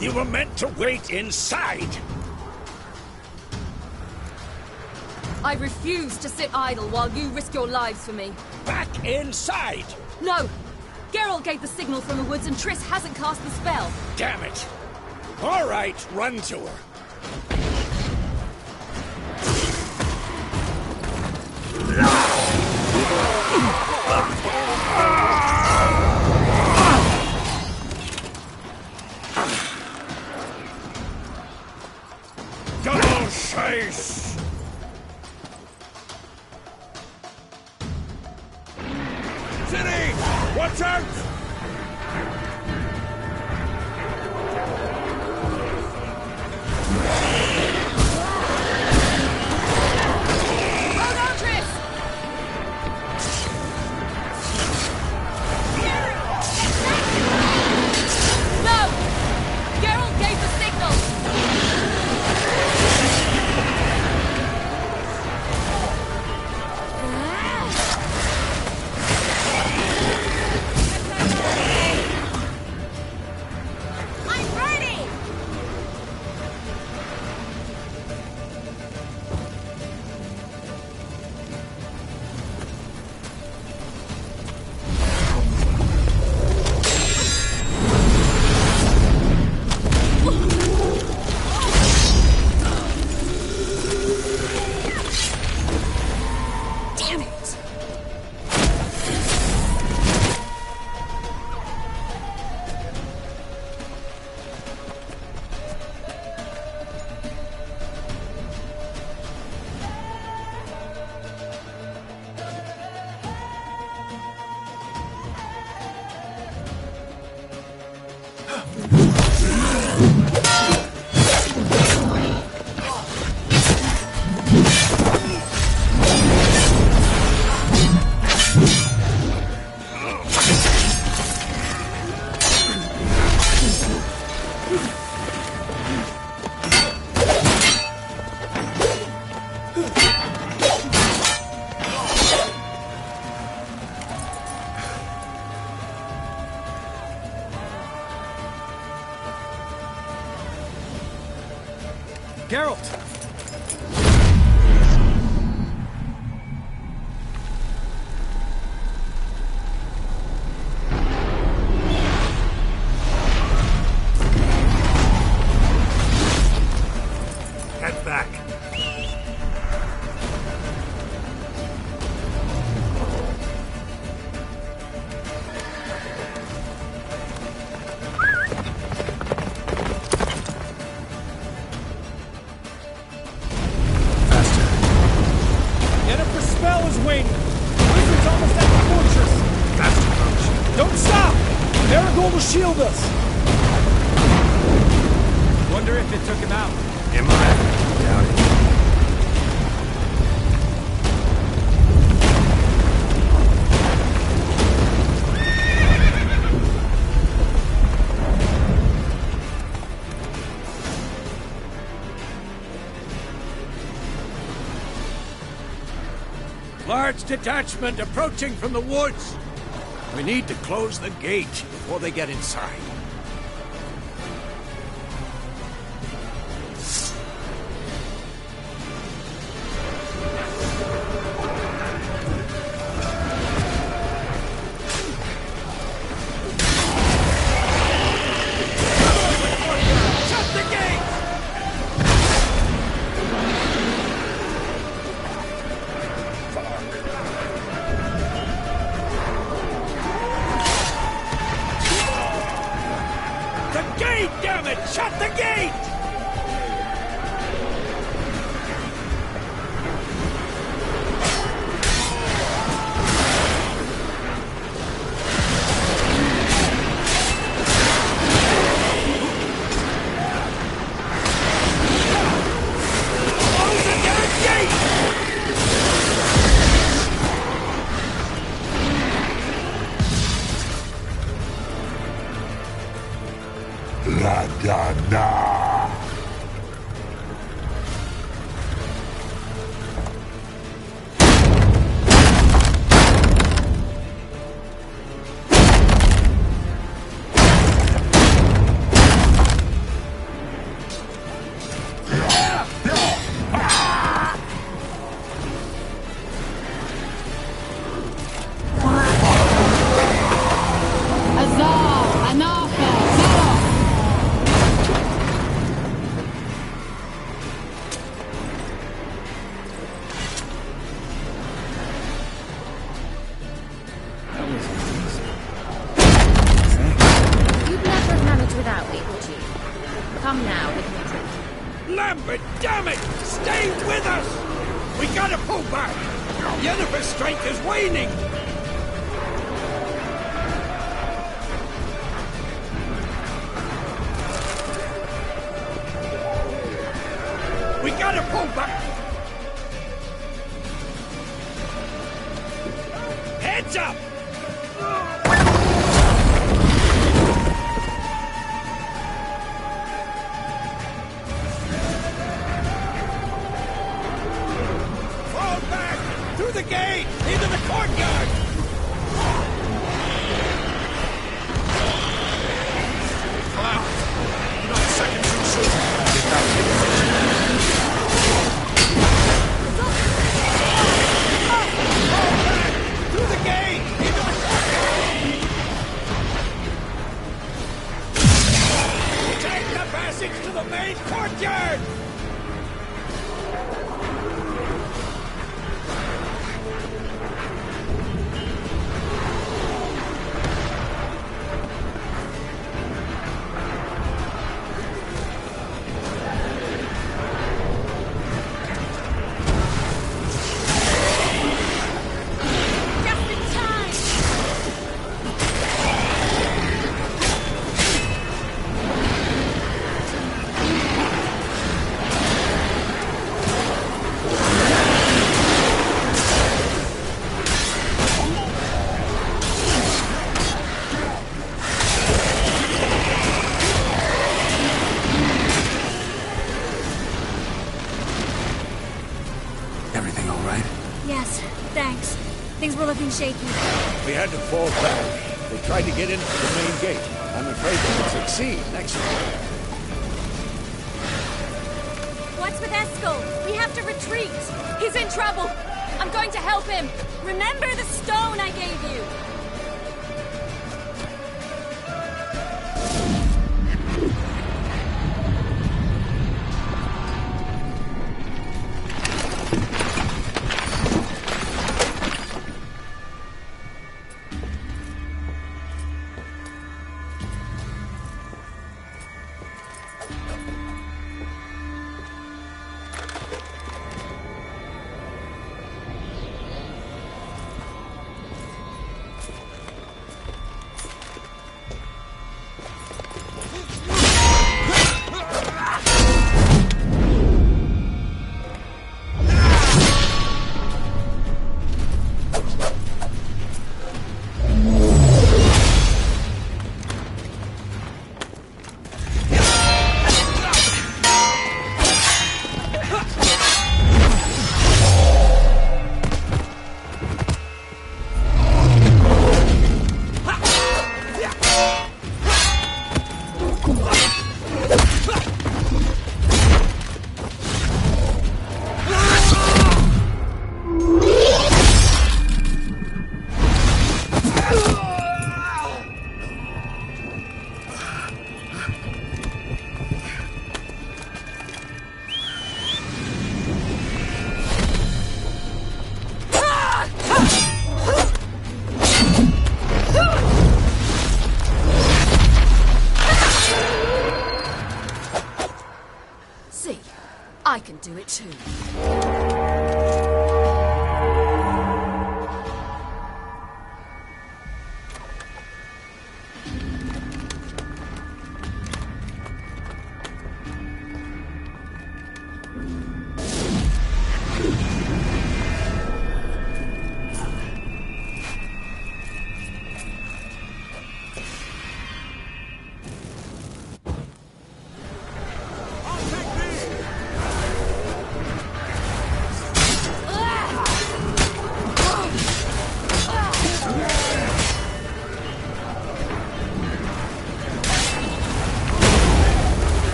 You were meant to wait inside! I refuse to sit idle while you risk your lives for me. Back inside! No! Geralt gave the signal from the woods and Triss hasn't cast the spell. Damn it! All right, run to her. Double chase! City! Watch out! Hold on, Triss! No! Geralt gave the signal! I'm ready! Damn it! Geralt! Head back. Yennefer's spell is waning! Wizard's almost at the fortress! Fast approach. Don't stop! Marigold will shield us! Wonder if it took him out. It might. Doubt it. Large detachment approaching from the woods. We need to close the gate before they get inside. Shut the gate! Damn it! Stay with us! We gotta pull back! Yennefer's strength is waning! We gotta pull back! Heads up! Fall back! Through the gate! Into the courtyard! Wow! Not a second too soon! Through the gate! Into the courtyard! Take the passage to the main courtyard! Everything all right? Yes, thanks. Things were looking shaky. We had to fall back. They tried to get into the main gate. I'm afraid they will succeed next time. What's with Eskel? We have to retreat. He's in trouble. I'm going to help him. Remember the stone I gave you. I can do it too.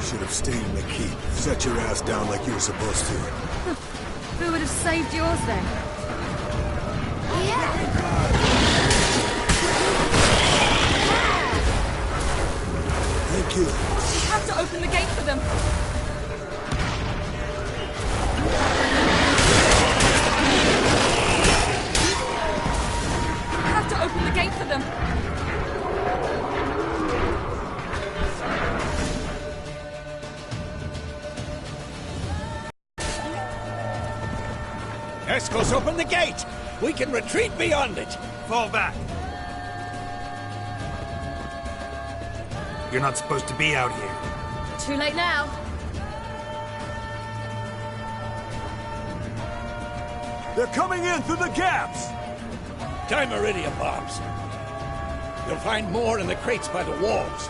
Should have stayed in the keep. Set your ass down like you were supposed to. Who would have saved yours then? Thank you. We have to open the gate for them. We have to open the gate for them. Escos, open the gate! We can retreat beyond it! Fall back. You're not supposed to be out here. Too late now. They're coming in through the gaps! Time Iridium bombs. You'll find more in the crates by the walls.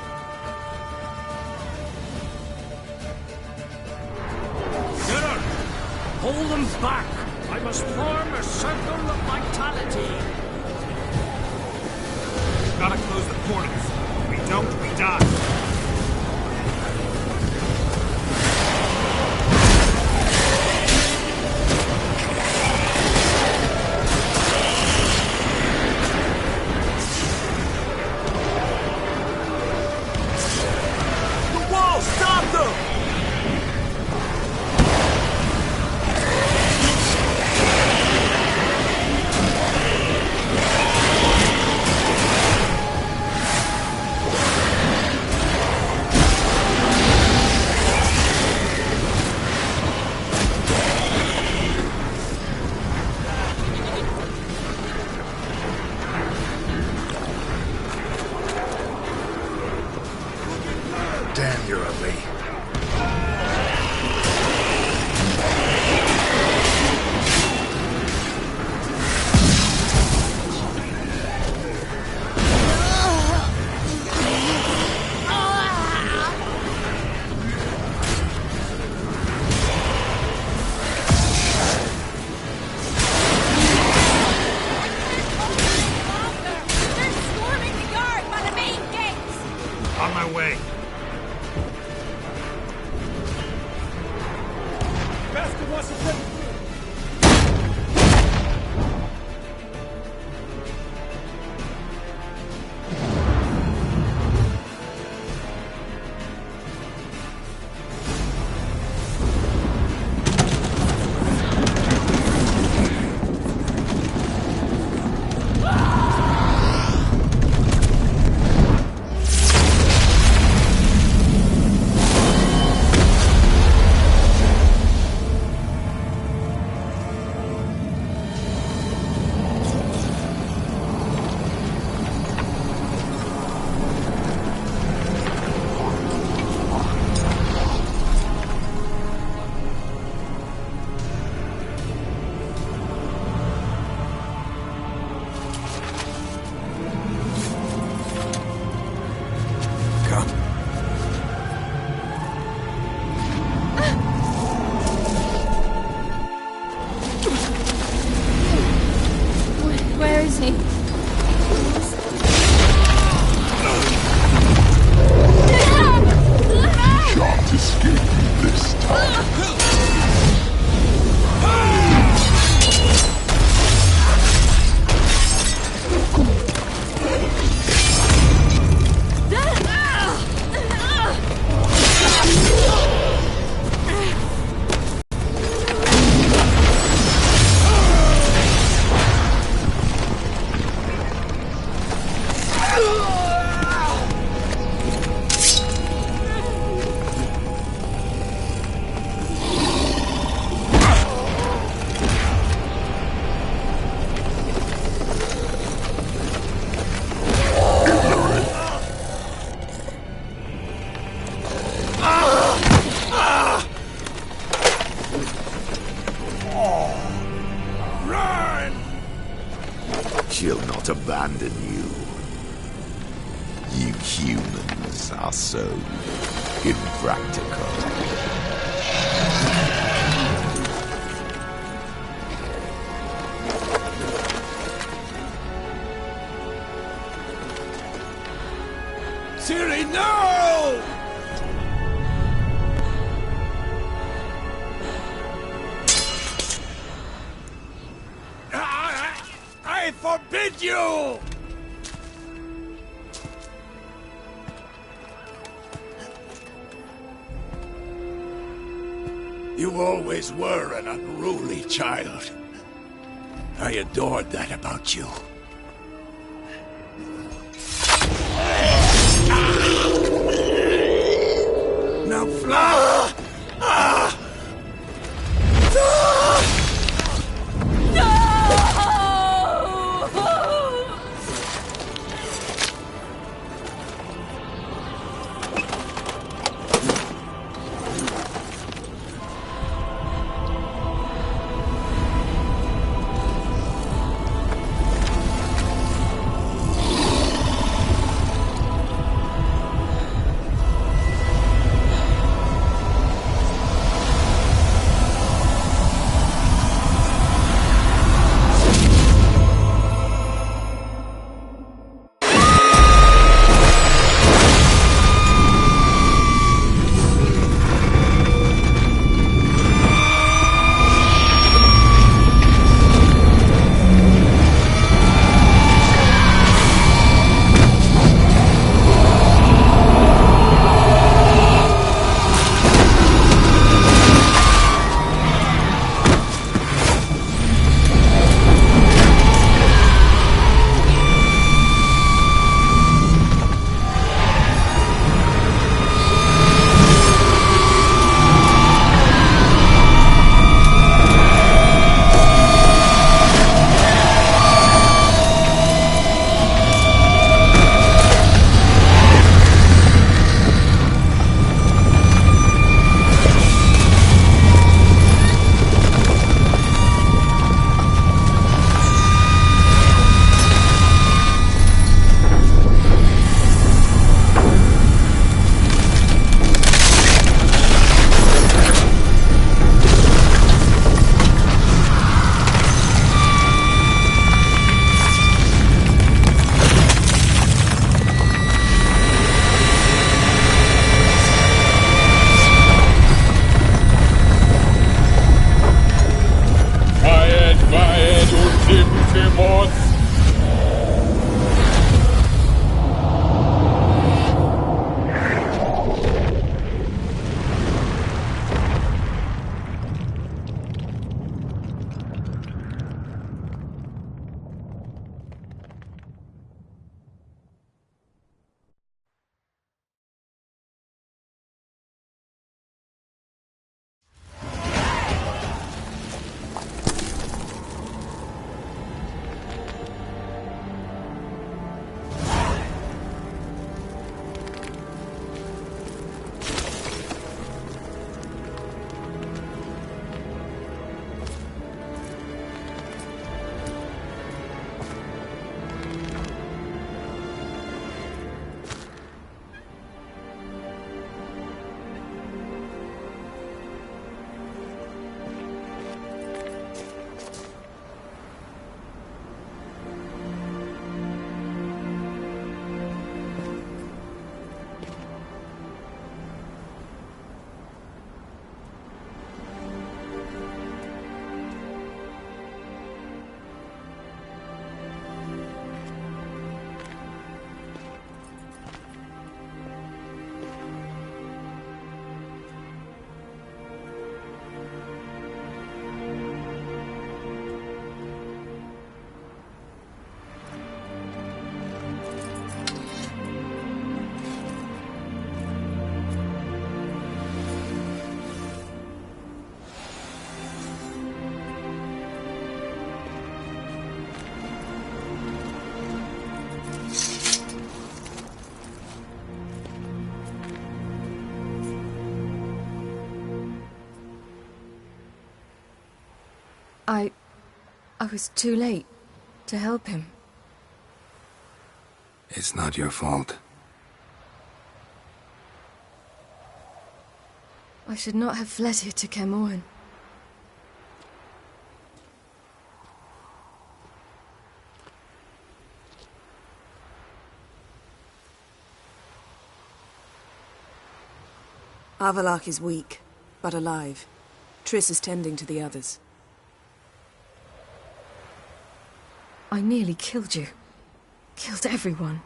Sir, hold them back. I must form a circle of vitality. Gotta close the portals. If we don't, we die. Damn, you're ugly. On my way. Bastard wants to break through! Where is he? Shan't escape this time. She'll not abandon you. You humans are so impractical. Siri, no! I forbid you! You always were an unruly child. I adored that about you. Now fly! I was too late to help him. It's not your fault. I should not have fled here to Caermorhen. Avallac'h is weak, but alive. Triss is tending to the others. I nearly killed you. Killed everyone.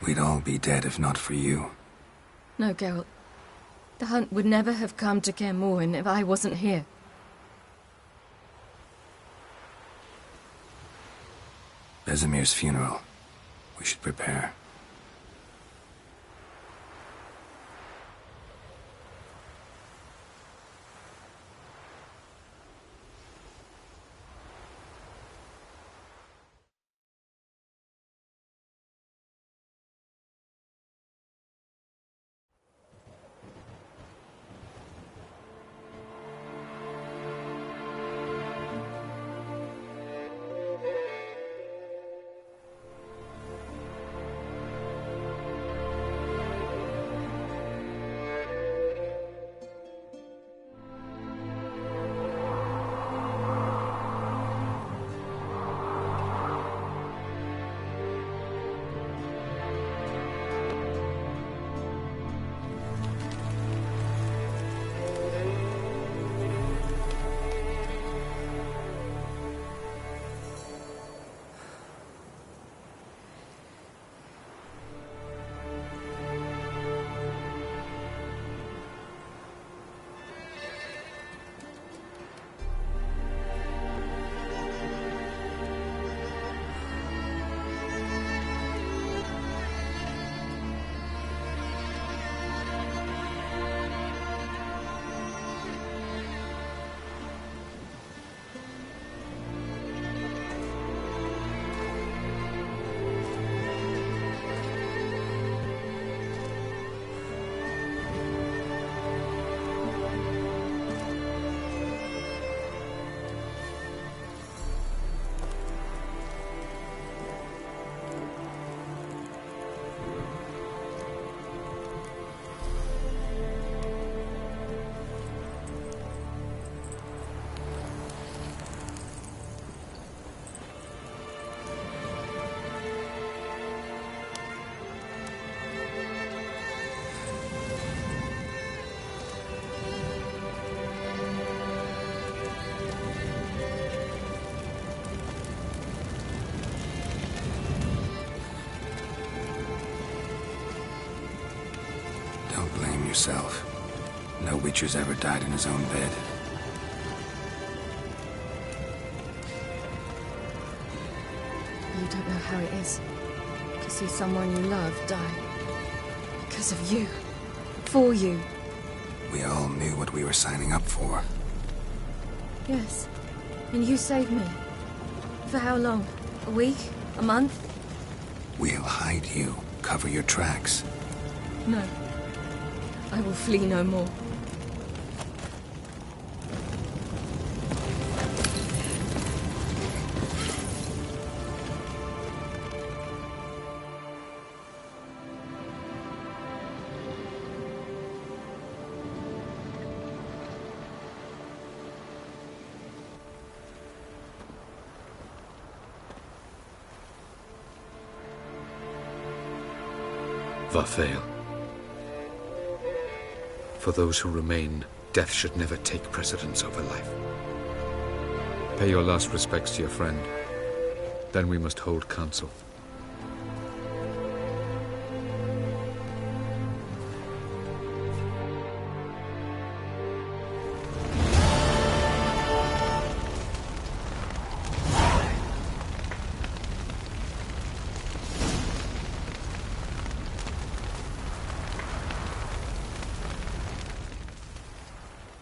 We'd all be dead if not for you. No, Geralt. The hunt would never have come to Caermorhen if I wasn't here. Vesemir's funeral. We should prepare. Don't blame yourself. No Witcher's ever died in his own bed. You don't know how it is to see someone you love die. Because of you. For you. We all knew what we were signing up for. Yes. And you saved me. For how long? A week? A month? We'll hide you. Cover your tracks. No. I will flee no more. Varfail. For those who remain, death should never take precedence over life. Pay your last respects to your friend. Then we must hold council.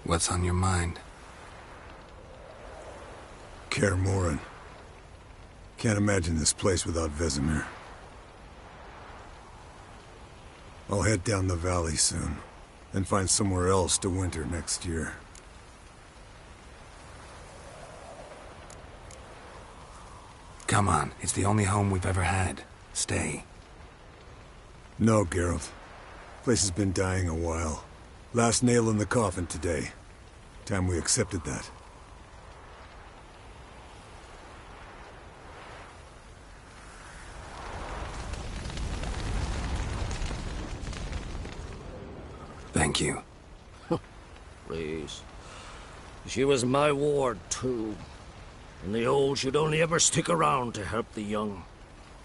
What's on your mind? Kaer Morhen. Can't imagine this place without Vesemir. I'll head down the valley soon, and find somewhere else to winter next year. Come on, it's the only home we've ever had. Stay. No, Geralt. Place has been dying a while. Last nail in the coffin today. Time we accepted that. Thank you. Please. She was my ward, too. And the old should only ever stick around to help the young.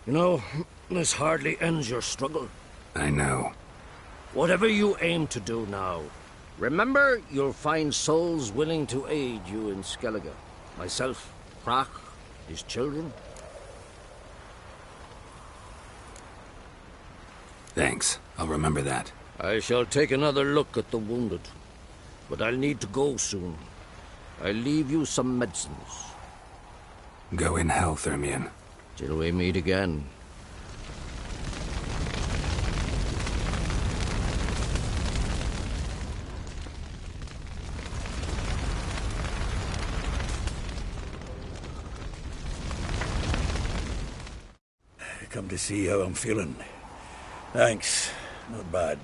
You know, this hardly ends your struggle. I know. Whatever you aim to do now, remember you'll find souls willing to aid you in Skellige. Myself, Krach, his children. Thanks. I'll remember that. I shall take another look at the wounded. But I'll need to go soon. I'll leave you some medicines. Go in health, Ermion. Till we meet again. Come to see how I'm feeling. Thanks. Not bad.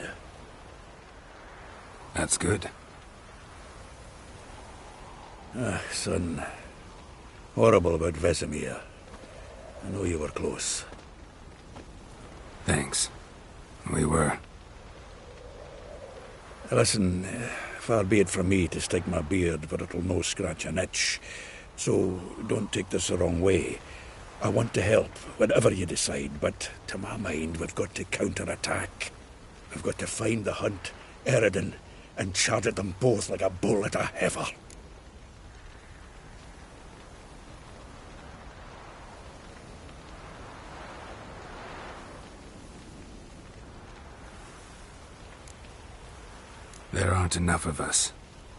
That's good. Son. Horrible about Vesemir. I know you were close. Thanks. We were. Listen, far be it from me to stick my beard, but it'll no scratch an itch. So don't take this the wrong way. I want to help, whatever you decide, but to my mind, we've got to counterattack. We've got to find the hunt, Eredin, and charge at them both like a bull at a heifer. There aren't enough of us.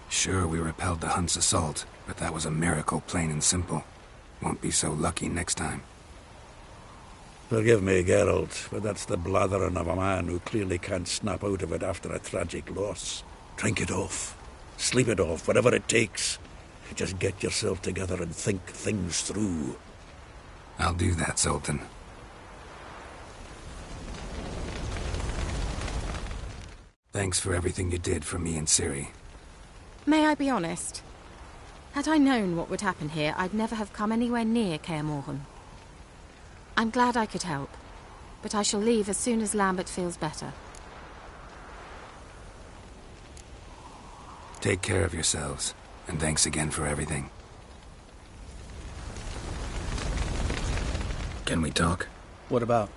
Sure, we repelled the hunt's assault, but that was a miracle, plain and simple. Won't be so lucky next time. Forgive me, Geralt, but that's the blathering of a man who clearly can't snap out of it after a tragic loss. Drink it off. Sleep it off, whatever it takes. Just get yourself together and think things through. I'll do that, Sultan. Thanks for everything you did for me and Ciri. May I be honest? Had I known what would happen here, I'd never have come anywhere near Kaer Morhen. I'm glad I could help, but I shall leave as soon as Lambert feels better. Take care of yourselves, and thanks again for everything. Can we talk? What about?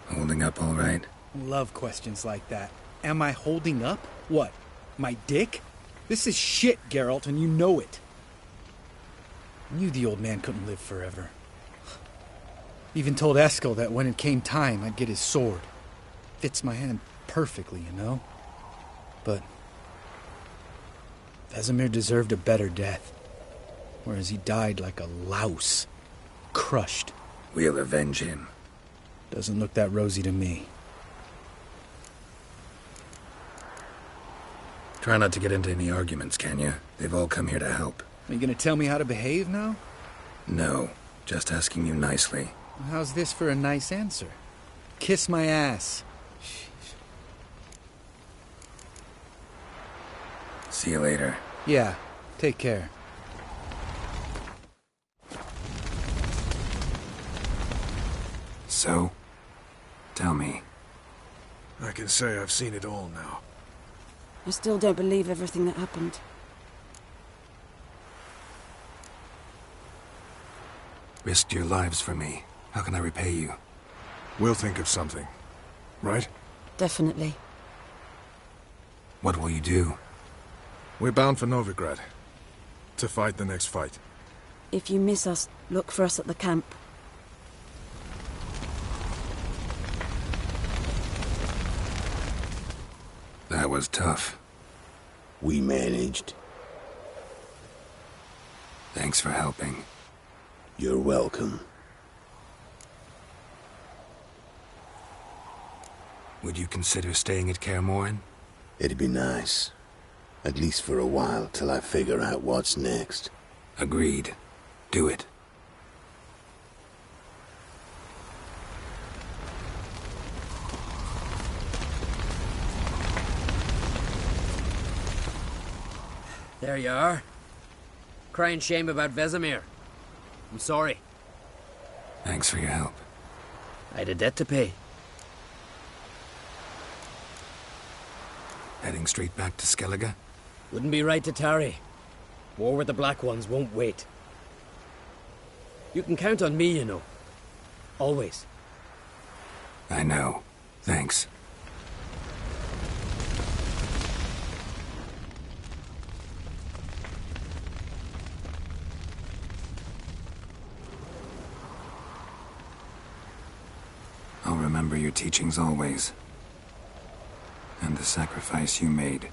Holding up all right? Love questions like that. Am I holding up? What? My dick? This is shit, Geralt, and you know it. I knew the old man couldn't live forever. Even told Eskel that when it came time, I'd get his sword. Fits my hand perfectly, you know? But Vesemir deserved a better death. Whereas he died like a louse. Crushed. We'll avenge him. Doesn't look that rosy to me. Try not to get into any arguments, can you? They've all come here to help. Are you gonna tell me how to behave now? No, just asking you nicely. How's this for a nice answer? Kiss my ass. See you later. Yeah, take care. So, tell me. I can say I've seen it all now. I still don't believe everything that happened. Risked your lives for me. How can I repay you? We'll think of something. Right? Definitely. What will you do? We're bound for Novigrad. To fight the next fight. If you miss us, look for us at the camp. That was tough. We managed. Thanks for helping. You're welcome. Would you consider staying at Kaer Morhen? It'd be nice. At least for a while, till I figure out what's next. Agreed. Do it. There you are. Crying shame about Vesemir. I'm sorry. Thanks for your help. I had a debt to pay. Heading straight back to Skellige? Wouldn't be right to tarry. War with the Black Ones won't wait. You can count on me, you know. Always. I know. Thanks. I'll remember your teachings always. And the sacrifice you made.